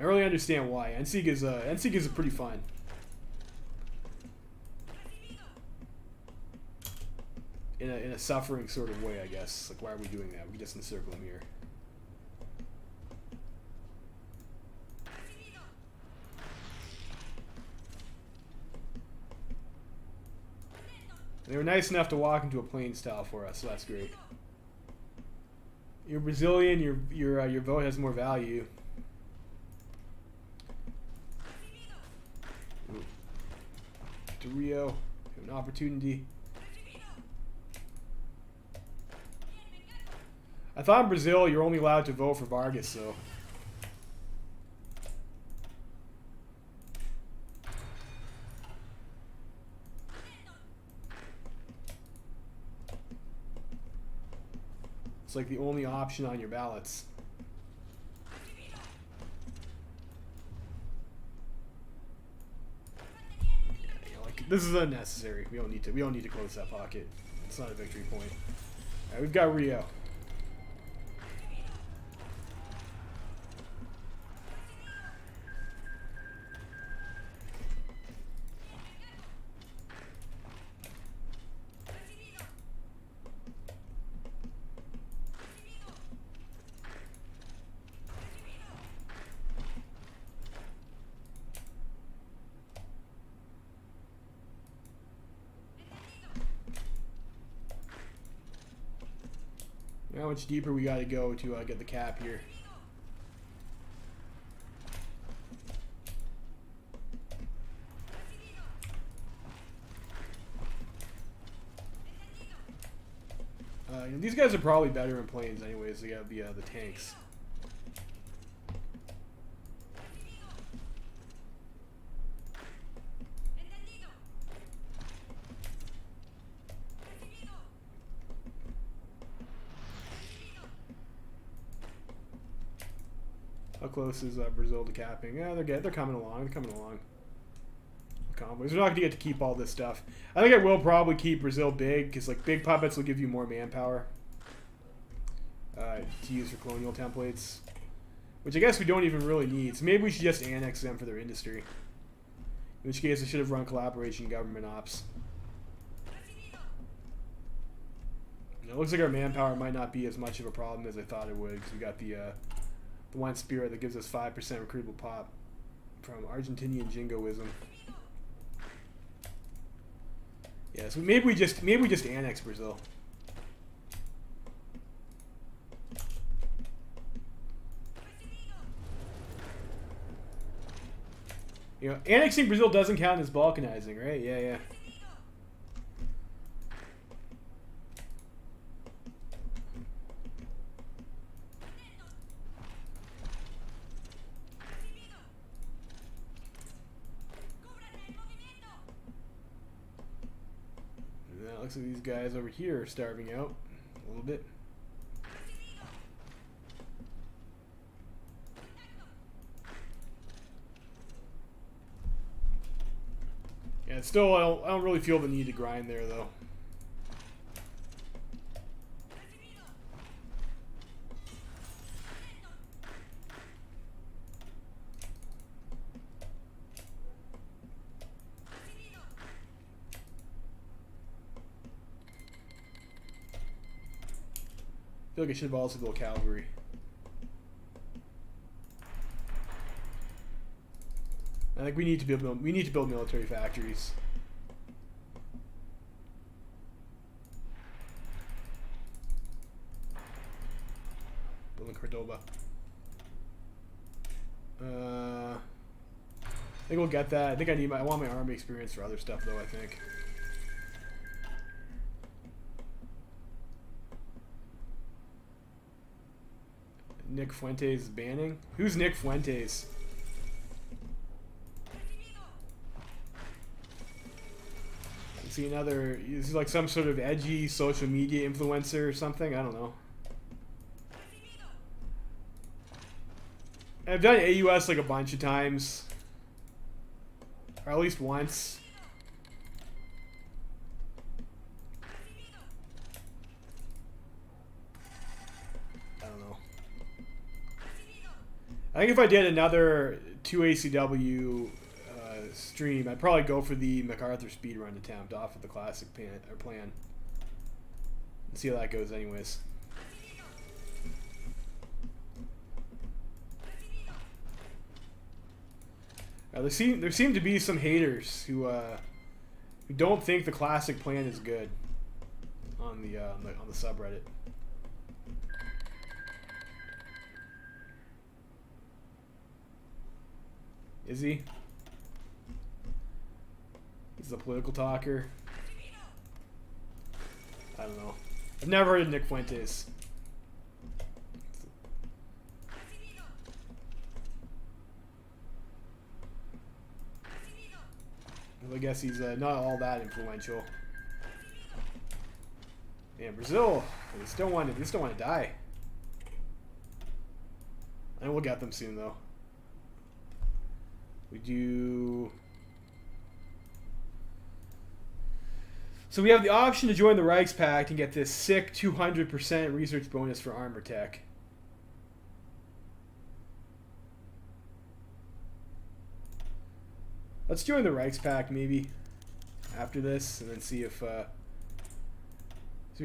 I really understand why. NSEG is pretty fun. In a suffering sort of way, I guess. Like, why are we doing that? We can just encircle him here. They were nice enough to walk into a plane style for us, so that's great. You're Brazilian. Your vote has more value. Ooh. To Rio, an opportunity. I thought in Brazil you're only allowed to vote for Vargas, though. It's like the only option on your ballots. Yeah, you know, like, this is unnecessary. We don't need to close that pocket. It's not a victory point. All right, we've got Rio. How much deeper we got to go to get the cap here? You know, these guys are probably better in planes, anyways. They got the tanks. How close is Brazil to capping? Yeah, they're coming along. They're coming along. Convoys. We're not going to get to keep all this stuff. I think I will probably keep Brazil big, because like big puppets will give you more manpower to use for colonial templates, which I guess we don't even really need. So maybe we should just annex them for their industry. In which case, I should have run collaboration government ops. It looks like our manpower might not be as much of a problem as I thought it would, because we got the one spirit that gives us 5% recruitable pop from Argentinian jingoism. Yeah, so maybe we just annex Brazil. You know, annexing Brazil doesn't count as balkanizing, right? Yeah, yeah. Looks like these guys over here are starving out a little bit. Yeah, still, I don't really feel the need to grind there, though. I feel like I should have also built cavalry. I think we need to build military factories. Building Cordoba. I think we'll get that. I want my army experience for other stuff though, I think. Nick Fuentes banning? Who's Nick Fuentes? Is he like some sort of edgy social media influencer or something? I don't know. I've done AUS like a bunch of times. Or at least once. I think if I did another 2 ACW stream, I'd probably go for the MacArthur speedrun attempt off of the classic plan. See how that goes anyways. There seem to be some haters who don't think the classic plan is good on the subreddit. Is he? He's the political talker. I don't know. I've never heard of Nick Fuentes. I guess he's not all that influential. Yeah, Brazil. They still want to die. And we'll get them soon, though. We do. So we have the option to join the Reichspakt and get this sick 200% research bonus for armor tech. Let's join the Reichspakt maybe after this, and then see if we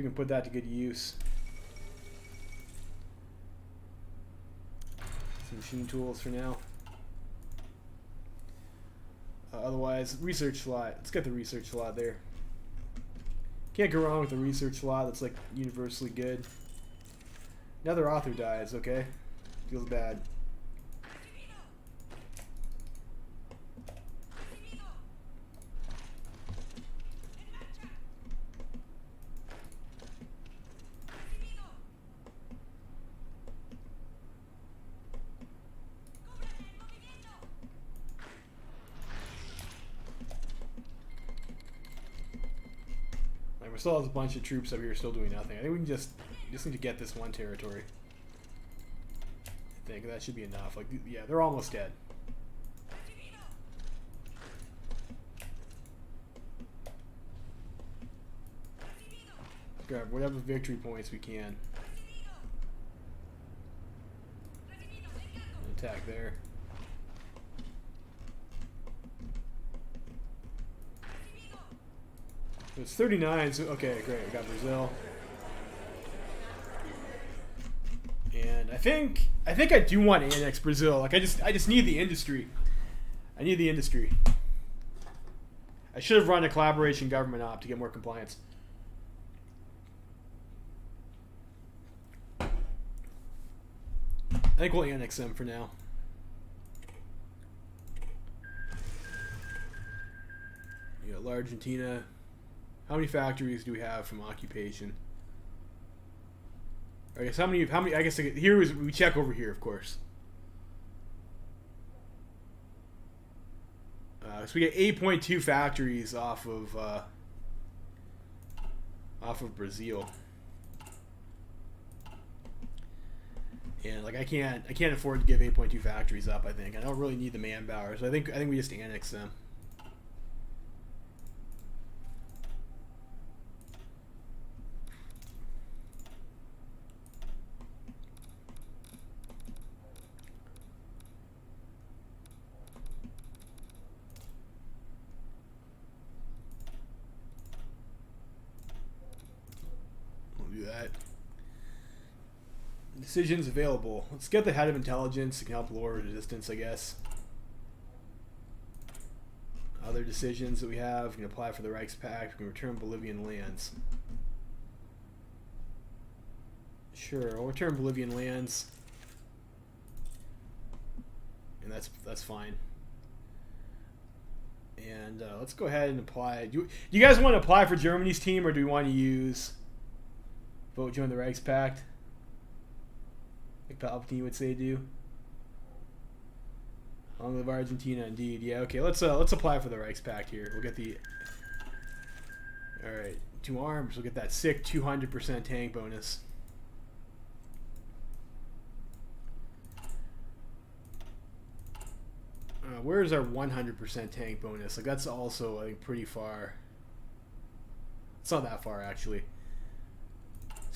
can put that to good use. Some machine tools for now. Otherwise, research slot. Let's get the research slot there. Can't go wrong with the research slot. That's like universally good. Another author dies. Okay, feels bad. We still have a bunch of troops up here still doing nothing. I think we can just need to get this one territory. I think that should be enough. Like, yeah, they're almost dead. Grab whatever victory points we can. Attack there. It's 39, so okay, great. We got Brazil. And I think I do want to annex Brazil. Like I just need the industry. I need the industry. I should have run a collaboration government op to get more compliance. I think we'll annex them for now. You got Argentina. How many factories do we have from occupation? I guess how many? I guess here we check over here, of course. So we get 8.2 factories off of Brazil, and like I can't afford to give 8.2 factories up. I think I don't really need the manpower, so I think we just annex them. Decisions available. Let's get the head of intelligence. It can help lower resistance, I guess. Other decisions that we have. We can apply for the Reichspakt. We can return Bolivian lands. Sure, we'll return Bolivian lands. And that's fine. And let's go ahead and apply. Do you guys want to apply for Germany's team, or do we want to use vote join the Reichspakt? Like Palpatine would say, do. Long live Argentina, indeed. Yeah, okay. Let's apply for the Reichspakt here. We'll get the. All right, 2 arms. We'll get that sick 200% tank bonus. Where's our 100% tank bonus? Like that's also, I think, pretty far. It's not that far actually.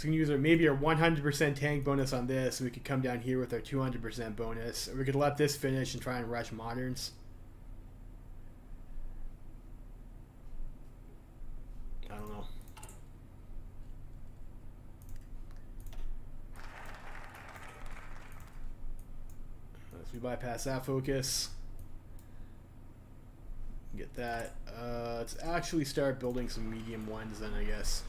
So we can use maybe our 100% tank bonus on this, so we could come down here with our 200% bonus. Or we could let this finish and try and rush moderns. I don't know. So we bypass that focus. Get that. Let's actually start building some medium ones then, I guess.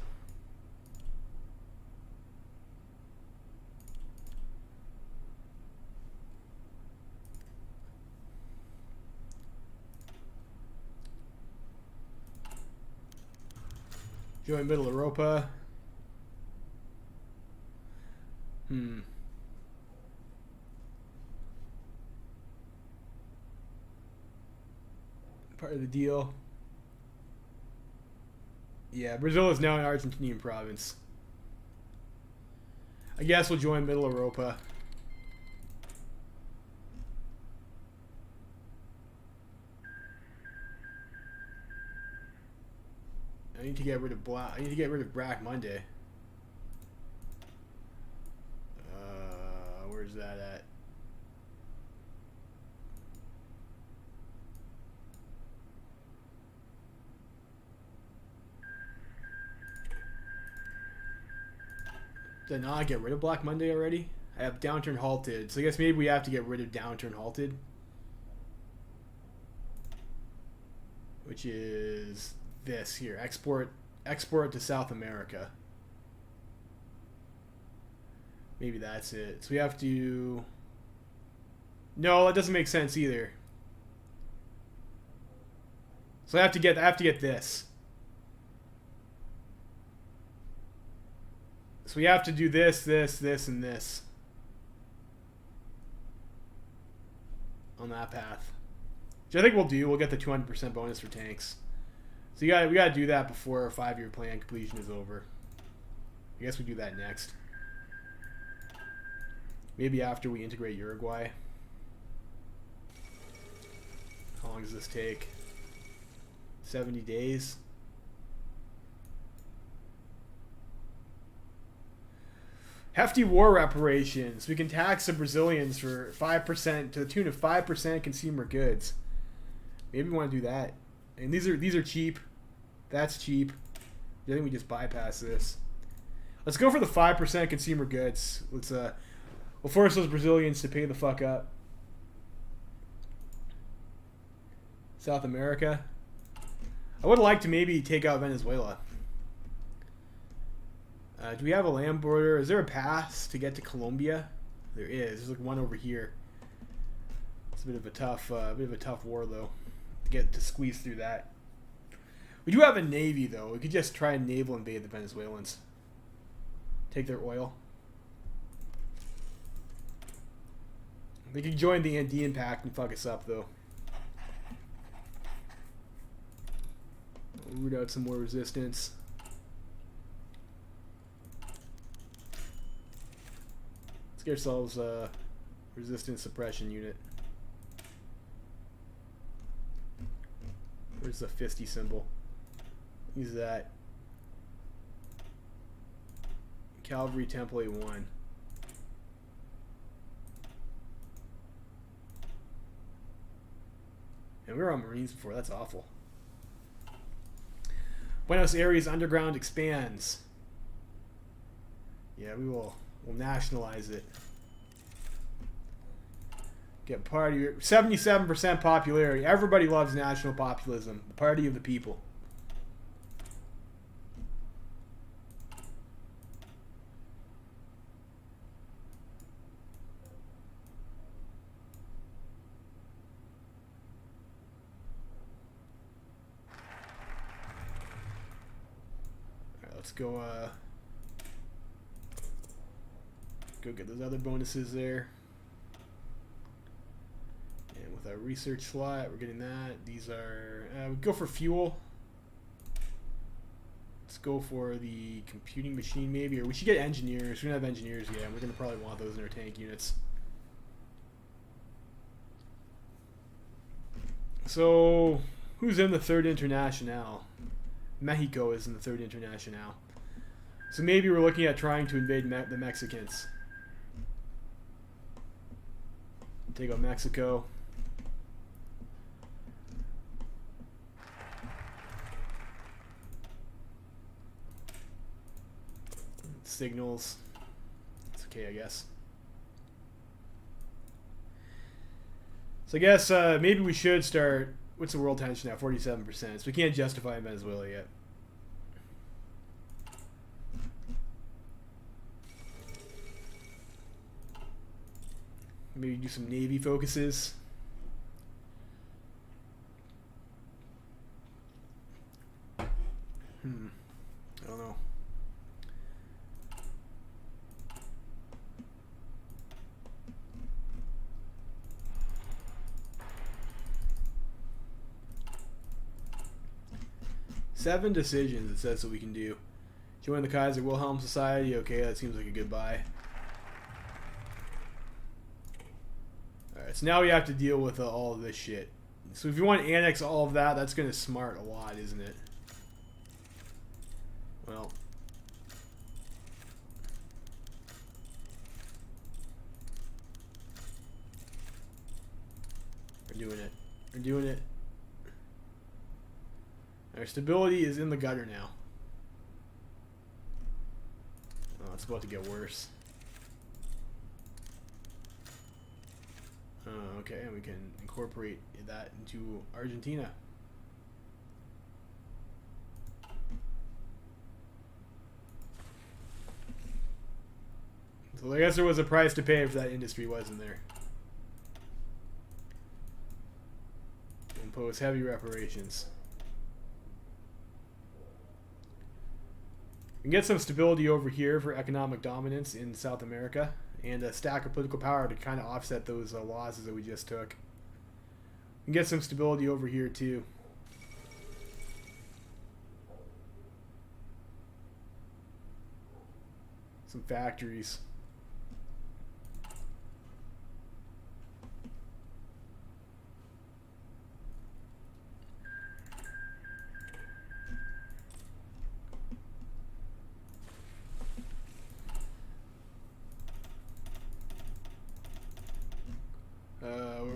Join Middle Europa. Part of the deal. Yeah, Brazil is now an Argentinian province. I guess we'll join Middle Europa. I need to get rid of Black Monday. Where's that at? Did I not get rid of Black Monday already? I have Downturn Halted, so I guess maybe we have to get rid of Downturn Halted, which is this here. Export to South America. Maybe that's it. So we have to... No, that doesn't make sense either. So I have to get this. So we have to do this, and this on that path. Which I think we'll do. We'll get the 200% bonus for tanks. So we gotta do that before our 5-year plan completion is over. I guess we do that next. Maybe after we integrate Uruguay. How long does this take? 70 days. Hefty war reparations. We can tax the Brazilians for 5% to the tune of 5% consumer goods. Maybe we want to do that. And these are cheap. That's cheap. I think we just bypass this. Let's go for the 5% consumer goods. We'll force those Brazilians to pay the fuck up. South America. I would like to maybe take out Venezuela. Do we have a land border? Is there a pass to get to Colombia? There is. There's like one over here. It's a bit of a tough war though, to squeeze through that. We do have a navy though. We could just try and naval invade the Venezuelans. Take their oil. They could join the Andean Pact and fuck us up though. We'll root out some more resistance. Let's get ourselves a resistance suppression unit. Where's the 50 symbol? Use that. Cavalry template 1. And we were on Marines before. That's awful. Buenos Aires underground expands. Yeah, we'll nationalize it. Get party 77% popularity. Everybody loves national populism. The party of the people. Let's go get those other bonuses there. And with our research slot, we're getting that. These are, we go for fuel. Let's go for the computing machine maybe, or we should get engineers. We don't have engineers yet. We're going to probably want those in our tank units. So, who's in the Third International? Mexico is in the Third International. So maybe we're looking at trying to invade the Mexicans. Take out Mexico. Signals. It's okay, I guess. So I guess maybe we should start. What's the world tension now? 47%. So we can't justify Venezuela yet. Maybe do some Navy focuses. I don't know. Seven decisions, it says that we can do. Join the Kaiser Wilhelm Society. Okay, that seems like a good buy. Alright, so now we have to deal with all of this shit. So if you want to annex all of that, that's going to smart a lot, isn't it? Well. We're doing it. We're doing it. Our stability is in the gutter now. Oh, it's about to get worse. Okay, and we can incorporate that into Argentina. So I guess there was a price to pay for that industry, wasn't there? Impose heavy reparations. We can get some stability over here for economic dominance in South America, and a stack of political power to kind of offset those losses that we just took. We can get some stability over here too. Some factories.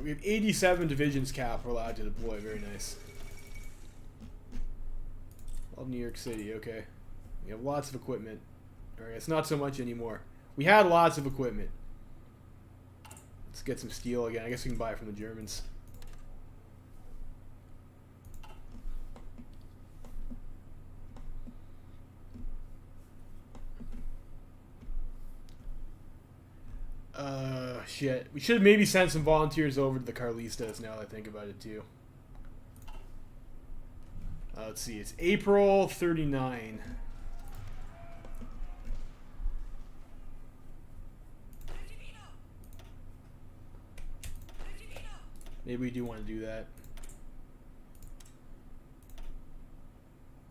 We have 87 divisions cap we're allowed to deploy. Very nice. Love New York City. Okay. We have lots of equipment. Alright, it's not so much anymore. We had lots of equipment. Let's get some steel again. I guess we can buy it from the Germans. Shit. We should have maybe sent some volunteers over to the Carlistas now that I think about it too. Let's see. It's April 39. Maybe we do want to do that.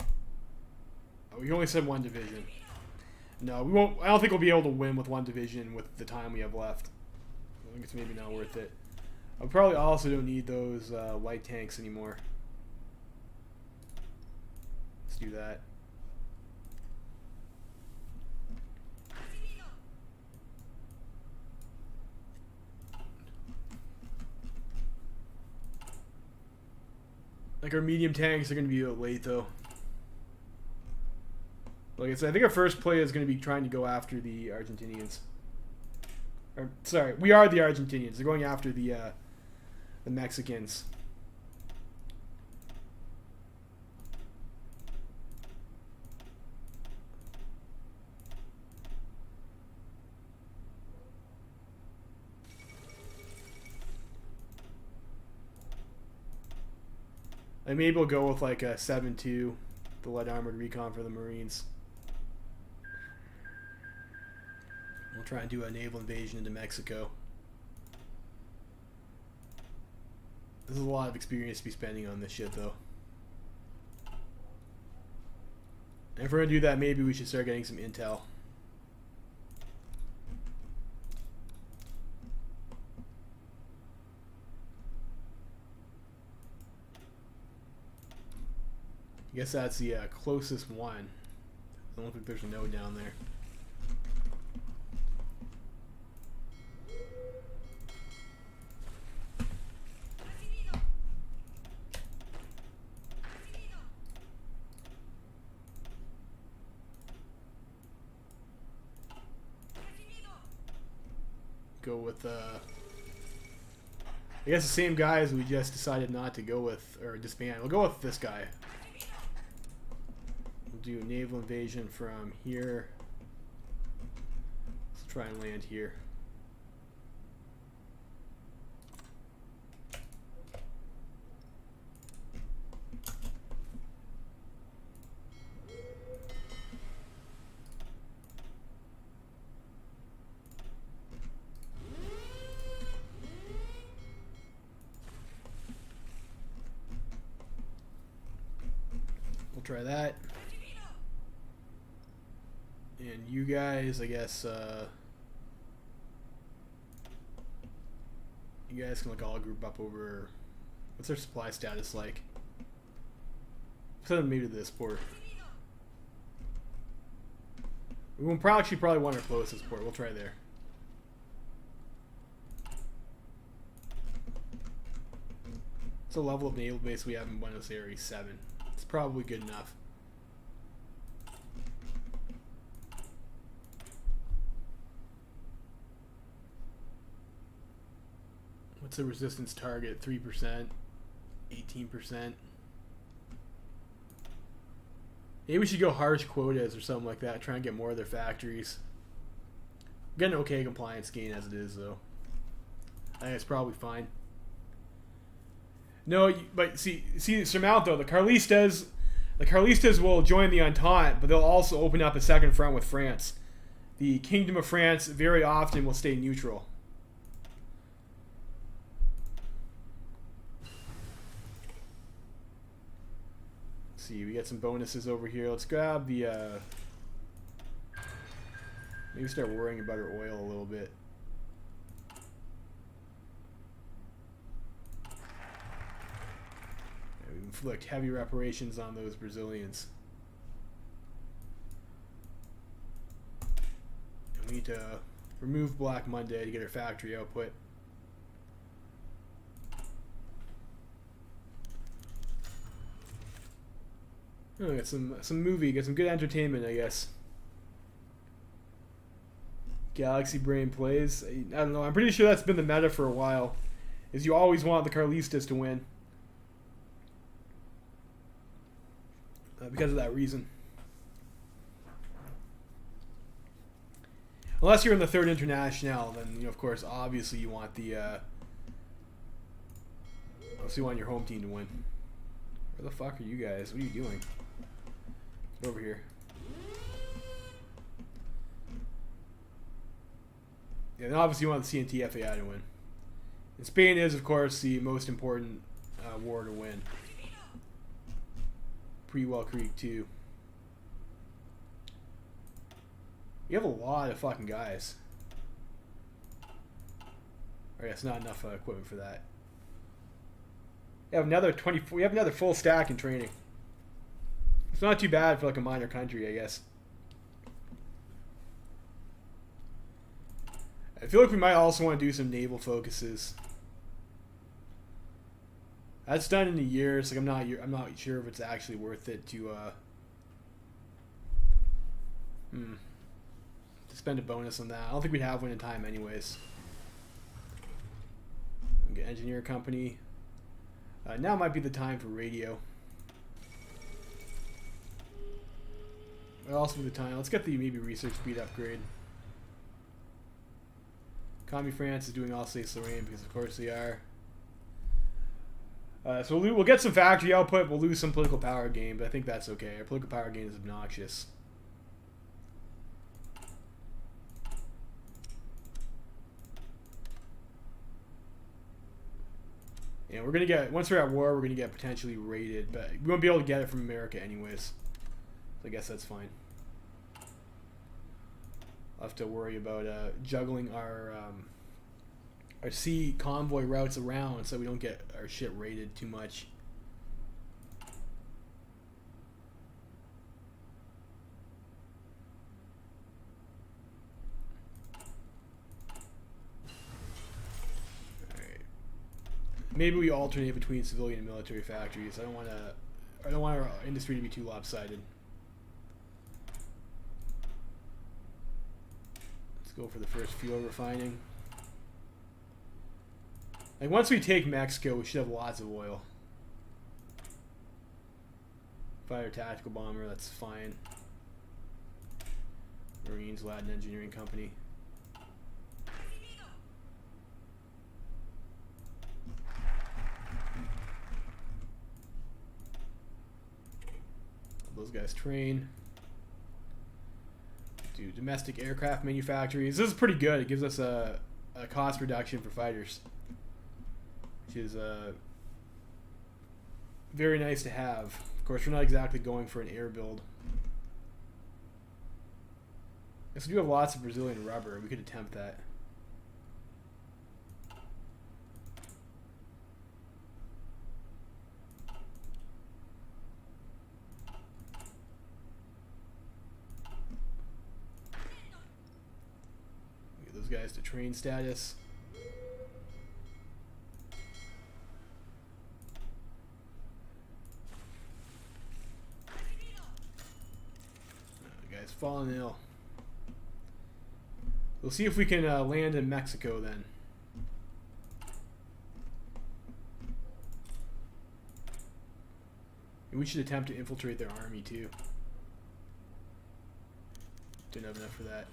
Oh, we only said one division. No, we won't. I don't think we'll be able to win with one division with the time we have left. I think it's maybe not worth it. I probably also don't need those light tanks anymore. Let's do that. Like our medium tanks are going to be late though. Like I said, I think our first play is going to be trying to go after the Argentinians. Or, sorry, we are the Argentinians. They're going after the Mexicans. Like maybe we'll go with like a 7-2, the light armored recon for the Marines. We'll try and do a naval invasion into Mexico. There's a lot of experience to be spending on this shit, though. And if we're going to do that, maybe we should start getting some intel. I guess that's the closest one. I don't think there's a node down there. Go with I guess the same guys we just decided not to go with, or disband. We'll go with this guy. We'll do a naval invasion from here. Let's try and land here. Try that. And you guys, I guess, you guys can like all group up over. What's their supply status like? Send them maybe to this port. We will probably want our closest port. We'll try there. What's the level of naval base we have in Buenos Aires? 7. It's probably good enough. What's the resistance target? 3%, 18%. Maybe we should go harsh quotas or something like that. Try and get more of their factories. Get an okay compliance gain as it is, though. I think it's probably fine. No, but see, surmount though. The Carlistas will join the Entente, but they'll also open up a second front with France. The Kingdom of France very often will stay neutral. Let's see, we get some bonuses over here. Let's grab the. Maybe start worrying about our oil a little bit. Inflict heavy reparations on those Brazilians. And we need to remove Black Monday to get our factory output. Oh, get some movie, get some good entertainment, I guess. Galaxy Brain plays. I don't know. I'm pretty sure that's been the meta for a while. Is you always want the Carlistas to win. Because of that reason. Unless you're in the Third International, then, you know, of course, obviously you want the obviously you want your home team to win. Where the fuck are you guys? What are you doing? Get over here. Yeah, and obviously you want the CNTFAI to win. And Spain is, of course, the most important war to win. Pre-Wall Creek too. You have a lot of fucking guys. Or yes, not enough equipment for that. You have another 24. We have another full stack in training. It's not too bad for like a minor country, I guess. I feel like we might also want to do some naval focuses. That's done in a year, so I'm not sure if it's actually worth it to spend a bonus on that. I don't think we'd have one in time anyways. Get engineer company. Now might be the time for radio. It'll also be the time. Let's get the maybe research speed upgrade. Commie France is doing Alsace-Lorraine because of course they are. So we'll get some factory output. We'll lose some political power gain, but I think that's okay. Our political power gain is obnoxious. Yeah, we're gonna get, once we're at war, we're gonna get potentially raided, but we won't be able to get it from America anyways. So I guess that's fine. I'll have to worry about juggling our sea convoy routes around so we don't get our shit raided too much. maybe we alternate between civilian and military factories. I don't want our industry to be too lopsided. Let's go for the first fuel refining. Like, once we take Mexico, we should have lots of oil. Fighter tactical bomber, that's fine. Marines, Latin Engineering Company. Those guys train. Do domestic aircraft manufacturers. This is pretty good. It gives us a cost reduction for fighters, which is very nice to have. Of course, we're not exactly going for an air build. Yes, we do have lots of Brazilian rubber. We could attempt that. Get those guys to train status. The guy's falling ill. We'll see if we can land in Mexico then. And we should attempt to infiltrate their army too. Didn't have enough for that.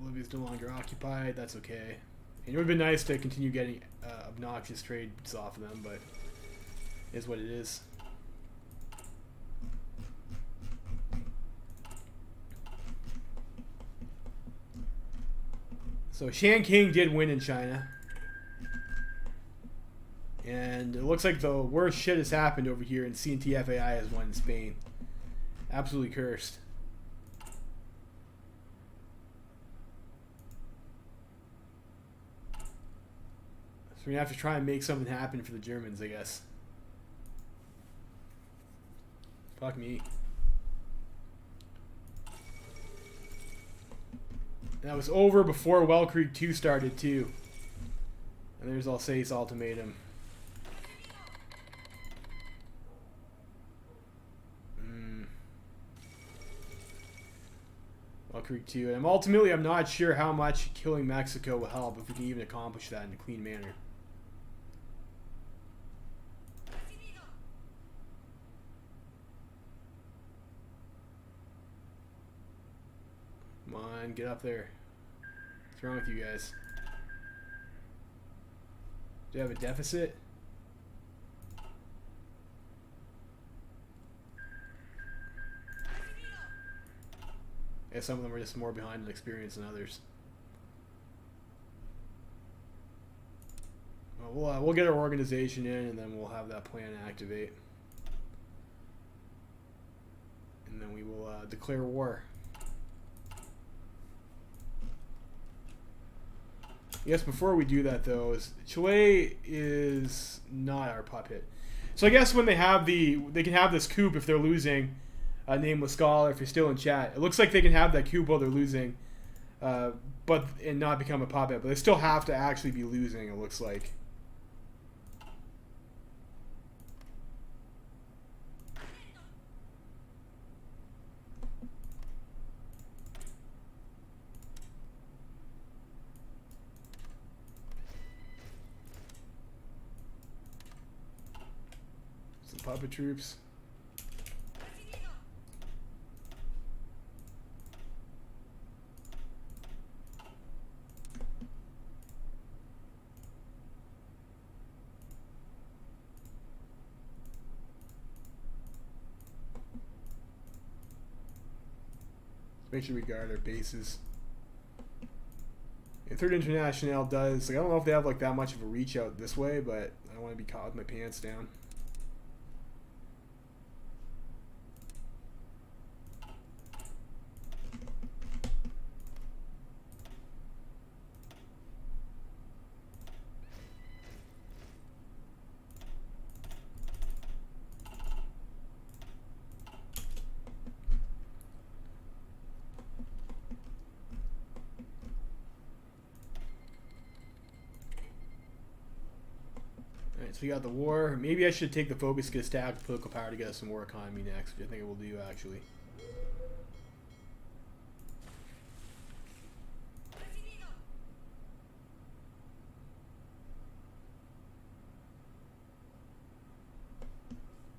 Bolivia's no longer occupied. That's okay. And it would have been nice to continue getting obnoxious trades off of them, but it is what it is. So Shan King did win in China. And it looks like the worst shit has happened over here, and CNTFAI has won in Spain. Absolutely cursed. So we're going to have to try and make something happen for the Germans, I guess. Fuck me. That was over before Well Creek 2 started, too. And there's Alsace Ultimatum. Well Creek 2. And I'm not sure how much killing Mexico will help, if we can even accomplish that in a clean manner. Come on, get up there. What's wrong with you guys? Do you have a deficit? Yeah, some of them are just more behind in experience than others. Well, we'll get our organization in, and then we'll have that plan activate. And then we will declare war. Yes, before we do that though, Chile is not our puppet. So I guess when they can have this coup if they're losing, nameless scholar, if you're still in chat. It looks like they can have that coup while they're losing, and not become a puppet. But they still have to actually be losing, it looks like. Puppet troops. Make sure we guard our bases. And Third International does, like, I don't know if they have like that much of a reach out this way, but I don't want to be caught with my pants down. Alright, so we got the war. Maybe I should take the focus, get a stack of political power to get us some war economy next, which I think it will do, actually.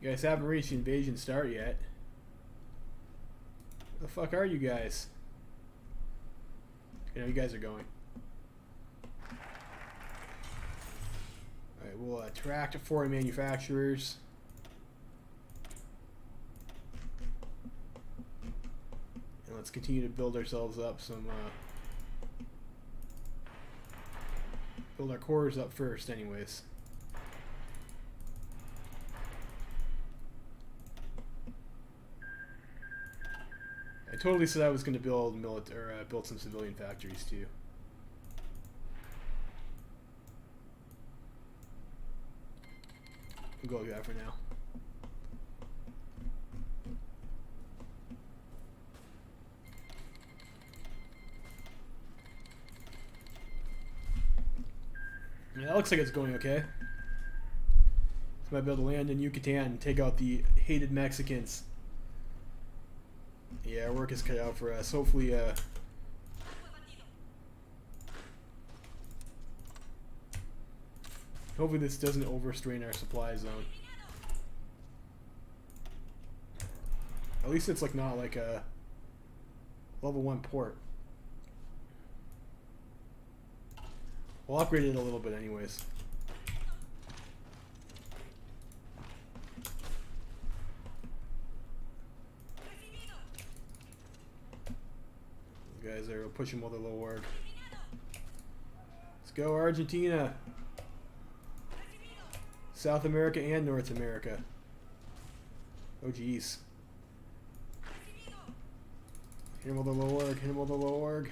You guys haven't reached the invasion start yet. Where the fuck are you guys? You know, you guys are going. Alright, we'll attract foreign manufacturers. And let's continue to build ourselves up some, build our cores up first anyways. I totally said I was going to build build some civilian factories too. We'll go with that for now. Yeah, that looks like it's going okay. So I might be able to land in Yucatan and take out the hated Mexicans. Yeah, our work is cut out for us. Hopefully, hopefully this doesn't overstrain our supply zone. At least it's like not like a level 1 port. We'll upgrade it a little bit anyways. Guys are pushing while they're low org. Let's go Argentina, South America and North America. Oh geez. Hit him with the low org, hit him with the low org.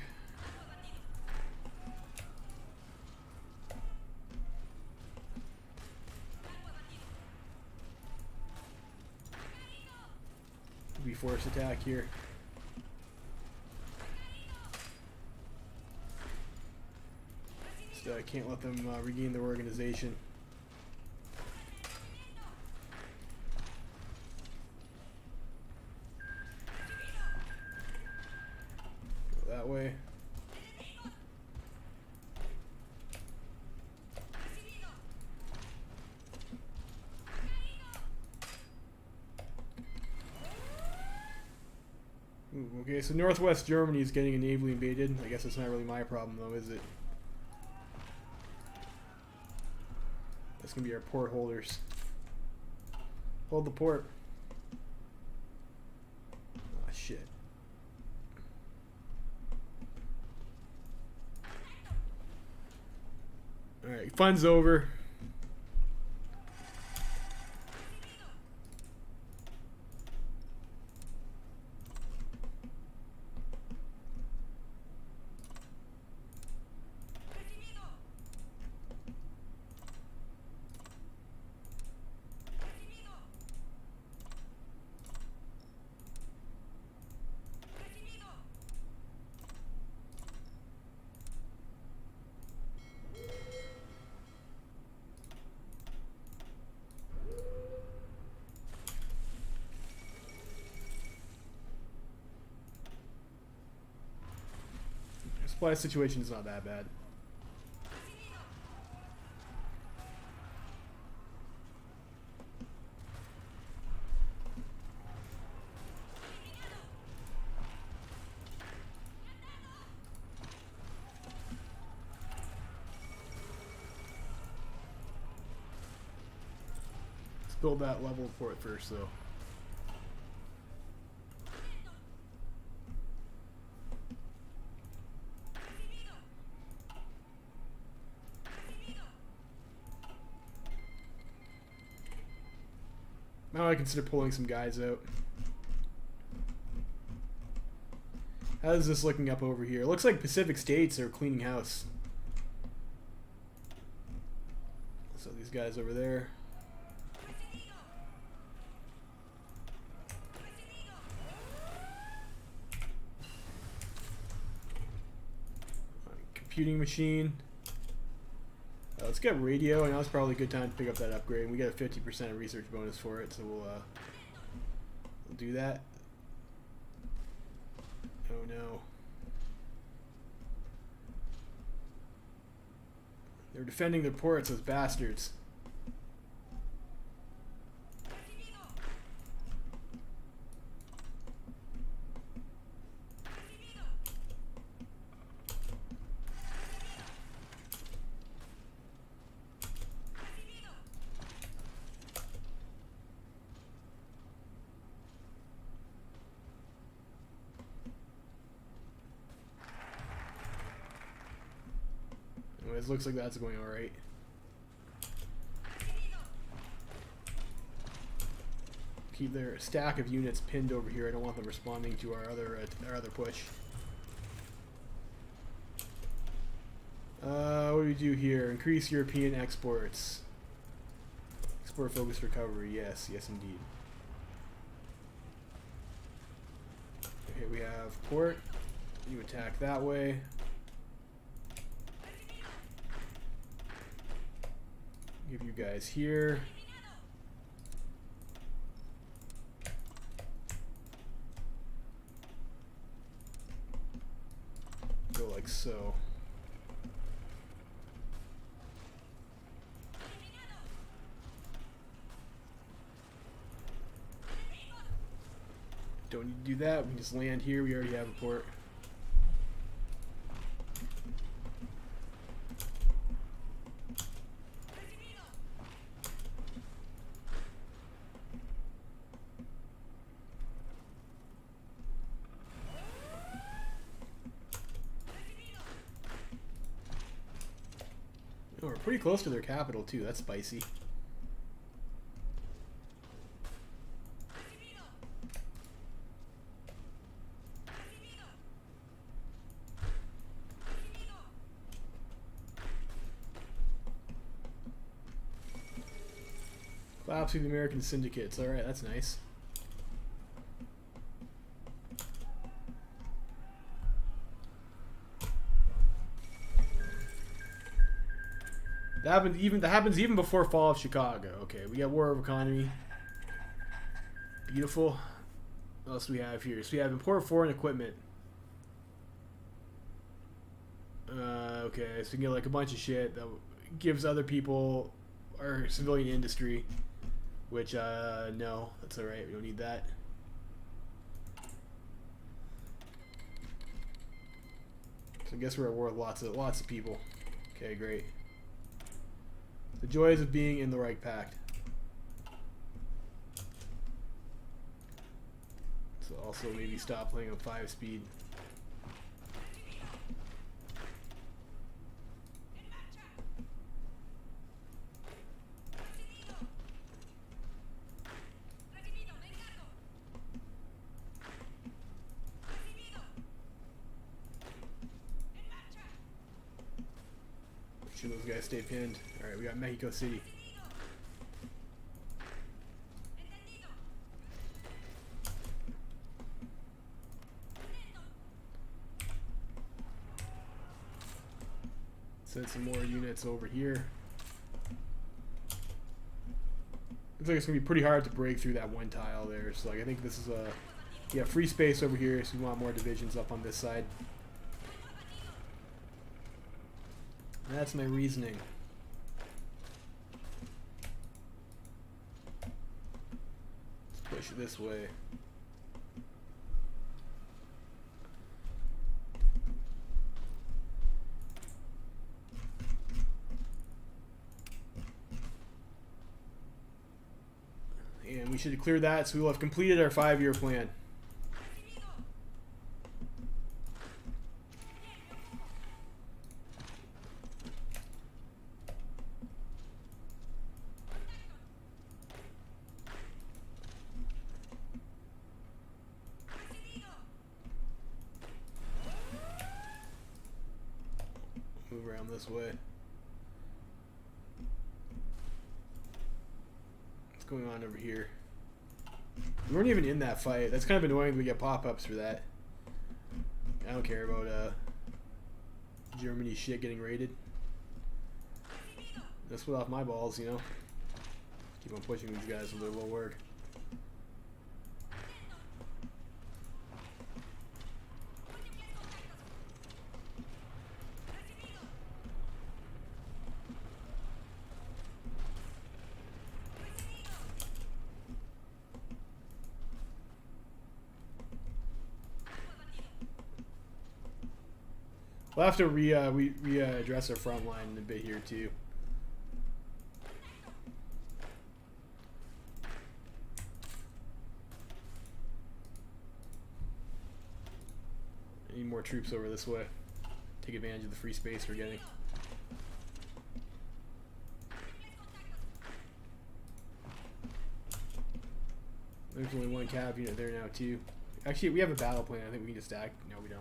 Be forced attack here. I can't let them regain their organization. Go that way. Ooh, okay, so Northwest Germany is getting navally invaded. I guess it's not really my problem though, is it? That's gonna be our port holders. Hold the port. Ah, shit. Alright, fun's over. Supply situation is not that bad. Let's build that level for it first, though. Now I consider pulling some guys out. How is this looking up over here? It looks like Pacific States are cleaning house. So these guys over there. Computing machine. Let's get radio, and now it's probably a good time to pick up that upgrade. And we get a 50% research bonus for it, so we'll do that. Oh no. They're defending their ports, those bastards. Anyways, looks like that's going alright. Keep their stack of units pinned over here. I don't want them responding to our other push. What do we do here? Increase European exports. Export focused recovery. Yes, yes indeed. Okay, we have port. You attack that way. Give you guys here. Go like so. Don't need to do that. We can just land here. We already have a port. Oh, we're pretty close to their capital too. That's spicy. Collapsing the American syndicates. Alright, that's nice. That happens even before fall of Chicago. Okay, we got war of economy. Beautiful. What else do we have here? So we have import foreign equipment. Okay, so we can get like a bunch of shit that gives other people our civilian industry. Which, no, that's alright. We don't need that. So I guess we're at war with lots of people. Okay, great. The joys of being in the Reich Pact. So also maybe stop playing on 5-speed. Make sure those guys stay pinned. Alright, we got Mexico City. Send some more units over here. Looks like it's going to be pretty hard to break through that one tile there. So like, I think this is a... Yeah, free space over here, so we want more divisions up on this side. That's my reasoning. Let's push it this way. And we should have cleared that, so we will have completed our 5-year plan. Move around this way. What's going on over here? We weren't even in that fight. That's kind of annoying that we get pop-ups for that. I don't care about Germany shit getting raided. That's what off my balls, you know. Keep on pushing these guys with their little work. We'll have to readdress our front line in a bit here too. Need more troops over this way. Take advantage of the free space we're getting. There's only one cav unit there now too. Actually, we have a battle plan. I think we can just stack. No, we don't.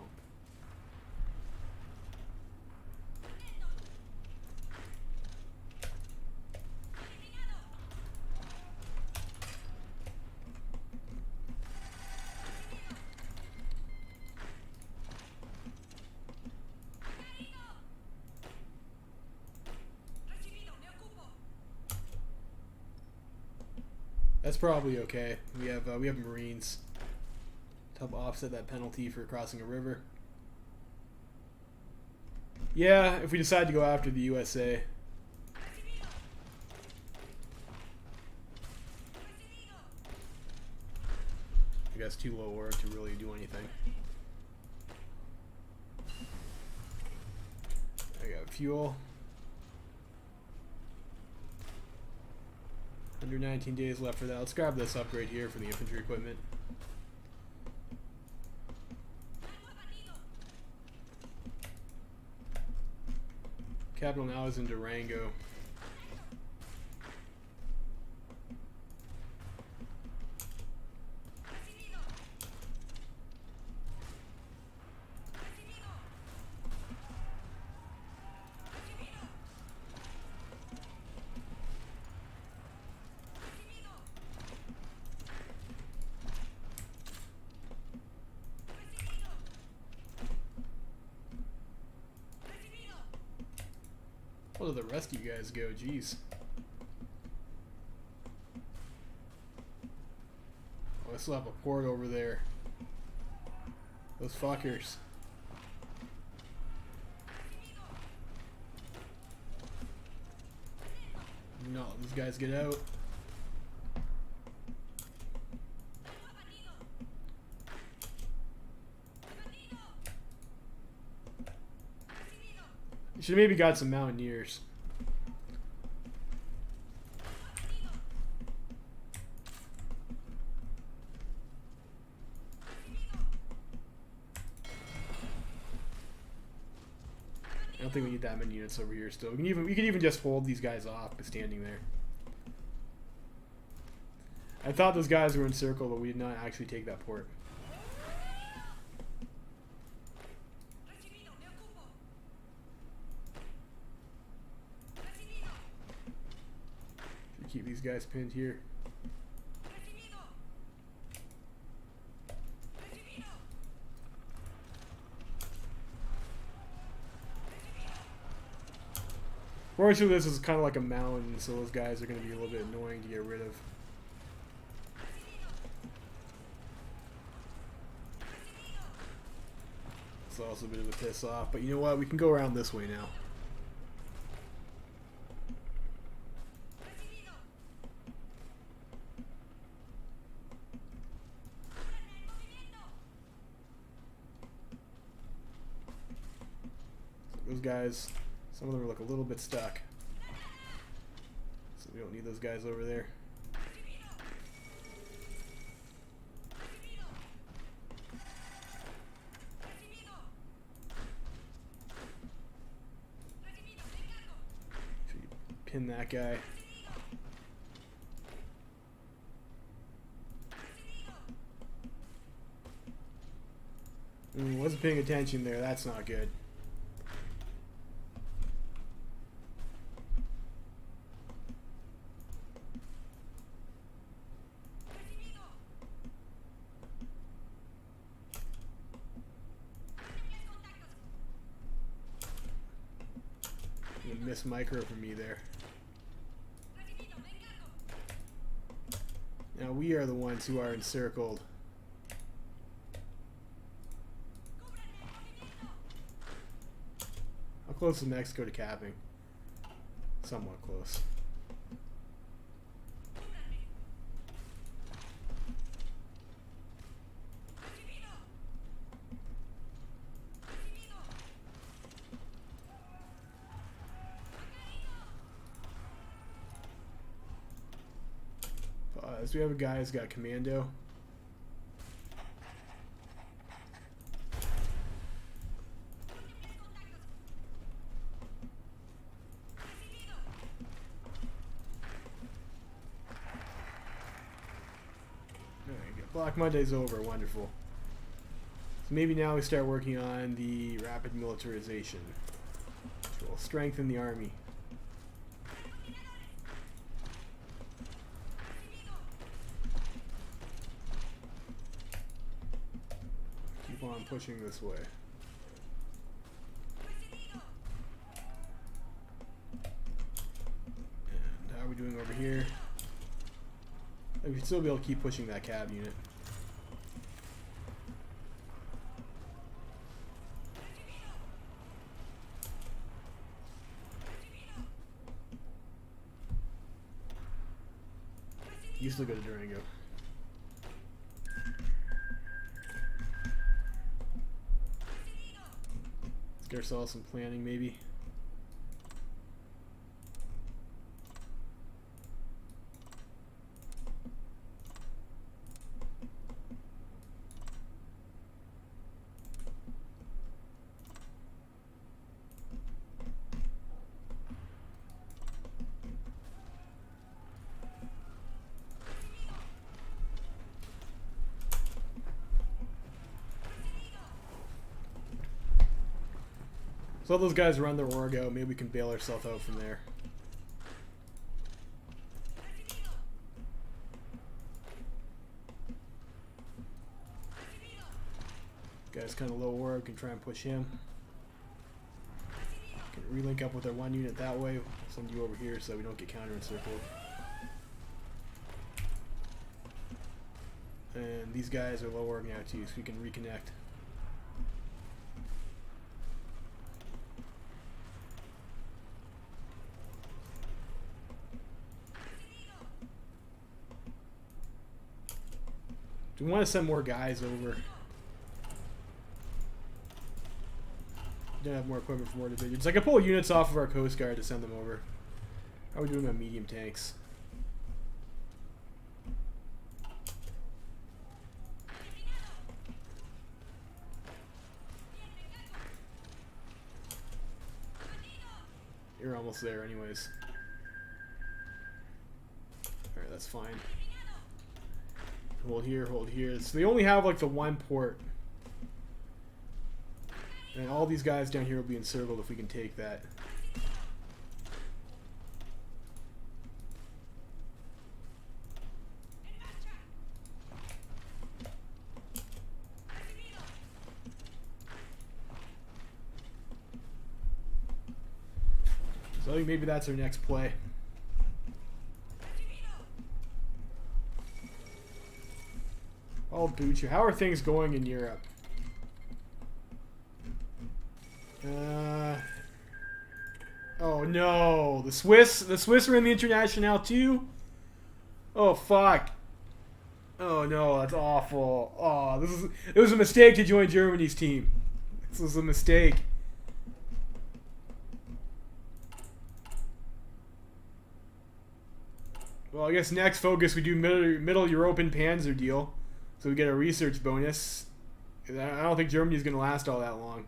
That's probably okay. We have Marines to help offset that penalty for crossing a river. Yeah, if we decide to go after the USA. I guess too low order to really do anything. I got fuel. 119 days left for that. Let's grab this upgrade here for the infantry equipment. Capital now is in Durango. Where did the rest of you guys go? Jeez. Oh, I still have a port over there. Those fuckers. No, these guys get out. Should have maybe got some mountaineers. I don't think we need that many units over here still. We can even just hold these guys off by standing there. I thought those guys were in circle, but we did not actually take that port. Keep these guys pinned here. Fortunately, this is kind of like a mountain, so those guys are going to be a little bit annoying to get rid of. It's also a bit of a piss off, but you know what? We can go around this way now. Those guys, some of them are like a little bit stuck. So we don't need those guys over there. Should we pin that guy? Wasn't paying attention there, that's not good. Miss micro for me there. Now we are the ones who are encircled. How close is Mexico to capping? Somewhat close. So we have a guy who's got commando. Black Monday's over, wonderful. So maybe now we start working on the rapid militarization, which will strengthen the army. Keep on pushing this way. And how are we doing over here? We should still be able to keep pushing that cab unit. You still go to Durango. Let's get ourselves some planning, maybe. So let those guys run their org out. Maybe we can bail ourselves out from there. Guy's kind of low org. Can try and push him. Can relink up with our one unit that way. Send you over here so we don't get counter encircled. And these guys are low org now too, so we can reconnect. Do we want to send more guys over? Don't have more equipment for more divisions. I can pull units off of our Coast Guard to send them over. How are we doing on medium tanks? You're almost there anyways. Alright, that's fine. Hold here, hold here. So they only have like the one port. And all these guys down here will be encircled if we can take that. So I think maybe that's our next play. I'll boot you. How are things going in Europe? Oh no, the Swiss are in the Internationale too? Oh fuck. Oh no, that's awful. Oh, it was a mistake to join Germany's team. This was a mistake. Well, I guess next focus we do middle European Panzer deal. So we get a research bonus. I don't think Germany's going to last all that long.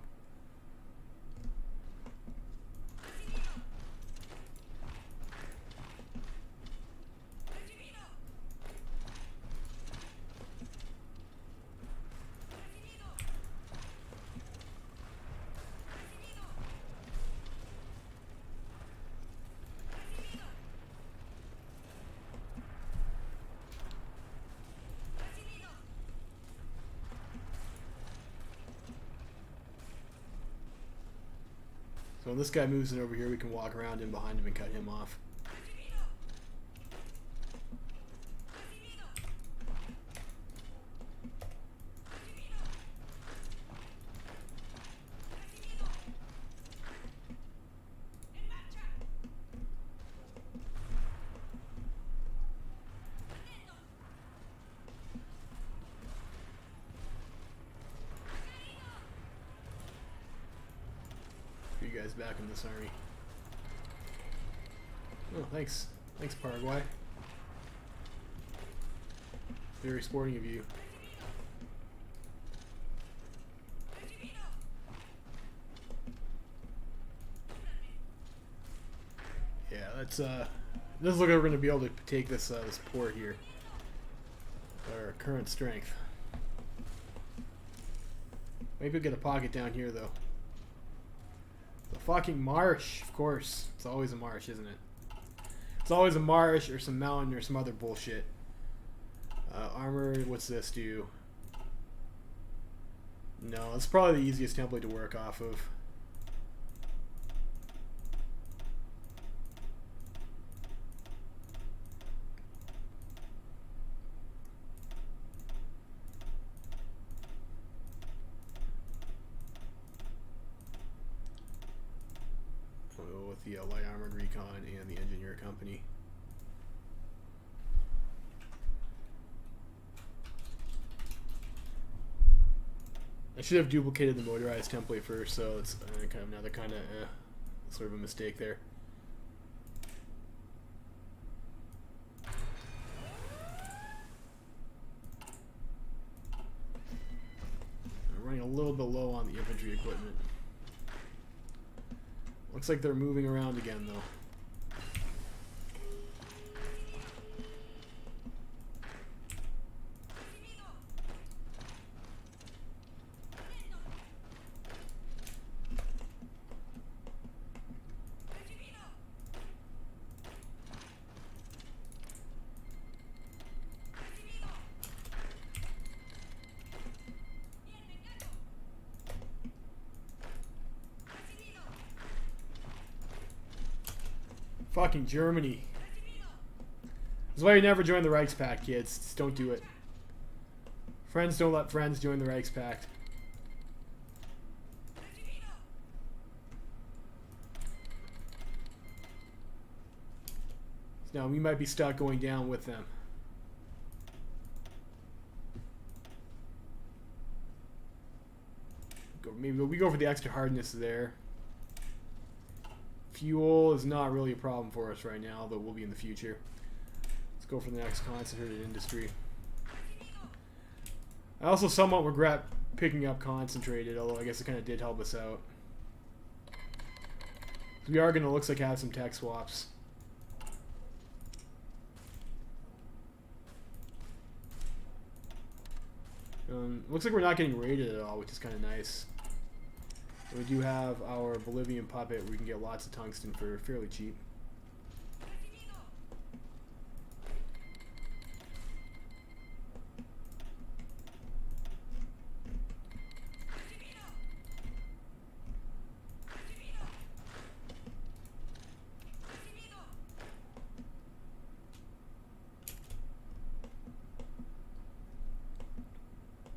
So when this guy moves in over here, we can walk around in behind him and cut him off. guys back in this army. Oh, thanks. Thanks, Paraguay. Very sporting of you. Yeah, let's look like we're going to be able to take this this port here. Our current strength. Maybe we'll get a pocket down here, though. The fucking marsh, of course. It's always a marsh, isn't it? It's always a marsh or some mountain or some other bullshit. Armor, what's this do? No, it's probably the easiest template to work off of. With the light armored recon and the engineer company. I should have duplicated the motorized template first, so it's kind of another kind of sort of a mistake there. I'm running a little bit low on the infantry equipment. Looks like they're moving around again, though. Fucking Germany. That's why you never join the Reichspakt, kids. Just don't do it. Friends don't let friends join the Reichspakt. Now we might be stuck going down with them. Maybe we go for the extra hardness there. Fuel is not really a problem for us right now, though will be in the future. Let's go for the next concentrated industry. I also somewhat regret picking up concentrated, although I guess it kind of did help us out. We are going to, looks like, have some tech swaps. Looks like we're not getting raided at all, which is kind of nice. We do have our Bolivian puppet where we can get lots of tungsten for fairly cheap.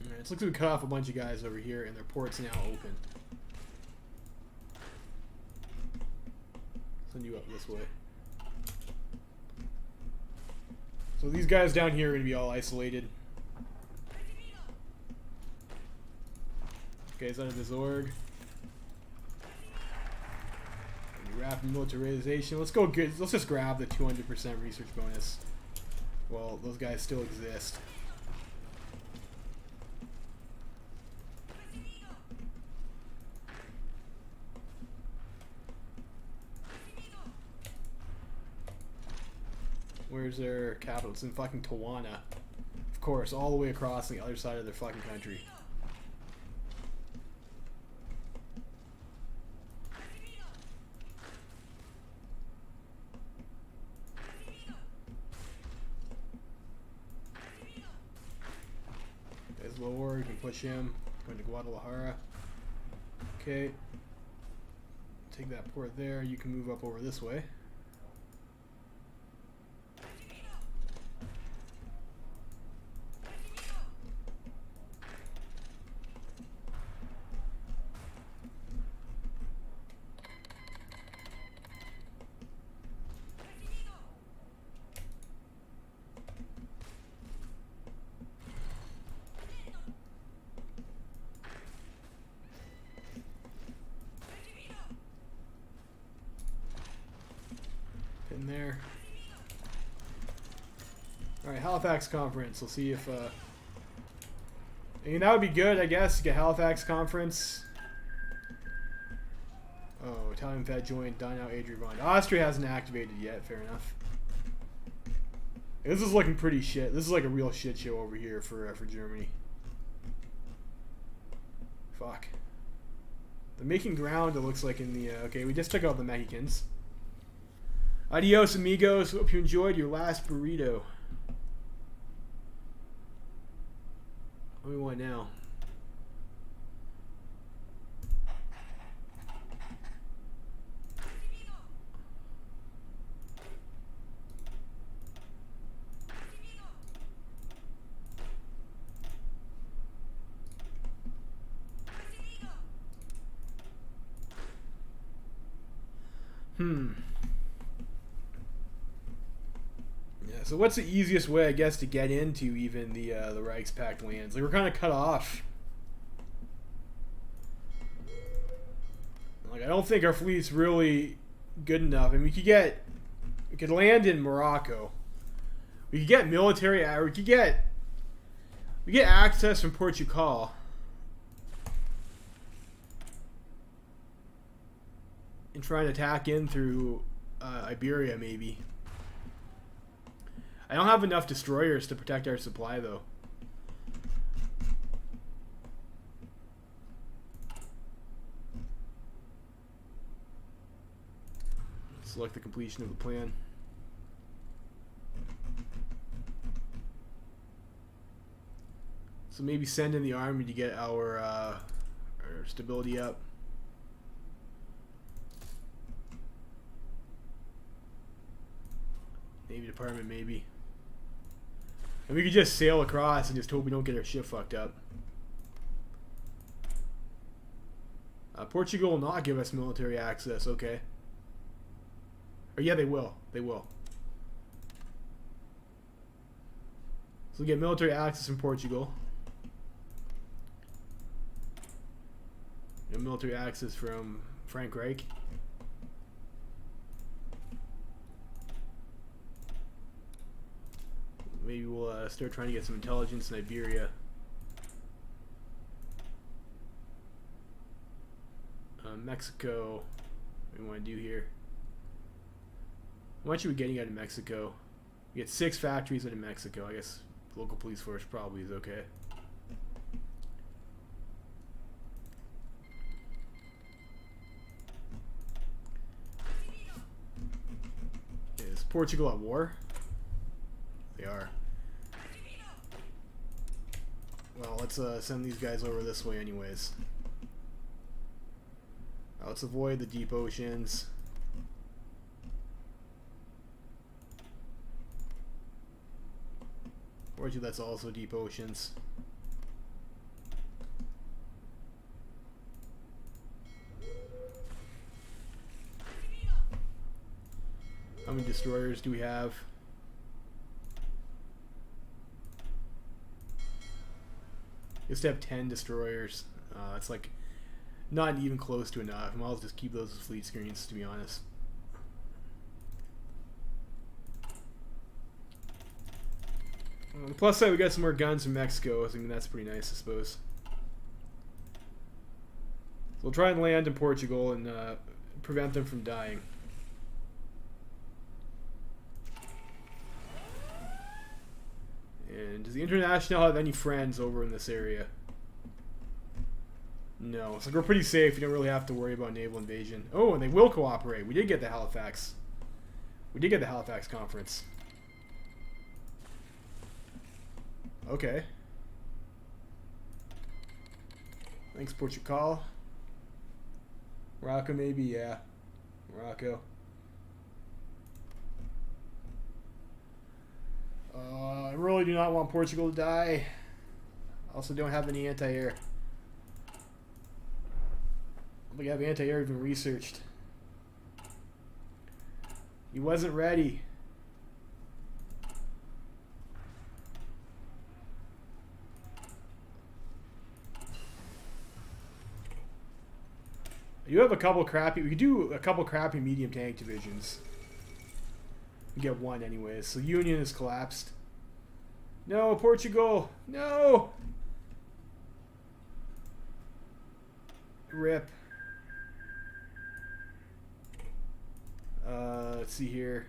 Alright, it looks like we cut off a bunch of guys over here and their port's now open. Send you up this way. So these guys down here are going to be all isolated. Guys out of this org. Rapid militarization. Let's go good. Let's just grab the 200% research bonus. Well, those guys still exist. Where's their capital? It's in fucking Tijuana. Of course, all the way across the other side of their fucking country. Guy's lower, you can push him. Going to Guadalajara. Okay. Take that port there. You can move up over this way. in there. Alright, Halifax Conference. We'll see if... I mean, that would be good, I guess, to get Halifax Conference. Oh, Italian Fed joined. Done now, Adrian Bond. Austria hasn't activated yet. Fair enough. This is looking pretty shit. This is like a real shit show over here for Germany. Fuck. They're making ground, it looks like, in the... okay, we just took out the Mexicans. Adios, amigos. Hope you enjoyed your last burrito. What do we want now? Yeah, so what's the easiest way, I guess, to get into even the Reichspakt lands? Like, we're kind of cut off. Like, I don't think our fleet's really good enough. I mean, we could land in Morocco. We could get military, we get access from Portugal. And try and attack in through Iberia, maybe. I don't have enough destroyers to protect our supply, though. Select the completion of the plan. So maybe send in the army to get our stability up. Navy Department, maybe. And we could just sail across and just hope we don't get our ship fucked up. Portugal will not give us military access, okay. Or yeah, they will. They will. So we get military access from Portugal. And military access from Frankreich. Maybe we'll start trying to get some intelligence in Iberia. Mexico. What do we want to do here? How much are we getting out of Mexico? We get 6 factories out of Mexico. I guess the local police force probably is okay. Is Portugal at war? They are. Well, let's send these guys over this way anyways. Let's avoid the deep oceans. Fortunately, that's also deep oceans. How many destroyers do we have? Just have 10 destroyers. It's like not even close to enough. I might as well just keep those as fleet screens, to be honest. On the plus side, we got some more guns from Mexico. I think that's pretty nice, I suppose. So we'll try and land in Portugal and prevent them from dying. And does the International have any friends over in this area? No. So we're pretty safe. We don't really have to worry about naval invasion. Oh, and they will cooperate. We did get the Halifax. We did get the Halifax Conference. Okay. Thanks, Portugal. Morocco, maybe? Yeah. Morocco. I really do not want Portugal to die. Also don't have any anti-air. I don't think I have anti-air even researched. He wasn't ready. You have a couple crappy... We could do a couple crappy medium tank divisions. We get one anyways. So Union has collapsed. No, Portugal. No. Rip. Let's see here.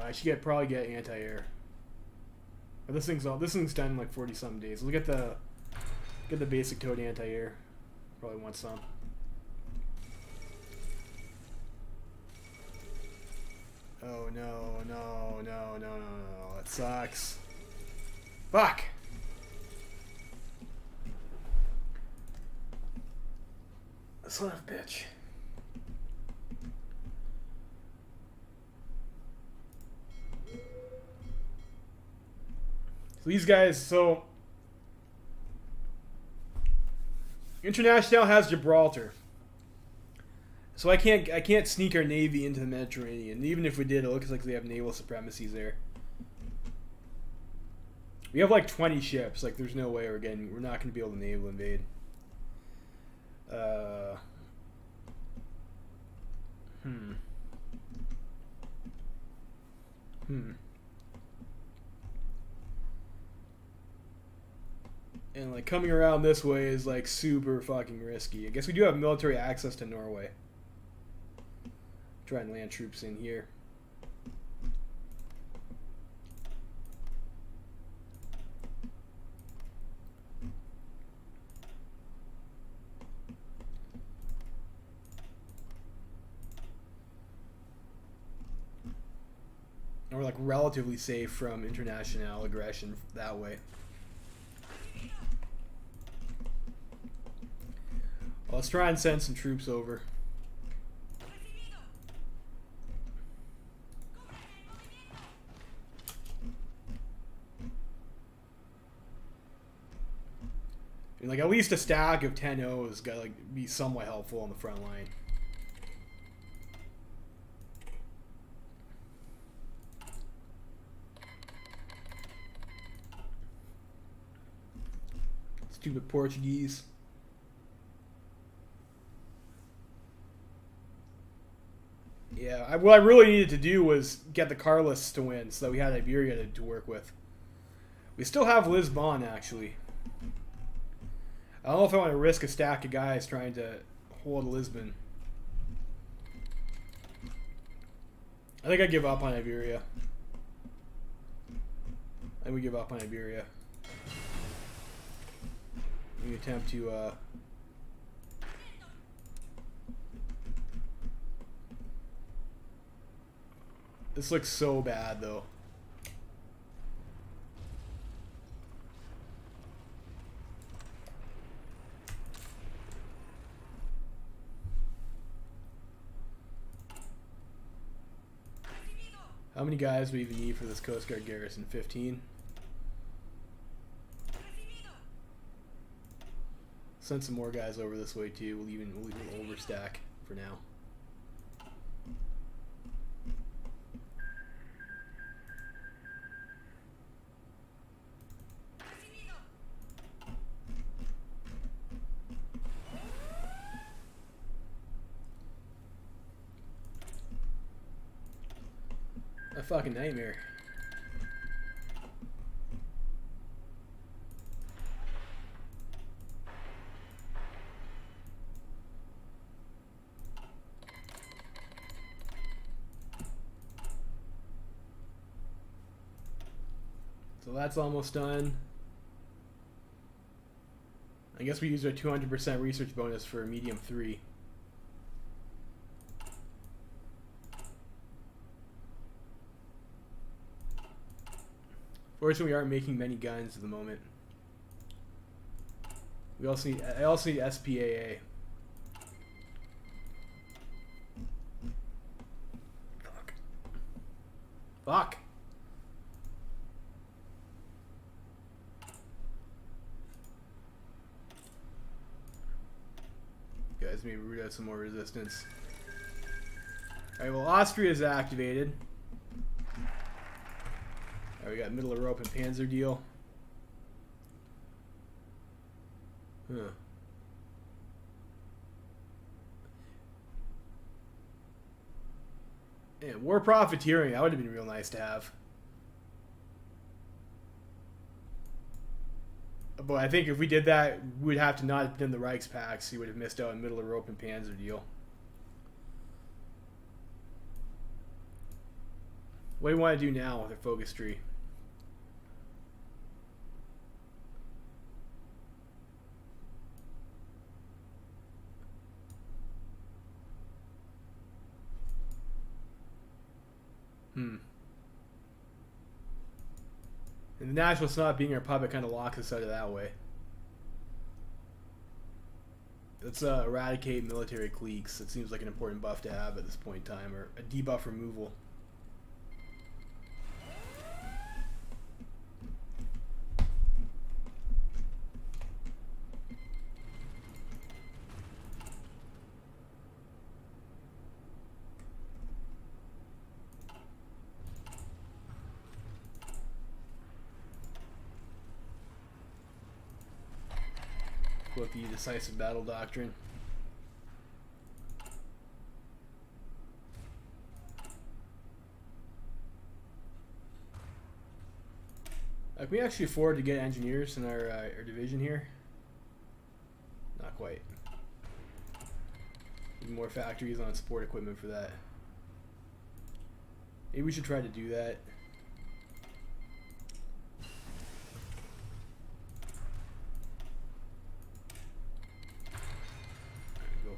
I should probably get anti-air. But this thing's done in like 40 some days. We'll get the basic towed anti-air. Probably want some. Oh no, no, no, no, no, no. That sucks. Fuck! Son of a bitch. So these guys, so International has Gibraltar. So I can't sneak our navy into the Mediterranean. Even if we did, it looks like they have naval supremacies there. We have like 20 ships. Like there's no way we're not going to be able to naval invade. And like coming around this way is like super fucking risky. I guess we do have military access to Norway. Try and land troops in here. And we're like relatively safe from international aggression that way. Well, let's try and send some troops over. And like at least a stack of 10 O's got like be somewhat helpful on the front line. Stupid Portuguese. Yeah, what I really needed to do was get the Carlists to win so that we had Iberia to work with. We still have Lisbon, actually. I don't know if I want to risk a stack of guys trying to hold Lisbon. I think I give up on Iberia. I think we give up on Iberia. We attempt to... This looks so bad, though. How many guys do we even need for this Coast Guard garrison? 15? Send some more guys over this way, too. We'll even overstack for now. A fucking nightmare. So that's almost done. I guess we used our 200% research bonus for medium 3. Fortunately, we aren't making many guns at the moment. I also need SPAA. Fuck. Guys, maybe root out some more resistance. Alright, well, Austria is activated. Alright, we got Middle Europe and Panzer deal. Huh. Yeah, war profiteering, that would have been real nice to have. But I think if we did that, we'd have to not have done the Reichspakt, so you would have missed out on Middle Europe and Panzer deal. What do you want to do now with our focus tree? And the nationalists not being our puppet kind of locks us out of that way. Let's eradicate military cliques. It seems like an important buff to have at this point in time, or a debuff removal. With the decisive battle doctrine. Can we actually afford to get engineers in our division here? Not quite. Need more factories on support equipment for that. Maybe we should try to do that.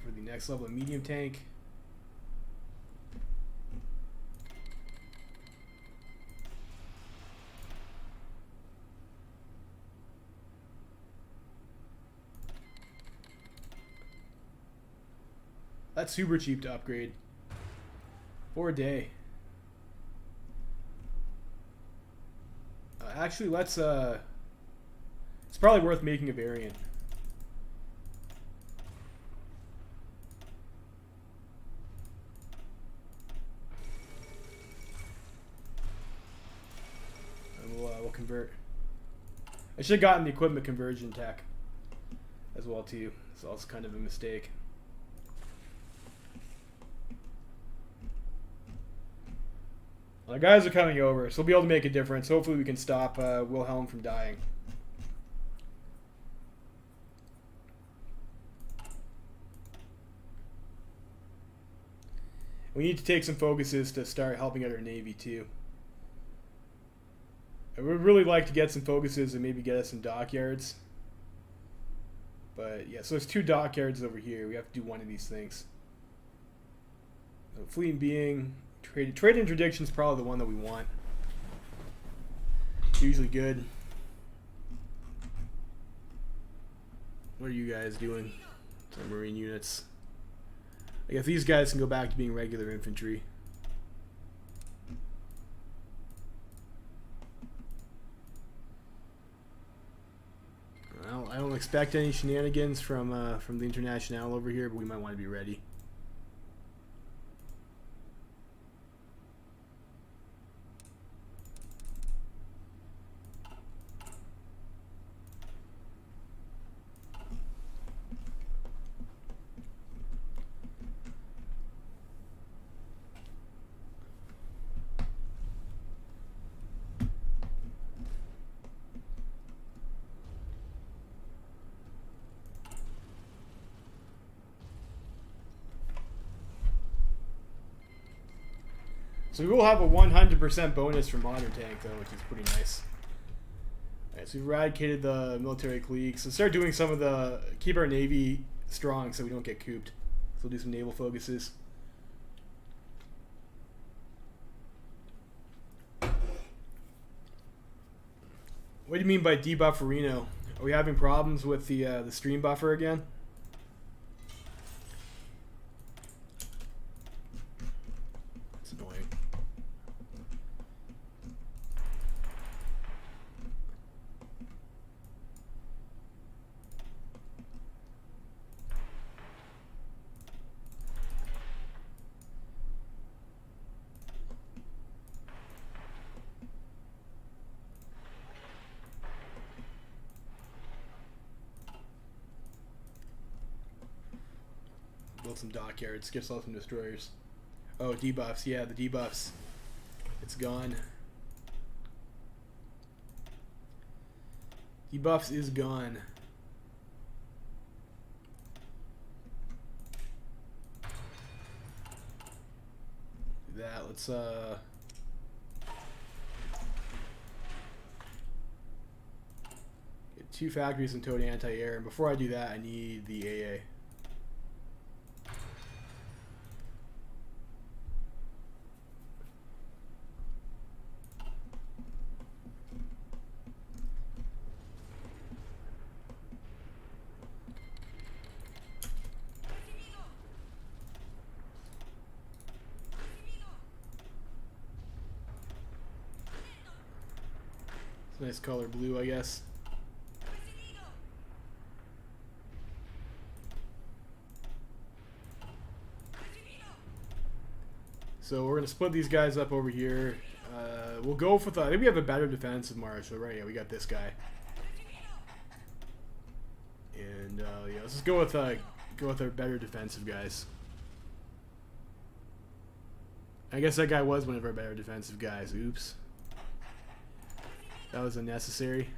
For the next level of medium tank. That's super cheap to upgrade. For a day. Actually, let's it's probably worth making a variant. We'll convert. I should have gotten the equipment conversion tech as well too. So that's kind of a mistake. Well, the guys are coming over, so we'll be able to make a difference. Hopefully we can stop Wilhelm from dying. We need to take some focuses to start helping out our Navy too. I would really like to get some focuses and maybe get us some dockyards. But yeah, so there's 2 dockyards over here. We have to do one of these things. So fleet and being, trade interdiction is probably the one that we want. It's usually good. What are you guys doing? Some Marine units. I guess these guys can go back to being regular infantry. I don't expect any shenanigans from the Internationale over here, but we might want to be ready. So we will have a 100% bonus for modern tank, though, which is pretty nice. Alright, so we've eradicated the military cliques. So start doing some of the... Keep our Navy strong so we don't get cooped. So we'll do some naval focuses. What do you mean by debufferino? Are we having problems with the stream buffer again? It's annoying. Build some dockyards. Get yourself some destroyers. Oh, debuffs. Yeah, the debuffs. It's gone. Debuffs is gone. Do that. Let's get 2 factories and toad anti-air. And before I do that, I need the AA. Nice color blue, I guess. So we're gonna split these guys up over here. We'll go with I think we have a better defensive marshal, right? Yeah, we got this guy. And yeah, let's just go with our better defensive guys. I guess that guy was one of our better defensive guys. Oops. That was unnecessary.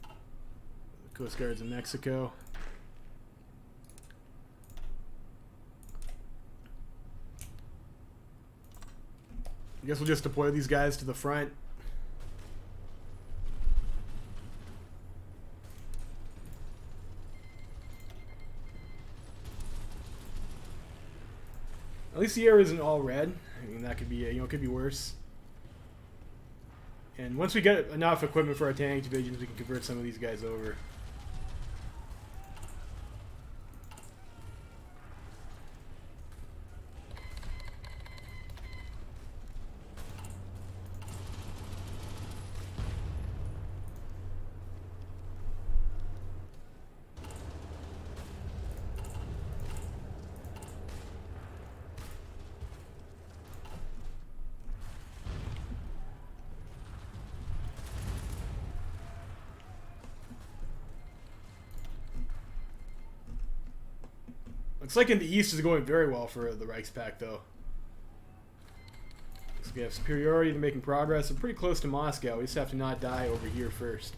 The Coast Guard's in Mexico. I guess we'll just deploy these guys to the front. At least the air isn't all red. I mean, that could be, it could be worse. And once we get enough equipment for our tank divisions, we can convert some of these guys over. Looks like in the east is going very well for the Reichspakt, though. So we have superiority to making progress. We're pretty close to Moscow. We just have to not die over here first.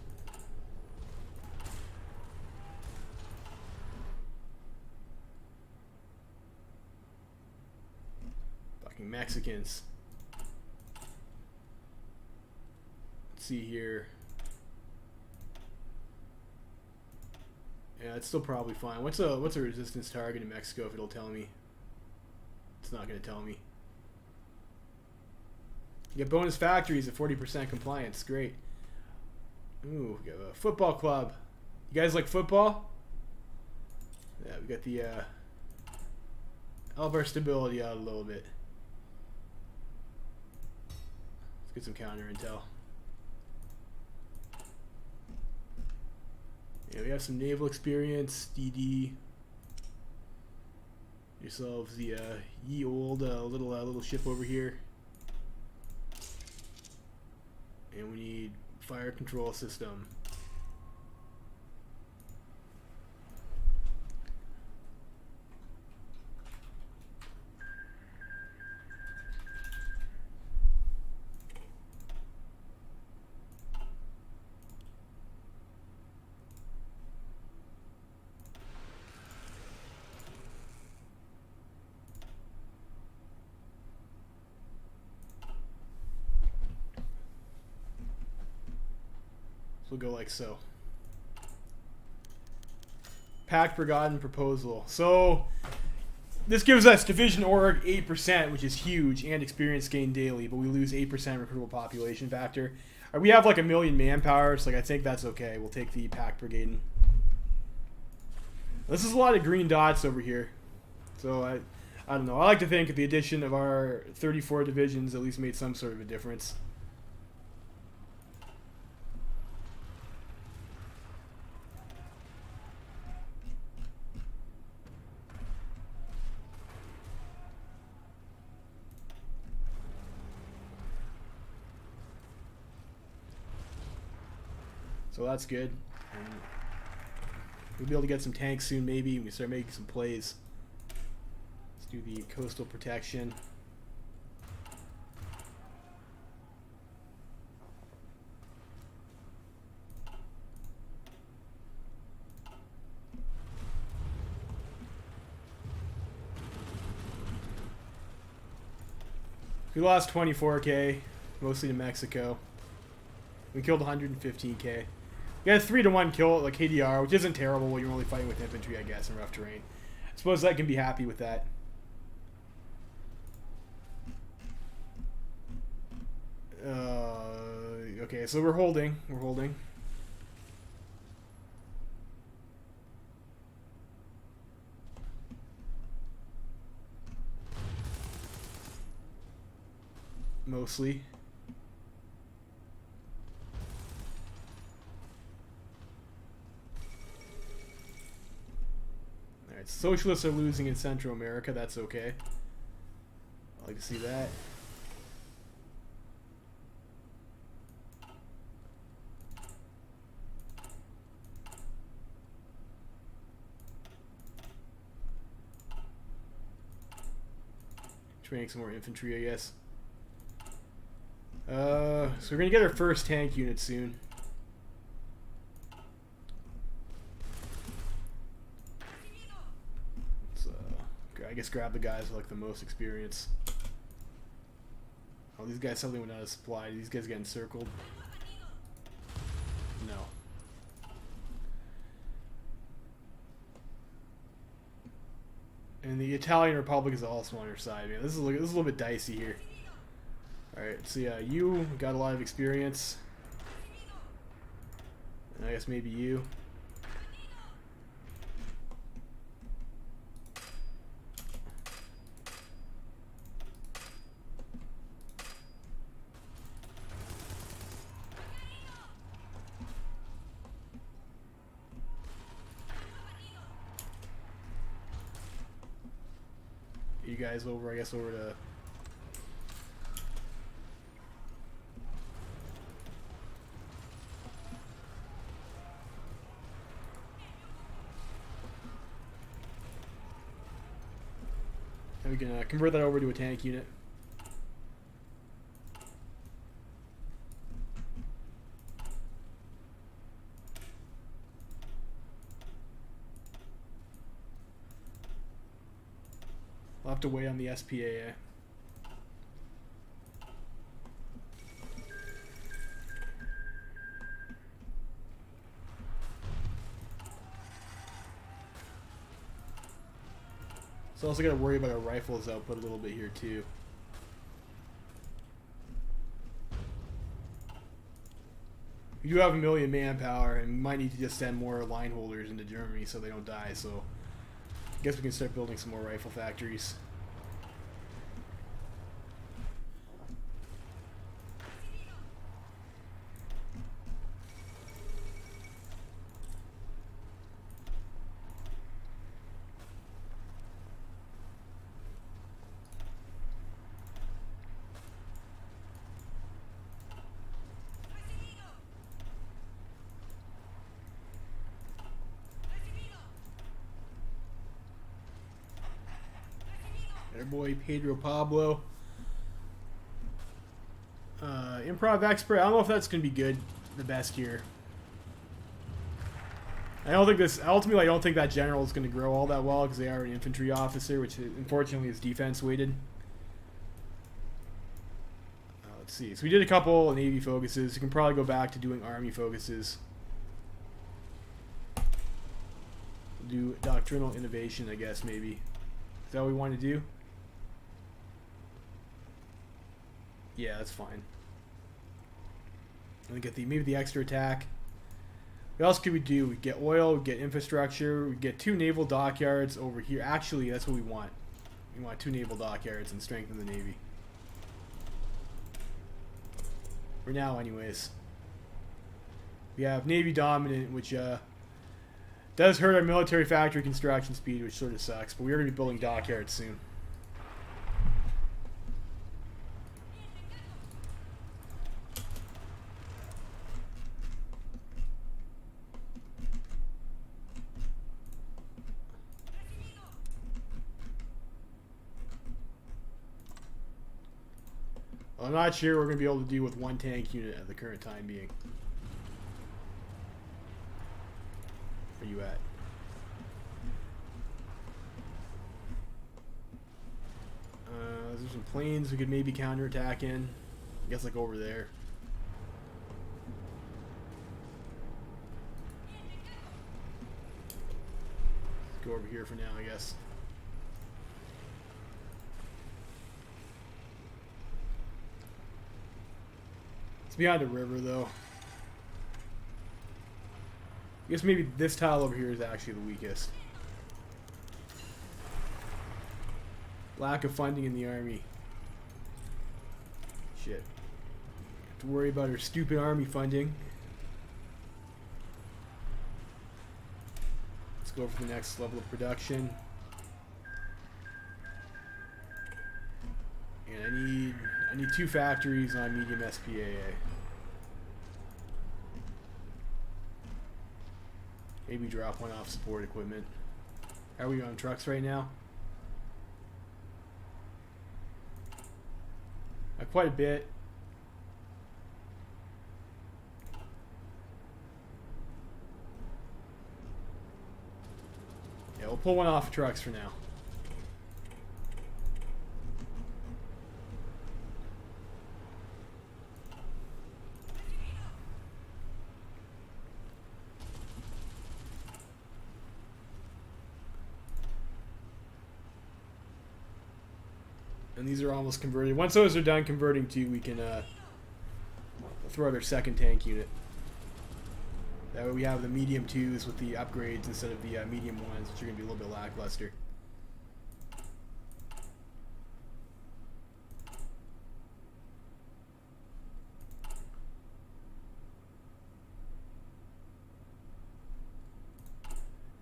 Fucking Mexicans. Let's see here. Yeah, it's still probably fine. What's a resistance target in Mexico if it'll tell me? It's not going to tell me. You get bonus factories at 40% compliance. Great. Ooh, we got a football club. You guys like football? Yeah, we got the help our stability out a little bit. Let's get some counter intel. Yeah, we have some naval experience. DD. Yourselves the ye old little ship over here. And we need fire control system. We'll go like so. Pact Brigade proposal. So this gives us division org 8%, which is huge, and experience gained daily, but we lose 8% recruitable population factor. We have like 1 million manpower, so like I think that's okay. We'll take the Pact Brigade. This is a lot of green dots over here. So I don't know. I like to think the addition of our 34 divisions at least made some sort of a difference. So that's good. We'll be able to get some tanks soon, maybe. We can start making some plays. Let's do the coastal protection. We lost 24k, mostly to Mexico. We killed 115k. We got a 3-to-1 kill like KDR, which isn't terrible when you're only fighting with infantry, I guess, in rough terrain. I suppose I can be happy with that. Okay, so we're holding. We're holding. Mostly. Alright, socialists are losing in Central America. That's okay. I like to see that. Training some more infantry, I guess. So we're gonna get our first tank unit soon. Let's, I guess grab the guys with like the most experience. Oh, these guys suddenly went out of supply. These guys getting circled. No. And the Italian Republic is also on your side, man. This is a little bit dicey here. Alright, so yeah, you got a lot of experience. And I guess maybe you. You guys over, I guess, over to... And we can convert that over to a tank unit. I'll have to wait on the SPAA. So also got to worry about our rifles output a little bit here too. We do have 1 million manpower, and we might need to just send more line holders into Germany so they don't die. So I guess we can start building some more rifle factories. Our boy Pedro Pablo. Improv expert. I don't know if that's gonna be good. The best here. I don't think this. Ultimately, I don't think that general is gonna grow all that well because they are an infantry officer, which unfortunately is defense weighted. Let's see. So we did a couple Navy focuses. We can probably go back to doing Army focuses. Do doctrinal innovation, I guess, maybe. Is that what we want to do? Yeah, that's fine. And get maybe the extra attack. What else could we do? We get oil, we get infrastructure, we get 2 naval dockyards over here. Actually, that's what we want. We want 2 naval dockyards and strengthen the Navy. For now, anyways. We have Navy dominant, which does hurt our military factory construction speed, which sort of sucks. But we're going to be building dockyards soon. I'm not sure we're going to be able to deal with one tank unit at the current time being. Where you at? There's some planes we could maybe counterattack in. I guess like over there. Let's go over here for now, I guess. It's behind a river, though. I guess maybe this tile over here is actually the weakest. Lack of funding in the army. Shit. Have to worry about our stupid army funding. Let's go for the next level of production. And I need 2 factories on medium SPAA. Maybe drop 1 off support equipment. How are we on trucks right now? Quite a bit. Yeah, we'll pull 1 off trucks for now. And these are almost converted. Once those are done converting to, we can throw out our second tank unit. That way we have the medium 2s with the upgrades instead of the medium 1s, which are going to be a little bit lackluster.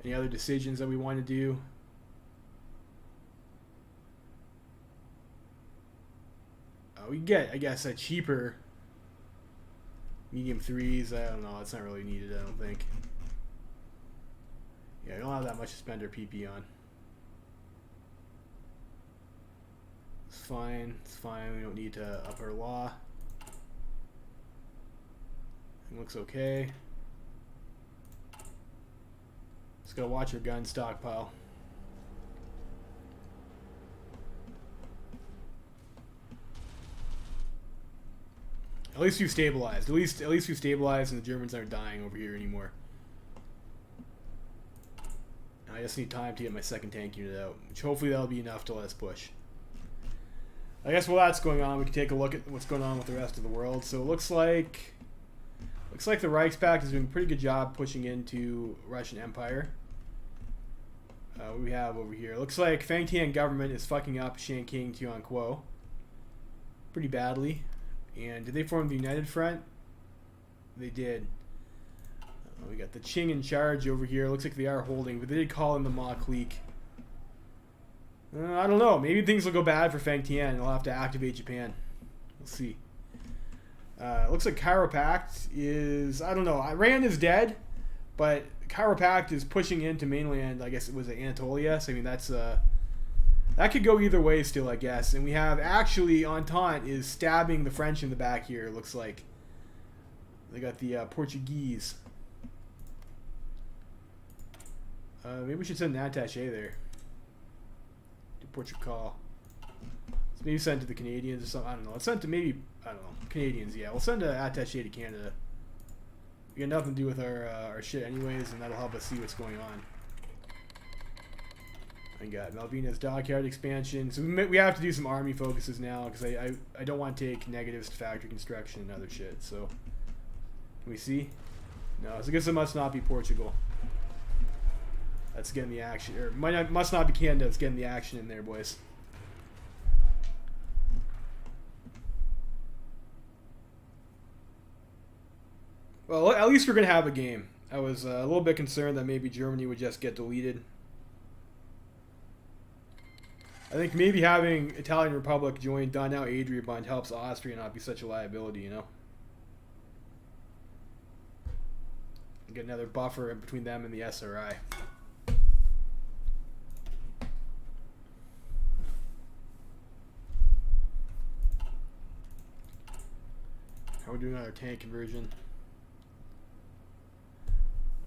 Any other decisions that we want to do? We get, I guess, a cheaper medium 3s. I don't know. It's not really needed, I don't think. Yeah, we don't have that much to spend our PP on. It's fine. It's fine. We don't need to up our law. It looks okay. Just gotta watch our gun stockpile. At least we've stabilized. At least we've stabilized, and the Germans aren't dying over here anymore. I just need time to get my second tank unit out, which hopefully that'll be enough to let us push. I guess while that's going on, we can take a look at what's going on with the rest of the world. So it looks like the Reichspakt is doing a pretty good job pushing into Russian Empire. What do we have over here? It looks like Fang Tian government is fucking up Shanking Tianquo pretty badly. And did they form the United Front? They did. We got the Qing in charge over here. Looks like they are holding, but they did call in the Ma clique. I don't know. Maybe things will go bad for Fang Tian. They'll have to activate Japan. We'll see. Looks like Kaiserreich is... I don't know. Iran is dead, but Kaiserreich is pushing into mainland. I guess it was Anatolia. So, I mean, that's... that could go either way still, I guess. And we have actually Entente is stabbing the French in the back here, it looks like. They got the Portuguese. Maybe we should send an attaché there. To Portugal. Let's maybe send to the Canadians or something. I don't know. Let's send to maybe, I don't know, Canadians, yeah. We'll send an attaché to Canada. We got nothing to do with our shit anyways, and that'll help us see what's going on. I got Malvina's dockyard expansion. So we have to do some army focuses now because I don't want to take negatives to factory construction and other shit. So can we see? No, so I guess it must not be Portugal. That's getting the action, or must not be Canada. It's getting the action in there, boys. Well, at least we're gonna have a game. I was a little bit concerned that maybe Germany would just get deleted. I think maybe having Italian Republic join Donau-Adria-Bund helps Austria not be such a liability, you know? Get another buffer in between them and the SRI. We're doing another tank conversion.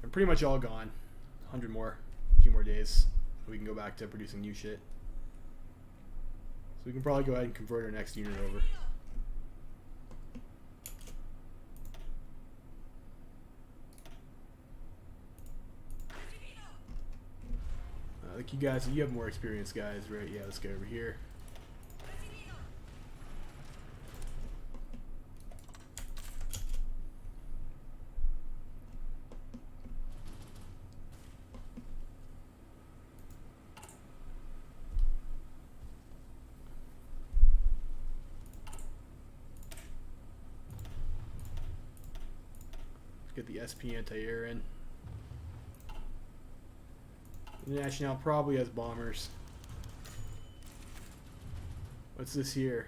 They're pretty much all gone. 100 more. A few more days. We can go back to producing new shit. So we can probably go ahead and convert our next unit over. I think you have more experience, guys, right? Yeah, let's go over here. Get the SP anti-air in. The National probably has bombers. What's this here?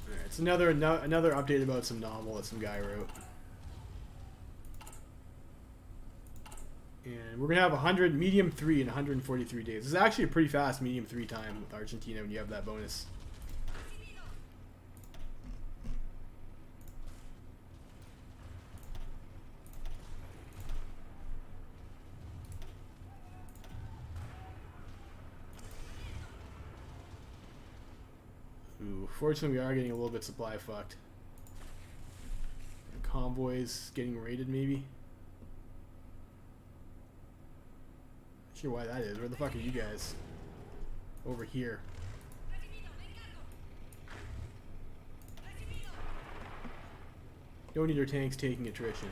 Alright, it's another update about some novel that some guy wrote. And we're gonna have 100 medium 3 in 143 days. This is actually a pretty fast medium 3 time with Argentina when you have that bonus. Ooh, fortunately we are getting a little bit supply fucked. Convoys getting raided maybe. Not sure why that is. Where the fuck are you guys? Over here. Don't need our tanks taking attrition.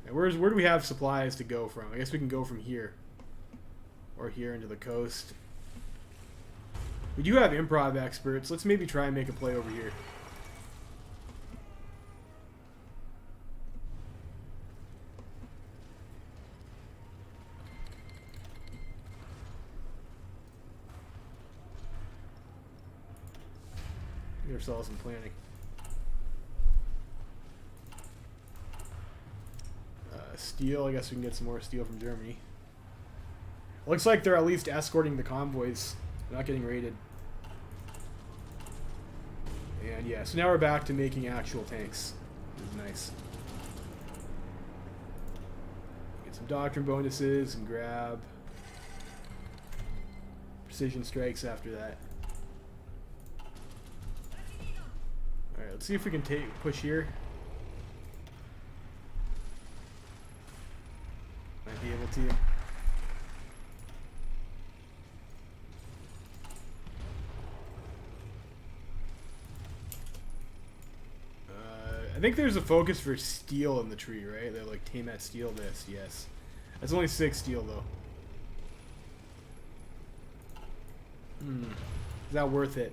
Now where do we have supplies to go from? I guess we can go from here. Or here into the coast. We do have improv experts. Let's maybe try and make a play over here. Give ourselves some planning. Steel. I guess we can get some more steel from Germany. Looks like they're at least escorting the convoys. Not getting raided. And yeah, so now we're back to making actual tanks. Which is nice. Get some doctrine bonuses and grab precision strikes after that. Alright, let's see if we can push here. Might be able to. I think there's a focus for steel in the tree, right? They're like tame at steel this, yes. That's only 6 steel though. Is that worth it?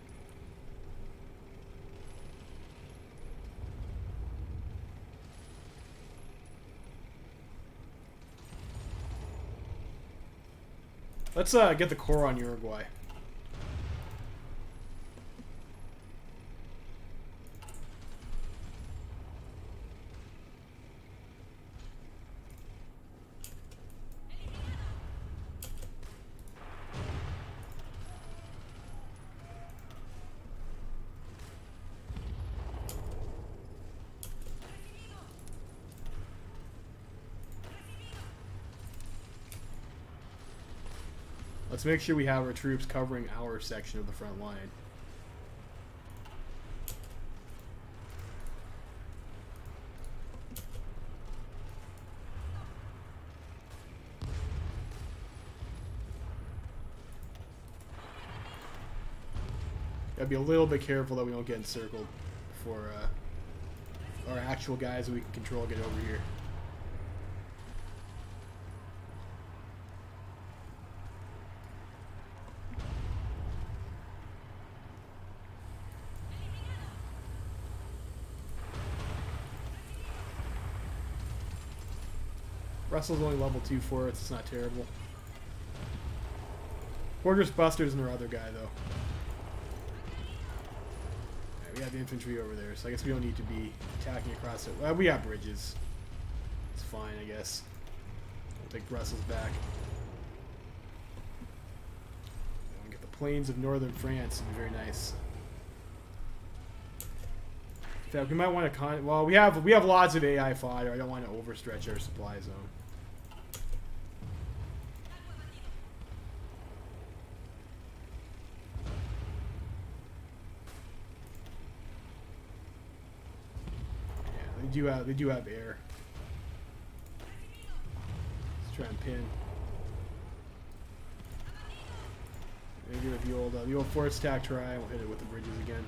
Let's get the core on Uruguay. Let's make sure we have our troops covering our section of the front line. Gotta be a little bit careful that we don't get encircled before our actual guys that we can control get over here. Russell's only level 2 for it, so it's not terrible. Fortress Buster's and our other guy, though. Right, we have infantry over there, so I guess we don't need to be attacking across it. Well, we have bridges. It's fine, I guess. We'll take Brussels back. We'll get the plains of northern France. It'd be very nice. In fact, we might want to well, we have lots of AI fodder. I don't want to overstretch our supply zone. Yeah, they do have air. Let's try and pin. Maybe with the old force attack try. We'll hit it with the bridges again.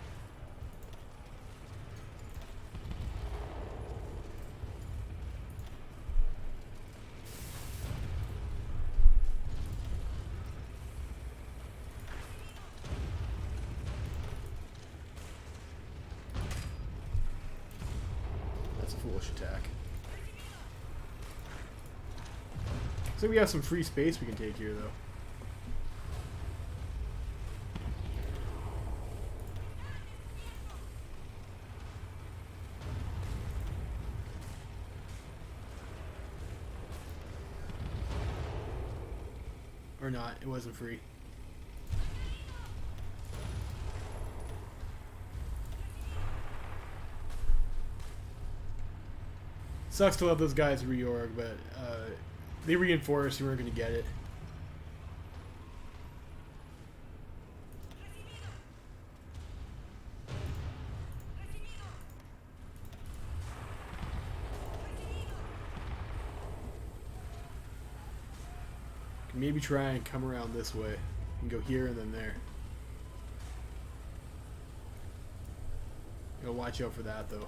That's a foolish attack. So we have some free space we can take here, though. Or not, it wasn't free. Sucks to let those guys reorg, but they reinforced and we weren't going to get it. Maybe try and come around this way and go here and then there. Gotta watch out for that though.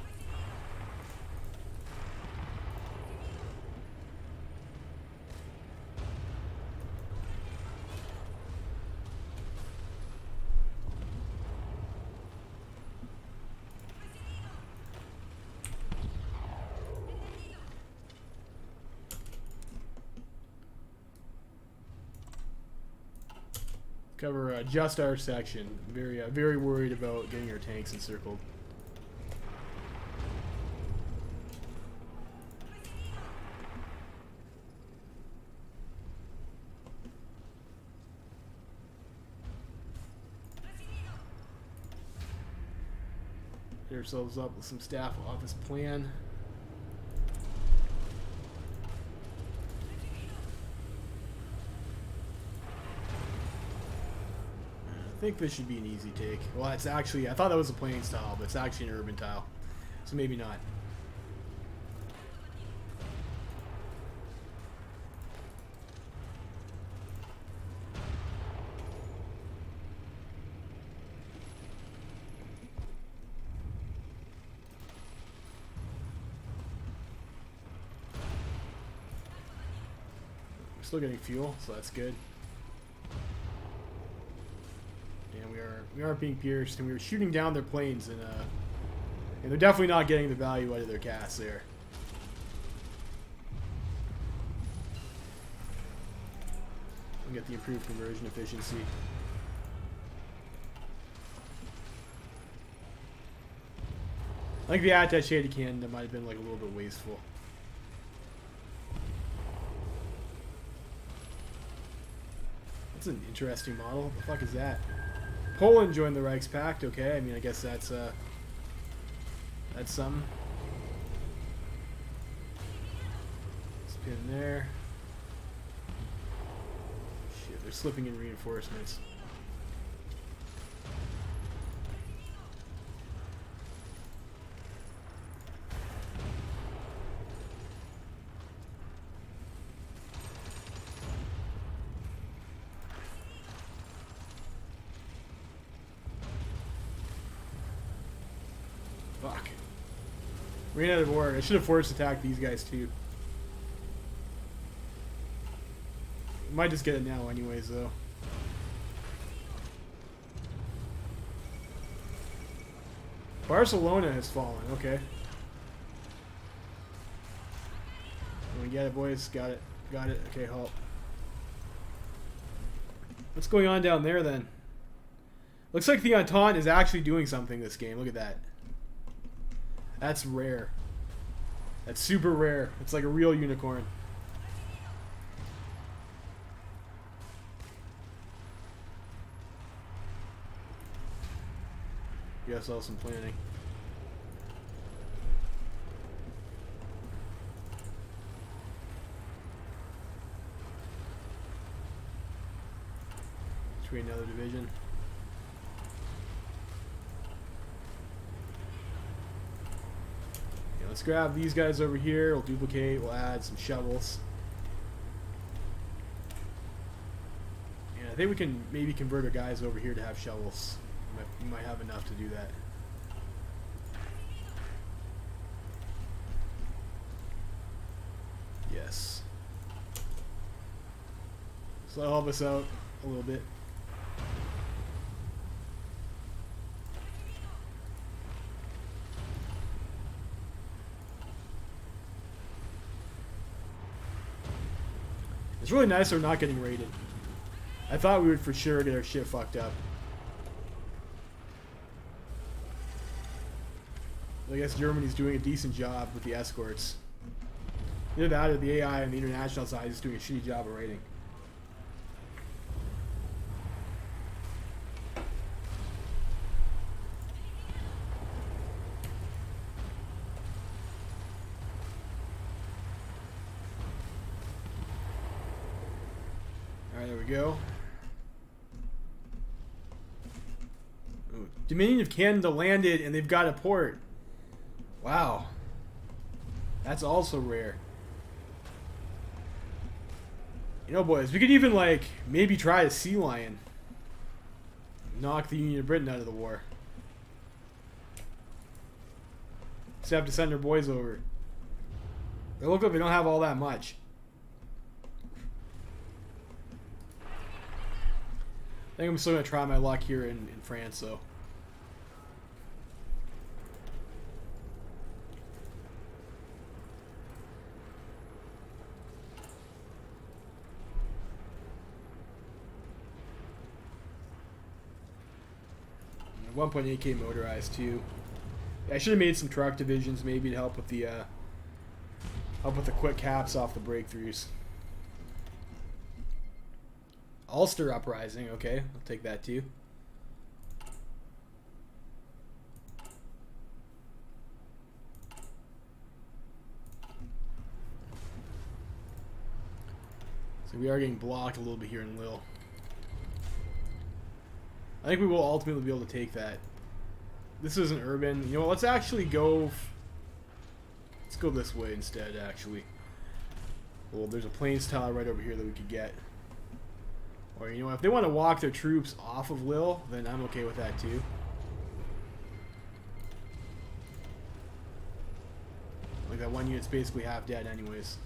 Cover just our section. Very worried about getting our tanks encircled. Get ourselves up with some staff office plan. I think this should be an easy take. Well, it's actually, I thought that was a plains tile, but it's actually an urban tile. So maybe not. We're still getting fuel, so that's good. We aren't being pierced, and we were shooting down their planes, and they're definitely not getting the value out of their gas there. We'll get the improved conversion efficiency. I think the attaché to Canada might have been like a little bit wasteful. That's an interesting model. What the fuck is that? Poland joined the Reichspakt. Okay, I mean, I guess that's something. Spin there. Shit, they're slipping in reinforcements. Fuck. Ran out of order. I should have force attacked these guys too. Might just get it now anyways though. Barcelona has fallen. Okay. We get it, boys. Got it. Got it. Okay, halt. What's going on down there then? Looks like the Entente is actually doing something this game. Look at that. That's rare. That's super rare. It's like a real unicorn. You gotta sell some planning. create another division. Okay, let's grab these guys over here. We'll duplicate. We'll add some shovels. And I think we can maybe convert our guys over here to have shovels. We might have enough to do that. Yes. So that'll help us out a little bit. It's really nice we're not getting raided. I thought we would for sure get our shit fucked up. I guess Germany's doing a decent job with the escorts. Either that or the AI on the international side is doing a shitty job of raiding. Alright, there we go. Ooh, Dominion of Canada landed and they've got a port. Wow. That's also rare. You know, boys, we could even, like, maybe try a sea lion. Knock the Union of Britain out of the war. Just have to send our boys over. They look like they don't have all that much. I think I'm still going to try my luck here in France, though. And 1.8K motorized, too. Yeah, I should have made some truck divisions, maybe, to help with the quick caps off the breakthroughs. Ulster Uprising, okay, I'll take that too. So we are getting blocked a little bit here in Lille. I think we will ultimately be able to take that. This isn't urban. You know what, let's actually go... Let's go this way instead, actually. Well, there's a plains tile right over here that we could get. Or, you know what, if they want to walk their troops off of Lille, then I'm okay with that too. Like, that one unit's basically half dead anyways.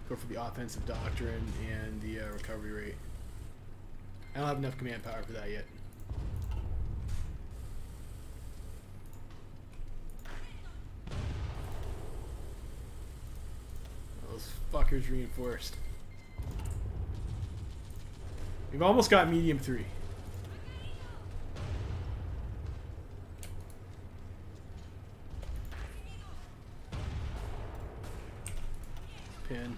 Go for the offensive doctrine and the recovery rate. I don't have enough command power for that yet. Fuckers reinforced. We've almost got medium 3. Pin.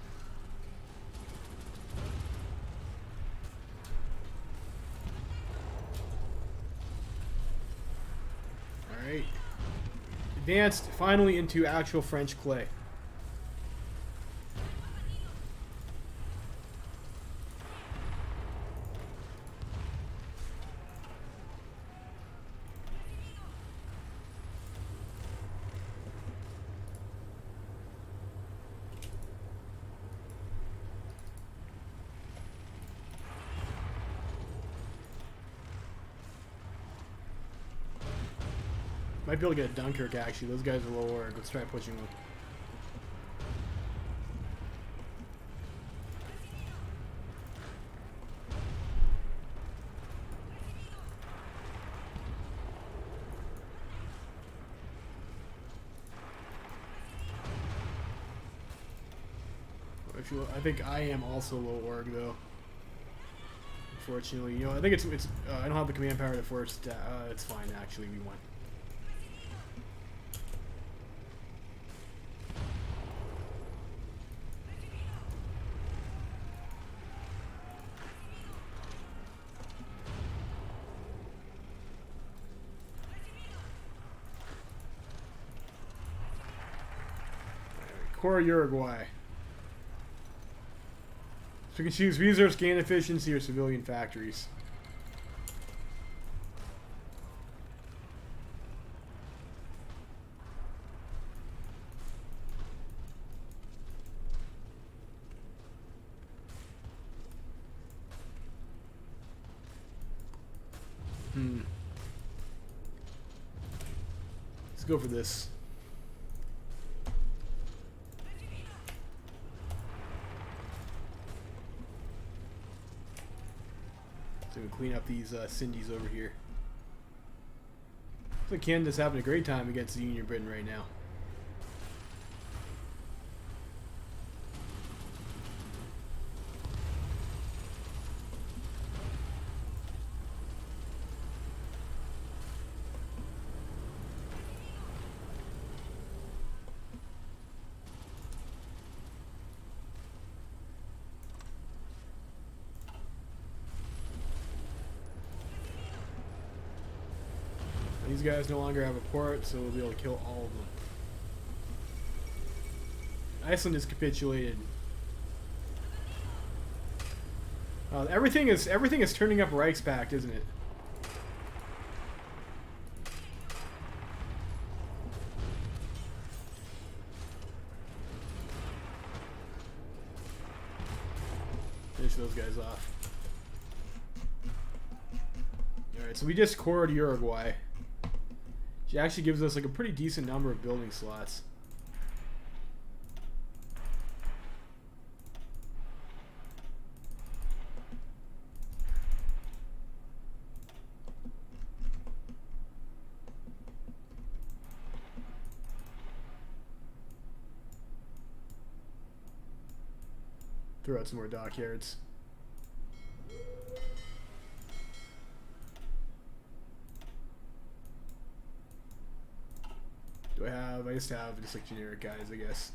Alright. Advanced finally into actual French clay. Might be able to get a Dunkirk, actually. Those guys are low org. Let's try pushing them. I think I am also low org, though. Unfortunately, you know, I think it's I don't have the command power to force. It's fine, actually. We won. Core Uruguay. So we can choose resource gain efficiency or civilian factories. Let's go for this. So we can clean up these Cindy's over here. Looks like Canada's having a great time against the Union of Britain right now. These guys no longer have a port, so we'll be able to kill all of them. Iceland has capitulated. Everything is turning up Reichspakt, isn't it? Finish those guys off. Alright, so we just cored Uruguay. She actually gives us like a pretty decent number of building slots. Throw out some more dockyards. Do I have? I just have just like generic guys, I guess.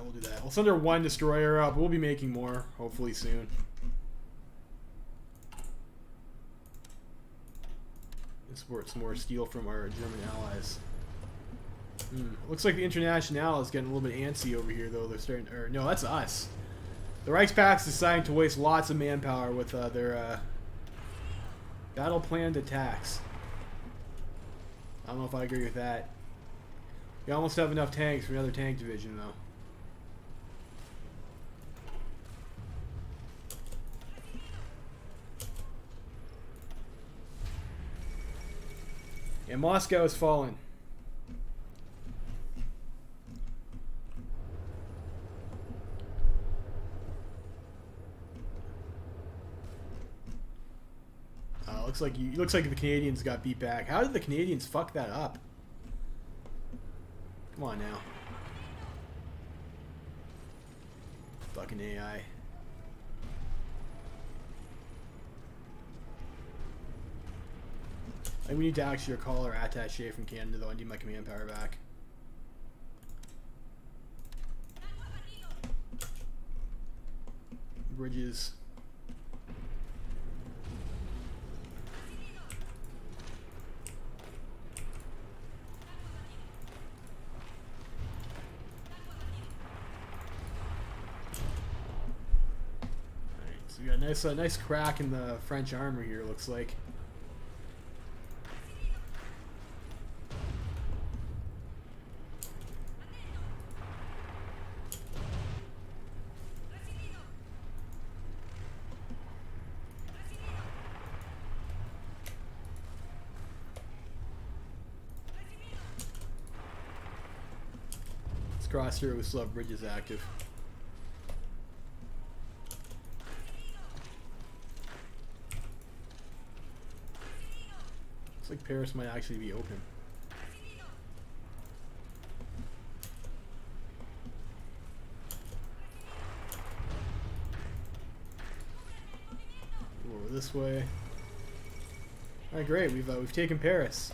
We'll do that. We'll send our one destroyer up. We'll be making more, hopefully soon. Export some more steel from our German allies. Looks like the Internationale is getting a little bit antsy over here, though. They're starting, or no, that's us. The Reichspak's deciding to waste lots of manpower with their battle-planned attacks. I don't know if I agree with that. We almost have enough tanks for another tank division, though. And Moscow has fallen. Looks like the Canadians got beat back. How did the Canadians fuck that up? Come on now. Fucking AI. I think we need to actually recall our attaché from Canada, though. I need my command power back. Bridges. Alright, so we got a nice crack in the French armor here, looks like. Cross here, we still have bridges active. Looks like Paris might actually be open. this way. Alright, great. We've taken Paris.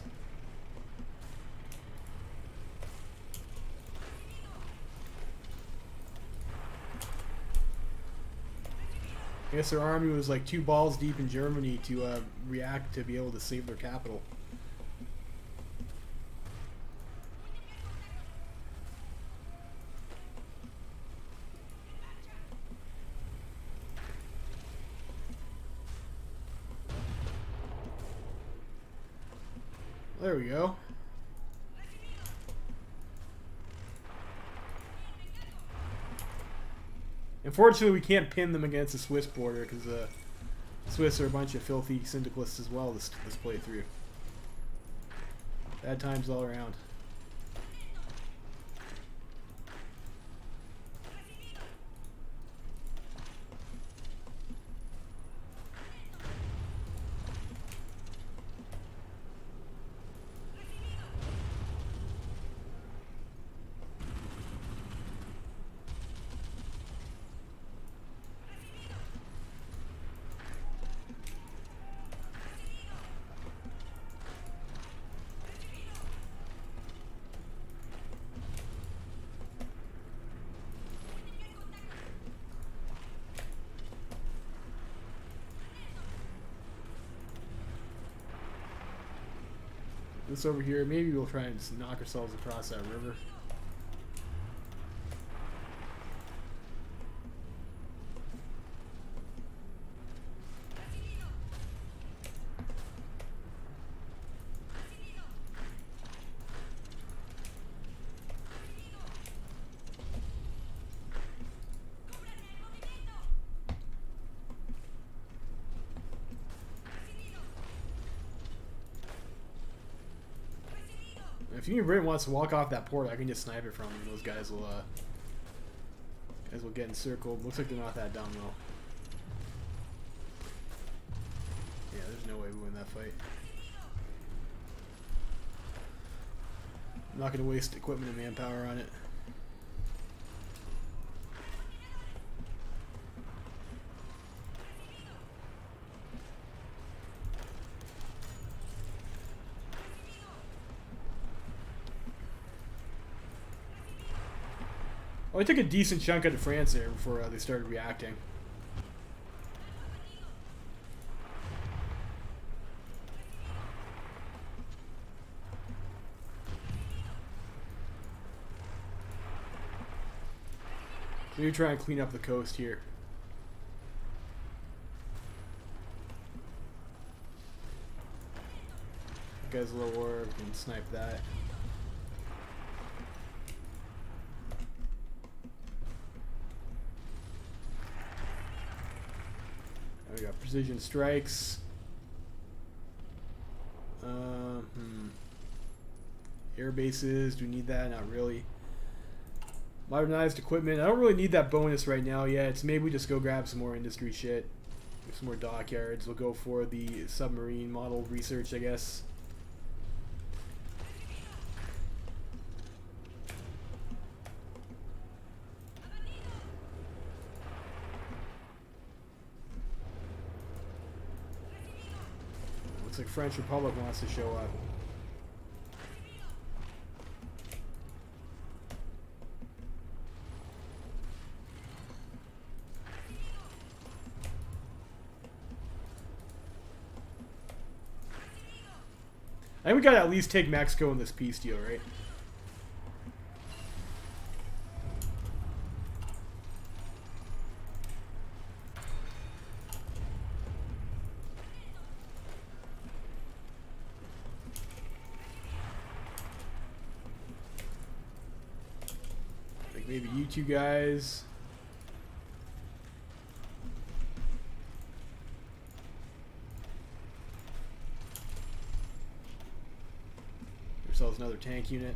I guess their army was like 2 balls deep in Germany to react to be able to save their capital. There we go. Unfortunately, we can't pin them against the Swiss border because the Swiss are a bunch of filthy syndicalists as well this playthrough. Bad times all around. This over here, maybe we'll try and just knock ourselves across that river. If Union Britain wants to walk off that port, I can just snipe it from them. Those guys will get encircled. Looks like they're not that dumb though. Yeah, there's no way we win that fight. I'm not going to waste equipment and manpower on it. Well, I took a decent chunk out of France there before they started reacting. So you try and clean up the coast here. That guy's a little war, we can snipe that. We got precision strikes. Air bases, do we need that? Not really. Modernized equipment. I don't really need that bonus right now yet. So maybe we just go grab some more industry shit. Some more dockyards. We'll go for the submarine model research, I guess. Looks like French Republic wants to show up. I think we gotta at least take Mexico in this peace deal, right? Like maybe you two guys. Ourselves another tank unit.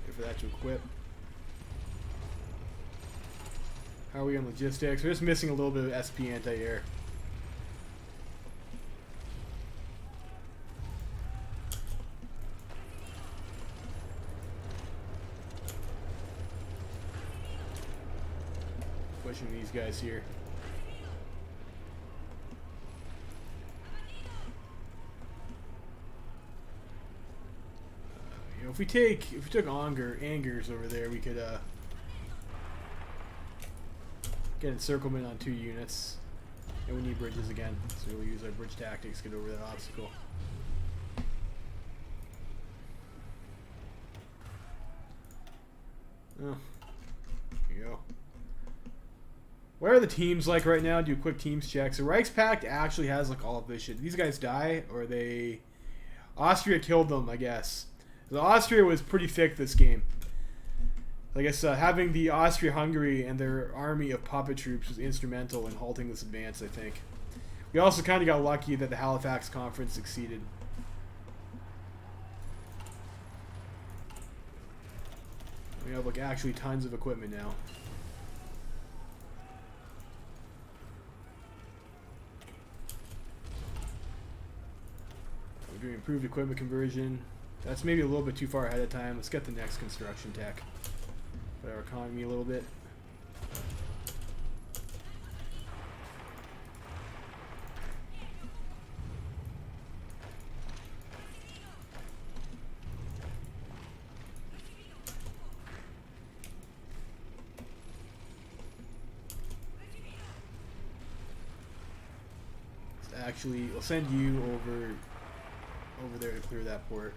Wait for that to equip. How are we on logistics? We're just missing a little bit of SP anti-air. Pushing these guys here. if we took Angers over there, we could get encirclement on 2 units. And we need bridges again, so we'll use our bridge tactics to get over that obstacle. Oh, here you go. What are the teams like right now? Do a quick teams check. So Reichspakt actually has like all of this shit. Did these guys die, or they? Austria killed them, I guess. So Austria was pretty thick this game. I guess having the Austria-Hungary and their army of puppet troops was instrumental in halting this advance, I think. We also kind of got lucky that the Halifax Conference succeeded. We have like actually tons of equipment now. We're doing improved equipment conversion. That's maybe a little bit too far ahead of time. Let's get the next construction tech. Put our economy a little bit. Actually, we'll send you over there to clear that port.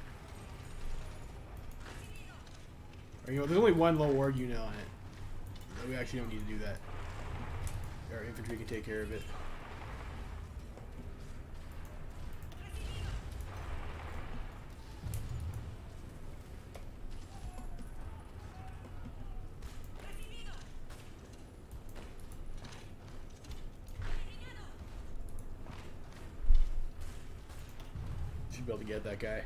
Or, you know, there's only one low ward unit on it. So we actually don't need to do that. Our infantry can take care of it. Should be able to get that guy.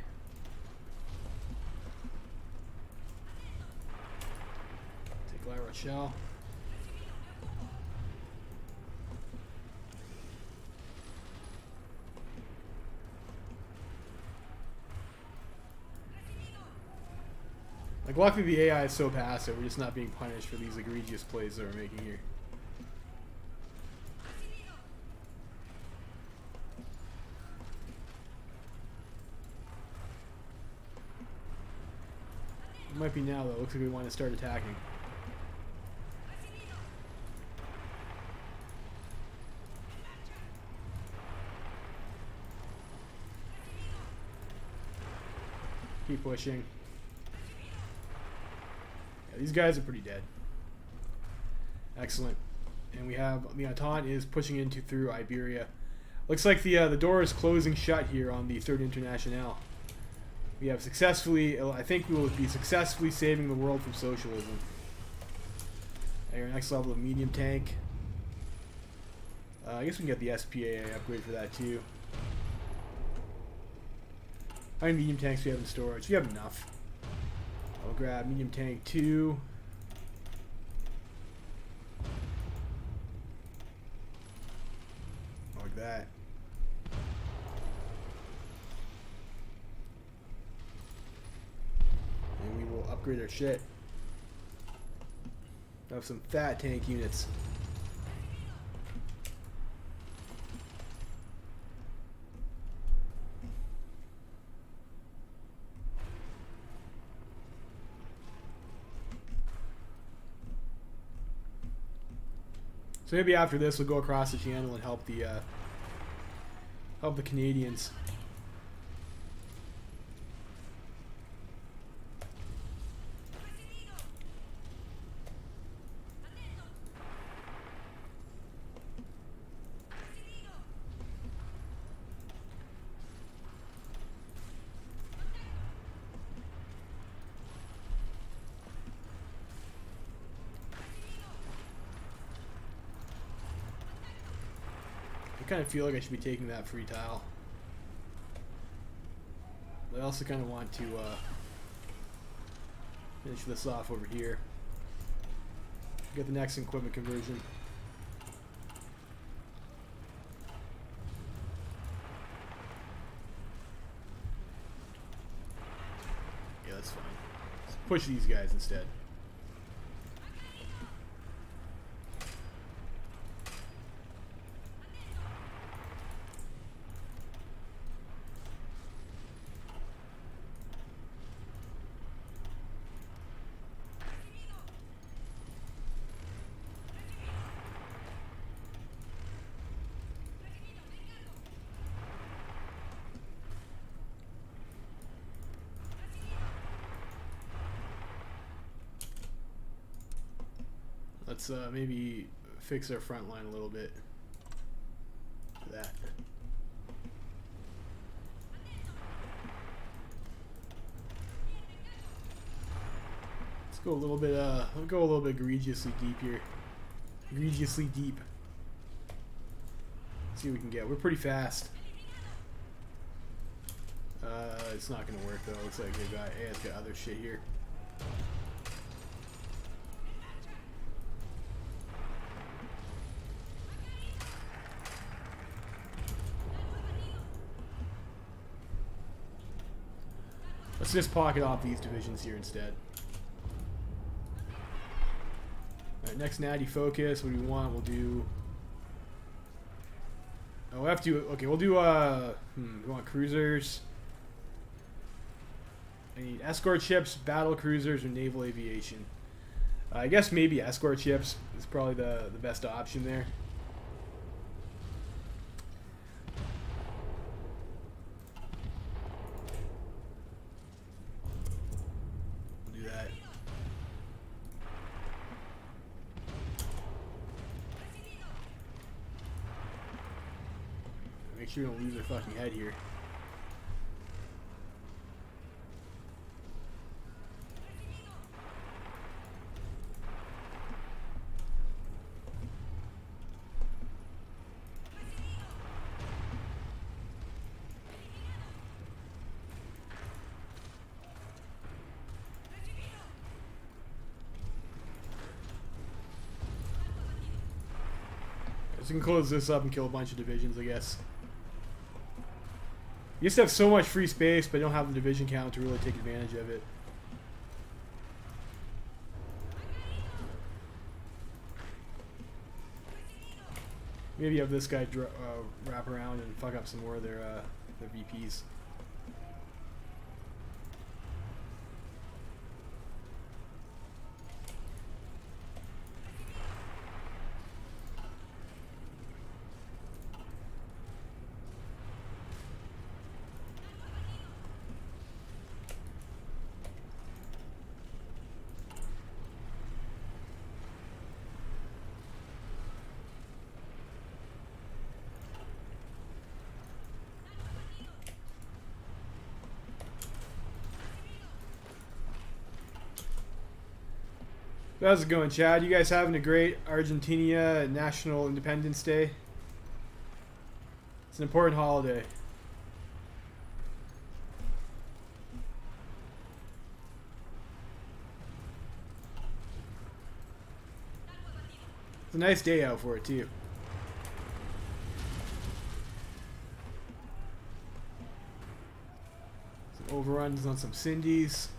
Take La Rochelle. Like, luckily the AI is so passive, we're just not being punished for these egregious plays that we're making here. It might be now, though. Looks like we want to start attacking. Keep pushing. Yeah, these guys are pretty dead. Excellent. And we have the Entente is pushing into through Iberia. Looks like the door is closing shut here on the Third Internationale. We have successfully, I think we will be successfully saving the world from socialism. And our next level of medium tank. I guess we can get the SPA upgrade for that too. How many medium tanks do we have in storage? We have enough. I'll grab medium tank 2. Like that. And we will upgrade our shit. Have some fat tank units. So maybe after this we'll go across the channel and help the Canadians. I kind of feel like I should be taking that free tile. But I also kind of want to finish this off over here. Get the next equipment conversion. Yeah, that's fine. Let's push these guys instead. Let's maybe fix our front line a little bit. That. Let's go a little bit. Let's go a little bit egregiously deep here. Egregiously deep. Let's see what we can get. We're pretty fast. It's not gonna work though. Looks like it's got other shit here. Let's just pocket off these divisions here instead. Alright, next natty focus. What do we want? We'll do. Oh, we'll have to. Okay, we'll do. We want cruisers. I need escort ships, battle cruisers, or naval aviation. I guess maybe escort ships is probably the best option there. We'll do that. Make sure we don't lose their fucking head here. So we can close this up and kill a bunch of divisions, I guess. You used to have so much free space, but don't have the division count to really take advantage of it. Maybe have this guy wrap around and fuck up some more of their VPs. How's it going, Chad? You guys having a great Argentina National Independence Day? It's an important holiday. It's a nice day out for it, too. Some overruns on some Cindy's.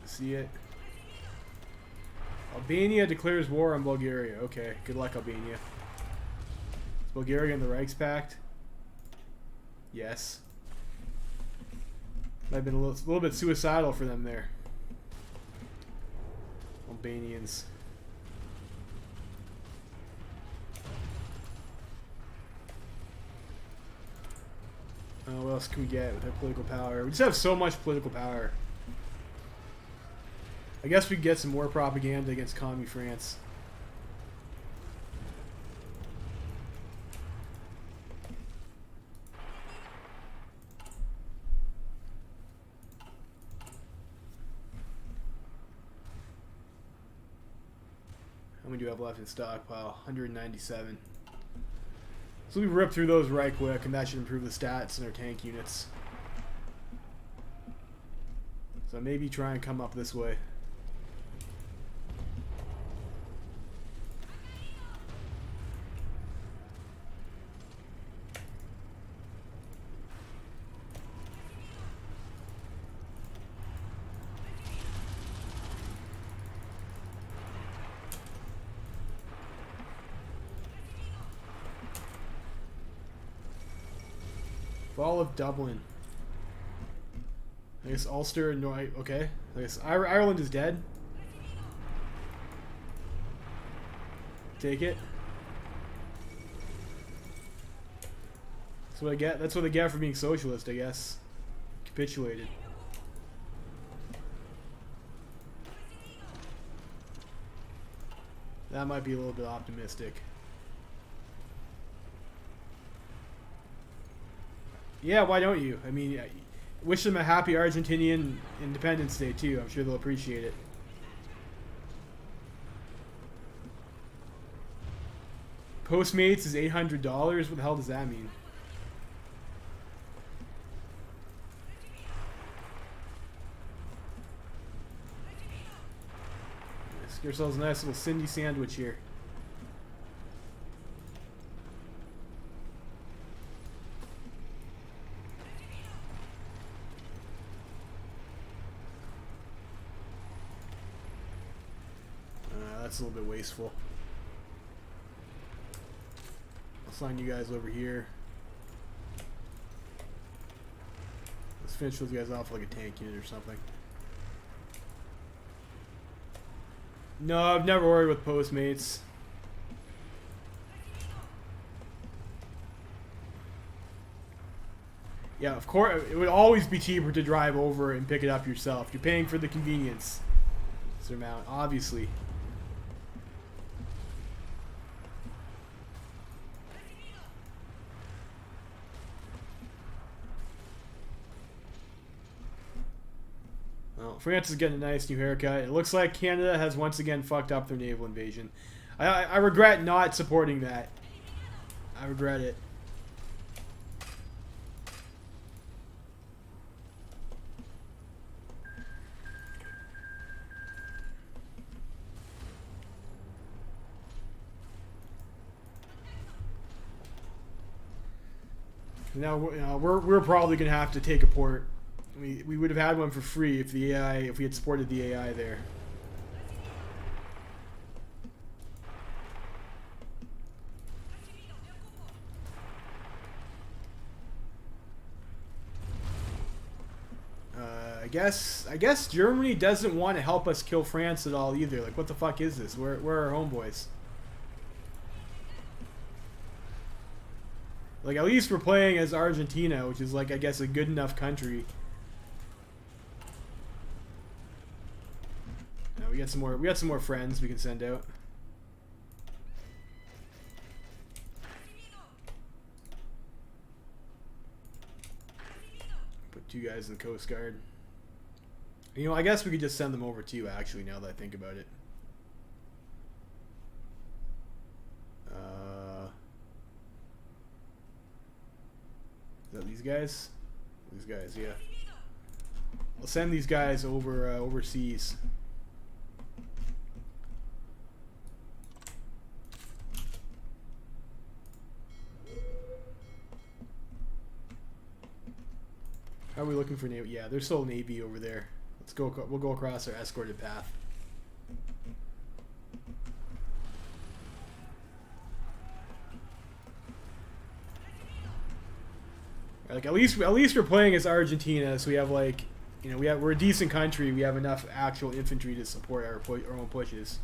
See it. Albania declares war on Bulgaria. Okay, good luck, Albania. Is Bulgaria in the Reichspakt? Yes. Might have been a little bit suicidal for them there. Albanians. What else can we get with our political power? We just have so much political power. I guess we could get some more propaganda against Commie France. How many do we have left in stockpile? 197. So we rip through those right quick, and that should improve the stats in our tank units. So maybe try and come up this way. Fall of Dublin. I guess Ulster, no, okay. I guess Ireland is dead. Take it. That's what I get. That's what I get for being socialist, I guess. Capitulated. That might be a little bit optimistic. Yeah, why don't you? I mean, wish them a happy Argentinian Independence Day too. I'm sure they'll appreciate it. Postmates is $800. What the hell does that mean? Let's get ourselves a nice little Cindy sandwich here. That's a little bit wasteful. I'll sign you guys over here. Let's finish those guys off like a tank unit or something. No, I've never worried with Postmates. Yeah, of course, it would always be cheaper to drive over and pick it up yourself. You're paying for the convenience. Surmount, obviously. Well, France is getting a nice new haircut. It looks like Canada has once again fucked up their naval invasion. I regret not supporting that. I regret it. Now we're probably gonna have to take a port. We would have had one for free if the AI if we had supported the AI there. I guess Germany doesn't want to help us kill France at all either. Like, what the fuck is this? Where are our homeboys? Like, at least we're playing as Argentina, which is, like, I guess a good enough country. We got some more friends we can send out. Put 2 guys in the Coast Guard. You know, I guess we could just send them over to you, actually, now that I think about it. Is that these guys? These guys, yeah. I'll send these guys over overseas. How are we looking for Navy? Yeah, there's still Navy over there. Let's go. We'll go across our escorted path. Like at least we're playing as Argentina, so we have like, you know, we're a decent country. We have enough actual infantry to support our own pushes.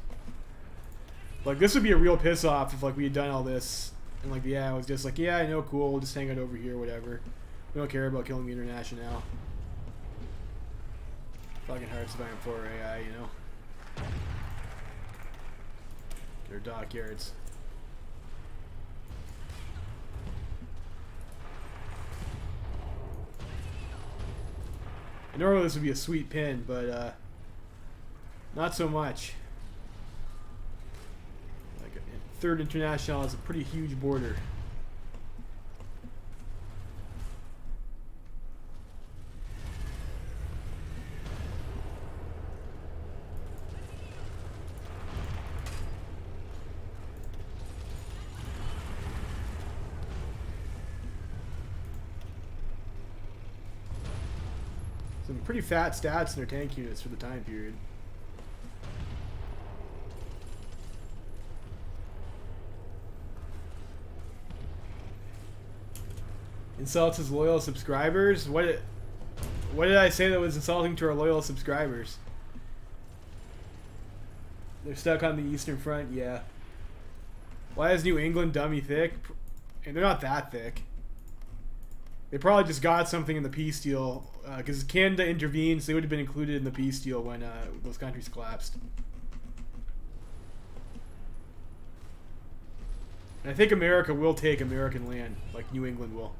Like this would be a real piss off if like we had done all this and like yeah, it was just like yeah, I know, cool. We'll just hang out over here, whatever. We don't care about killing the International. Fucking hard surviving for AI, you know. Their dockyards. Normally this would be a sweet pin, but not so much. Like Third International is a pretty huge border. Some pretty fat stats in their tank units for the time period. Insults his loyal subscribers? What did I say that was insulting to our loyal subscribers? They're stuck on the Eastern Front, yeah. Why is New England dummy thick? And they're not that thick. They probably just got something in the peace deal because Canada intervened, so they would have been included in the peace deal when those countries collapsed. And I think America will take American land, like New England will.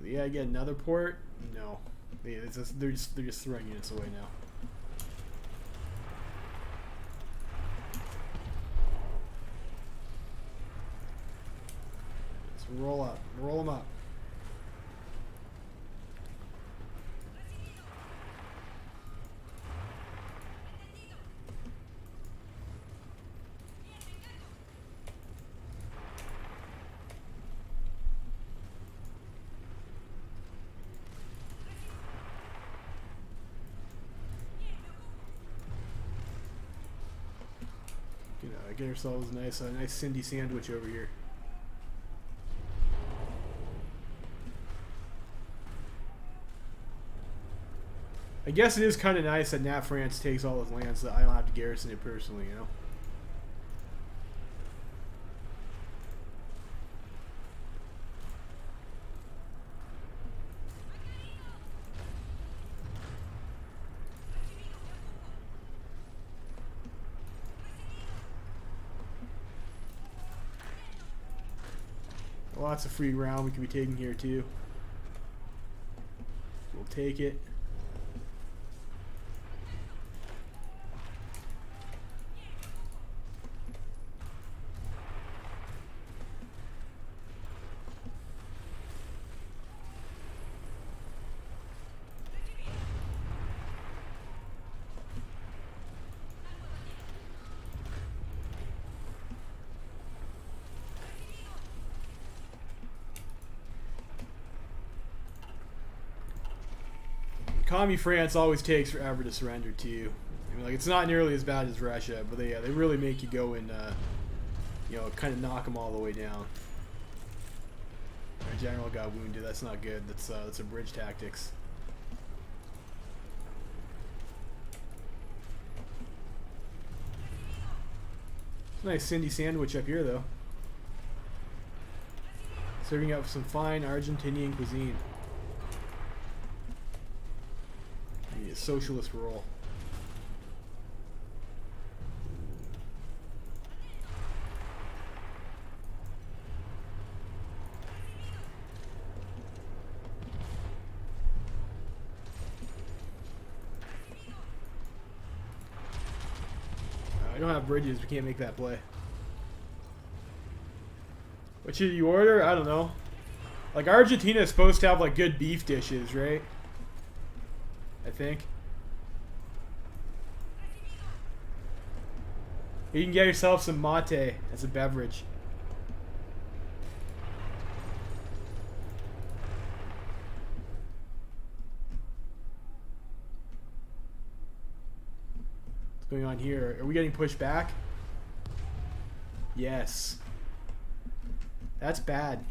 Yeah, I get another port. No, they're just throwing units away now. Let's roll up, roll them up. Get ourselves a nice Cindy sandwich over here. I guess it is kind of nice that Nat France takes all his land so that I don't have to garrison it personally, you know? Lots of free ground we could be taking here too. We'll take it. Commie France always takes forever to surrender too. I mean, like, it's not nearly as bad as Russia, but they really make you go and you know, kind of knock them all the way down. Our general got wounded. That's not good. That's a bridge tactics. It's a nice Cindy sandwich up here though. Serving up some fine Argentinian cuisine. A socialist roll. I don't have bridges. We can't make that play. What should you order? I don't know. Like, Argentina is supposed to have like good beef dishes, right? I think. You can get yourself some mate as a beverage. What's going on here? Are we getting pushed back? Yes. That's bad.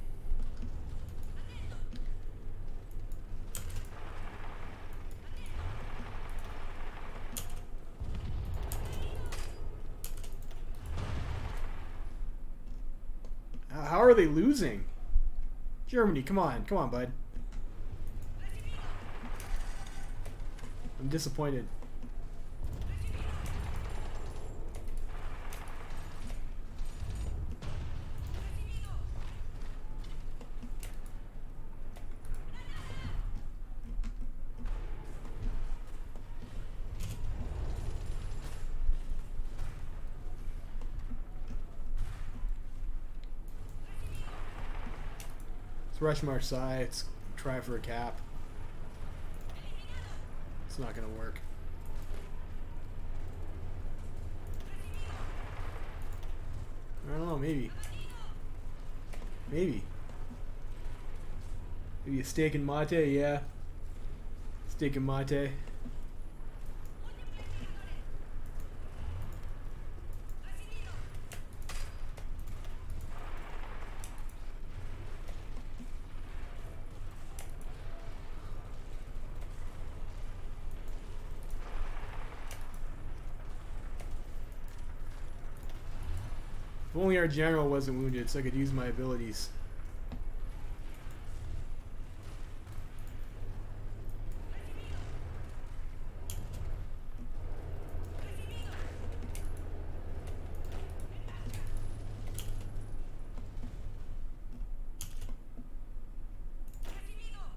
How are they losing? Germany, come on, bud. I'm disappointed. Rush Marseille, it's try for a cap. It's not gonna work. I don't know, maybe. Maybe a steak and mate, yeah. Steak and mate. only our general wasn't wounded, so I could use my abilities.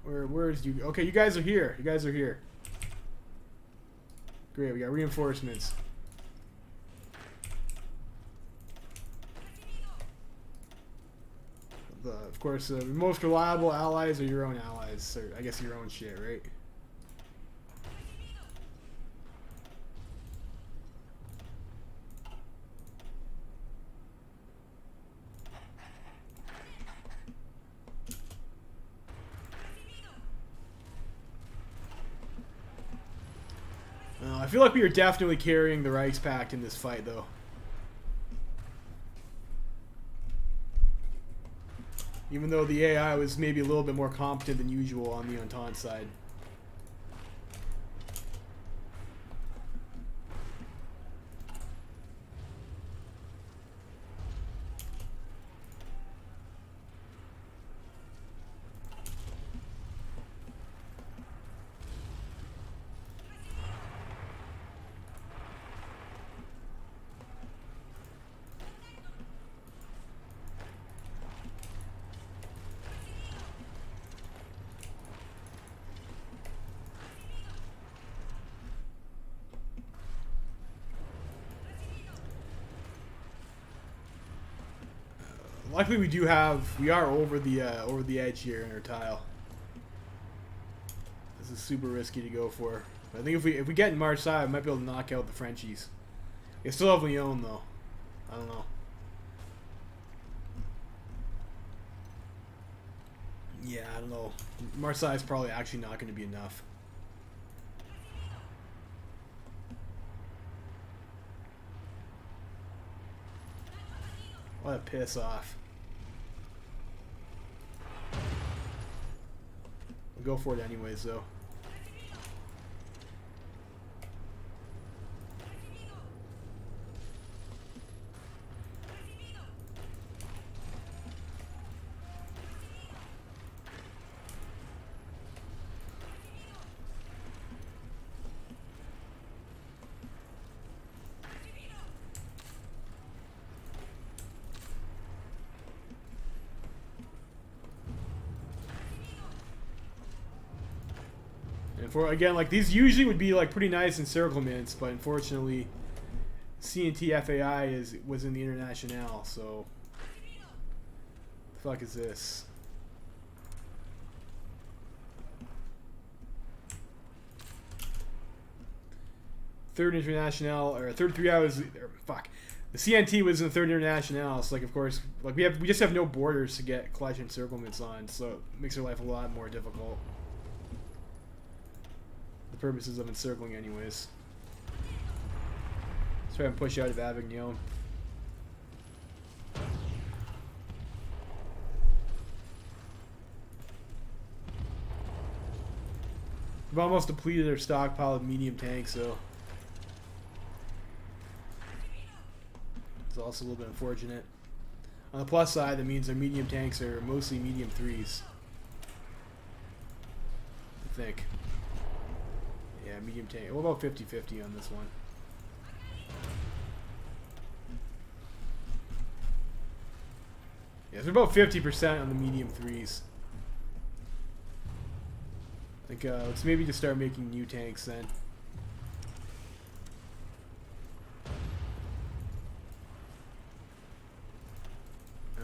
Where's you? Okay, you guys are here. You guys are here. Great, we got reinforcements. Of course, the most reliable allies are your own allies. Or I guess your own shit, right? I feel like we are definitely carrying the Reichspakt in this fight, though. Even though the AI was maybe a little bit more competent than usual on the Entente side. Luckily, we are over the edge here in our tile. This is super risky to go for. But I think if we get in Marseille, we might be able to knock out the Frenchies. They still have Lyon though. I don't know. Yeah, I don't know. Marseille is probably actually not going to be enough. What a piss off. We'll go for it anyways, though. And for again, like these usually would be like pretty nice encirclements, but unfortunately, C&T FAI was in the Internationale, so the fuck is this? Third Internationale or third 3 hours? Fuck. The CNT was in the Third Internationale, so like of course, like we just have no borders to get clutch encirclements on, so it makes our life a lot more difficult. The purposes of encircling, anyways. Let's try and push out of Avignon. We've almost depleted our stockpile of medium tanks, so it's also a little bit unfortunate. On the plus side, that means our medium tanks are mostly medium 3s. I think. Yeah, medium tank. What about 50-50 on this one? Yeah, it's about 50% on the medium 3s. I think let's maybe just start making new tanks then.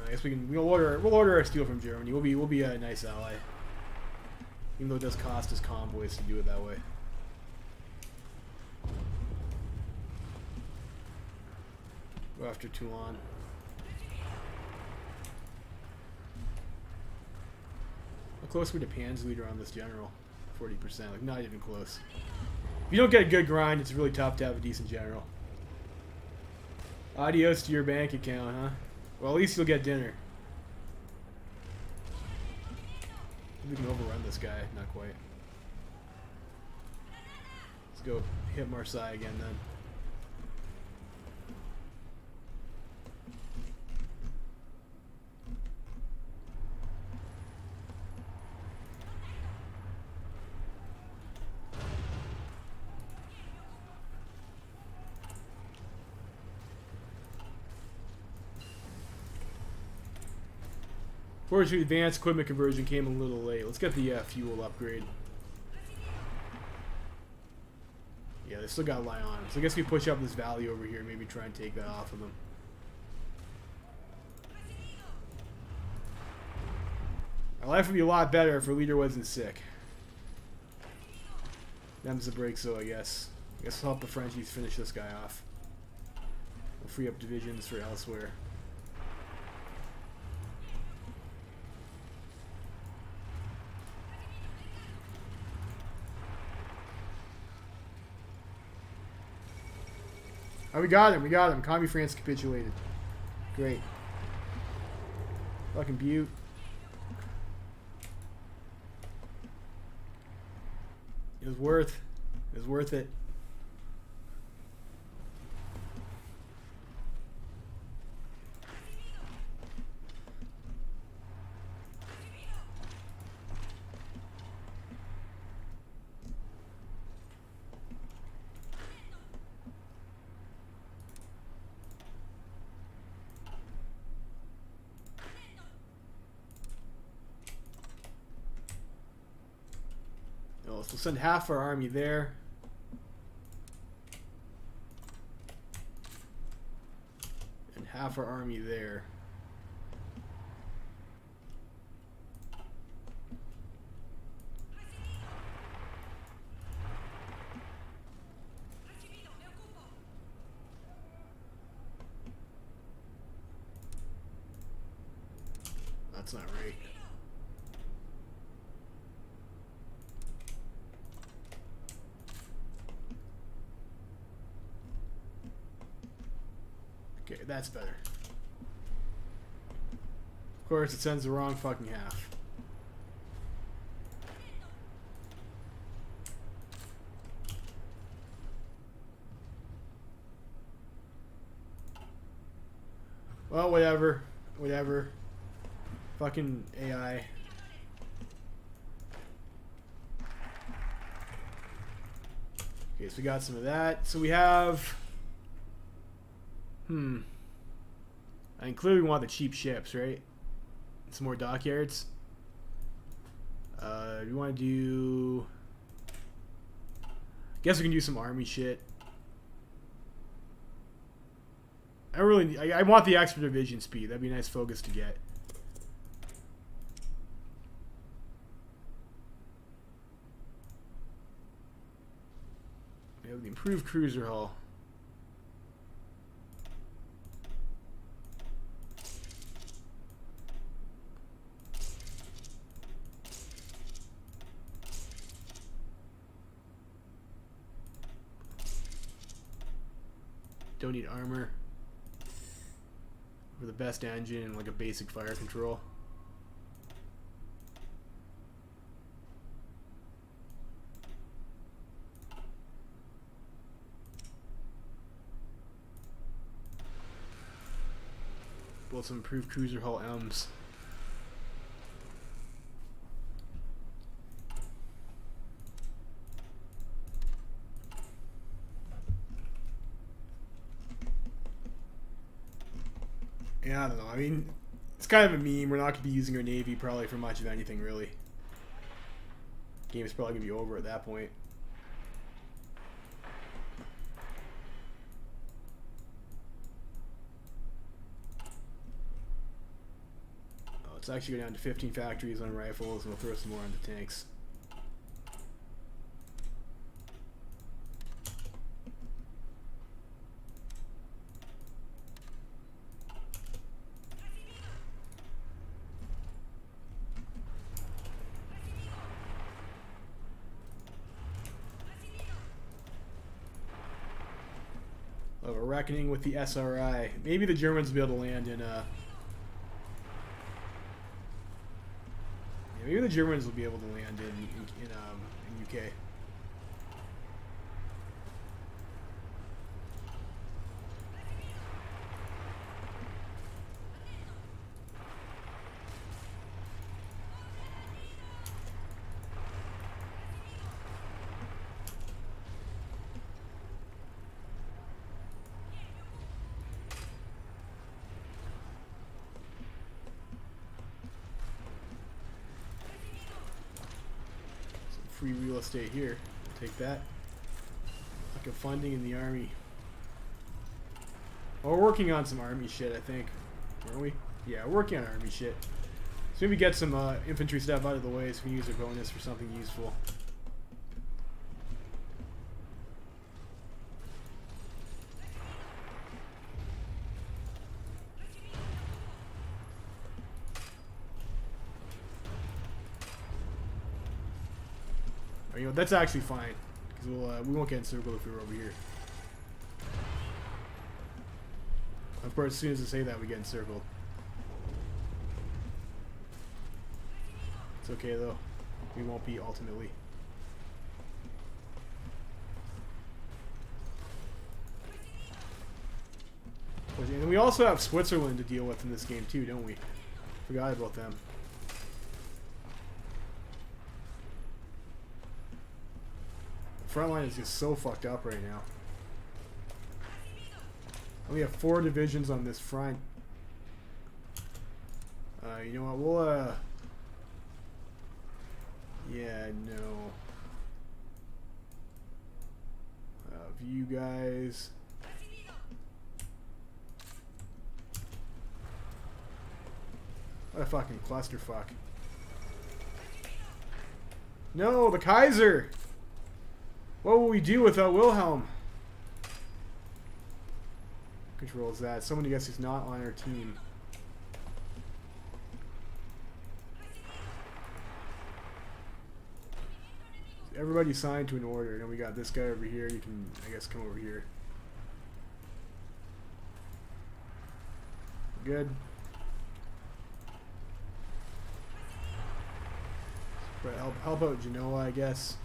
I guess we'll order our steel from Germany. We'll be a nice ally. Even though it does cost us convoys to do it that way. Go after Toulon. How close are we to Pan's leader on this general? 40%, like not even close. If you don't get a good grind, it's really tough to have a decent general. Adios to your bank account, huh? Well, at least you'll get dinner. We can overrun this guy, not quite. Let's go hit Marseille again then. Fortunately, advanced equipment conversion came a little late. Let's get the fuel upgrade. Yeah, they still got lie on. So I guess we push up this valley over here, maybe try and take that off of them. Our life would be a lot better if our leader wasn't sick. Them's the break, so I guess. I guess we'll help the Frenchies finish this guy off. We'll free up divisions for elsewhere. Oh, we got him. We got him. Commie France capitulated. Great. Fucking beaut. It was worth. It was worth it. So we'll send half our army there. And half our army there. That's not right. Okay, that's better. Of course, it sends the wrong fucking half. Well, whatever. Whatever. Fucking AI. Okay, so we got some of that. So we have... I mean, clearly we want the cheap ships, right? Some more dockyards. We want to do... Guess we can do some army shit. I want the extra division speed. That'd be a nice focus to get. We have the improved cruiser hull. Don't need armor. For the best engine and like a basic fire control. Build some improved cruiser hull M's. Yeah, I don't know. I mean, it's kind of a meme. We're not going to be using our Navy probably for much of anything, really. Game is probably going to be over at that point. Oh, let's actually go down to 15 factories on rifles, and we'll throw some more on the tanks. Of a reckoning with the SRI. Maybe the Germans will be able to land in yeah, maybe the Germans will be able to land in UK. free real estate here. Take that. Lack of funding in the army. Oh, we're working on some army shit, I think. Aren't we? Yeah, we're working on army shit. So maybe get some infantry stuff out of the way so we can use our bonus for something useful. Or, you know, that's actually fine. Because we won't get encircled if we were over here. Of course, as soon as I say that, we get encircled. It's okay, though. We won't be, ultimately. And we also have Switzerland to deal with in this game, too, don't we? Forgot about them. The front line is just so fucked up right now. We have 4 divisions on this front. You know what? We'll, yeah, no. You guys. What a fucking clusterfuck. No, the Kaiser! What will we do without Wilhelm? Controls that. Someone, I guess, who's not on our team. Everybody signed to an order. And then we got this guy over here. You can, I guess, come over here. Good. But help out Genoa, I guess.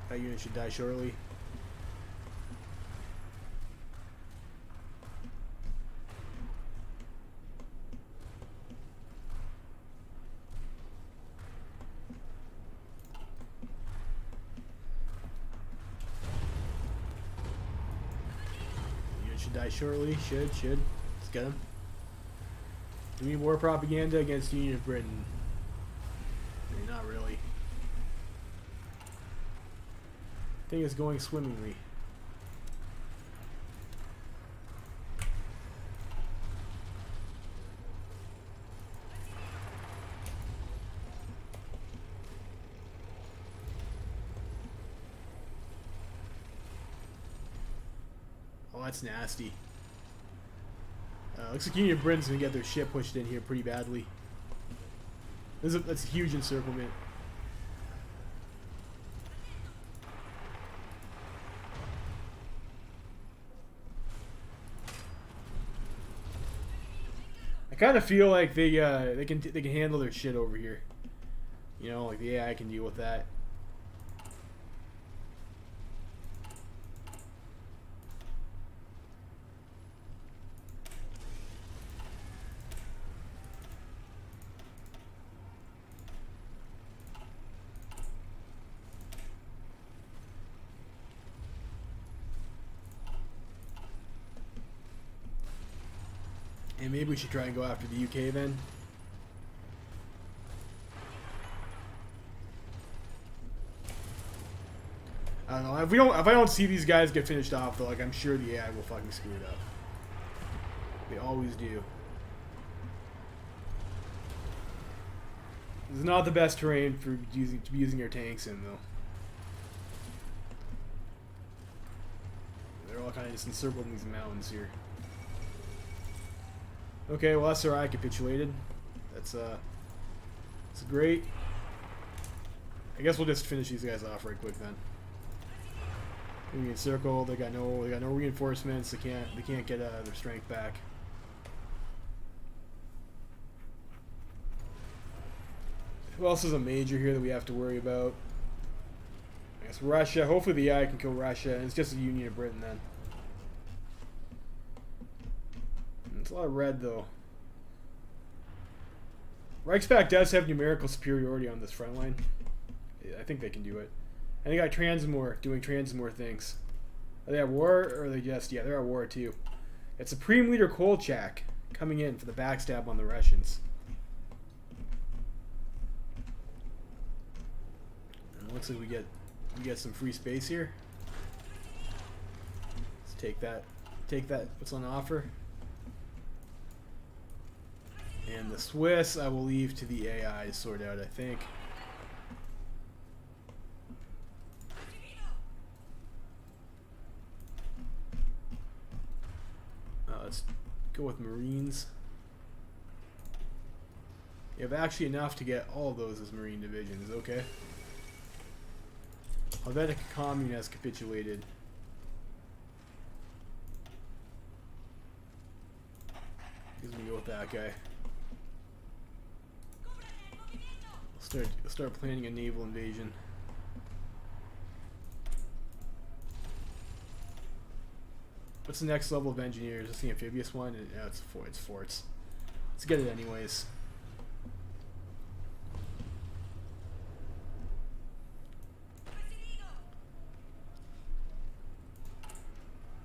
That unit should die shortly. Die shortly. Should. Let's get him. Do we need war propaganda against the Union of Britain? I mean, not really. I think it's going swimmingly. That's nasty. Looks like Union of Britain's gonna get their shit pushed in here pretty badly. That's a huge encirclement. I kind of feel like they can handle their shit over here. You know, like the AI can deal with that. And maybe we should try and go after the UK then. I don't know. If I don't see these guys get finished off, though, like I'm sure the AI will fucking screw it up. They always do. This is not the best terrain for to be using your tanks in, though. They're all kind of just encircled in these mountains here. Okay, well, SRI capitulated. That's great. I guess we'll just finish these guys off right quick then. We encircle. They got no reinforcements. They can't get their strength back. Who else is a major here that we have to worry about? I guess Russia. Hopefully the AI can kill Russia, and it's just a Union of Britain then. It's a lot of red, though. Reichspakt does have numerical superiority on this front line. Yeah, I think they can do it. And they got Transmore doing Transmore things. Are they at war, or are they just... Yeah, they're at war, too. It's Supreme Leader Kolchak coming in for the backstab on the Russians. Looks like we get some free space here. Let's take that. Take that. What's on offer? And the Swiss, I will leave to the AI to sort out, I think. Let's go with Marines. You have actually enough to get all of those as Marine divisions, okay. Helvetic Commune has capitulated. Guess we go with that guy. Start planning a naval invasion. What's the next level of engineers? It's the amphibious one. Yeah, it's forts. Let's get it anyways.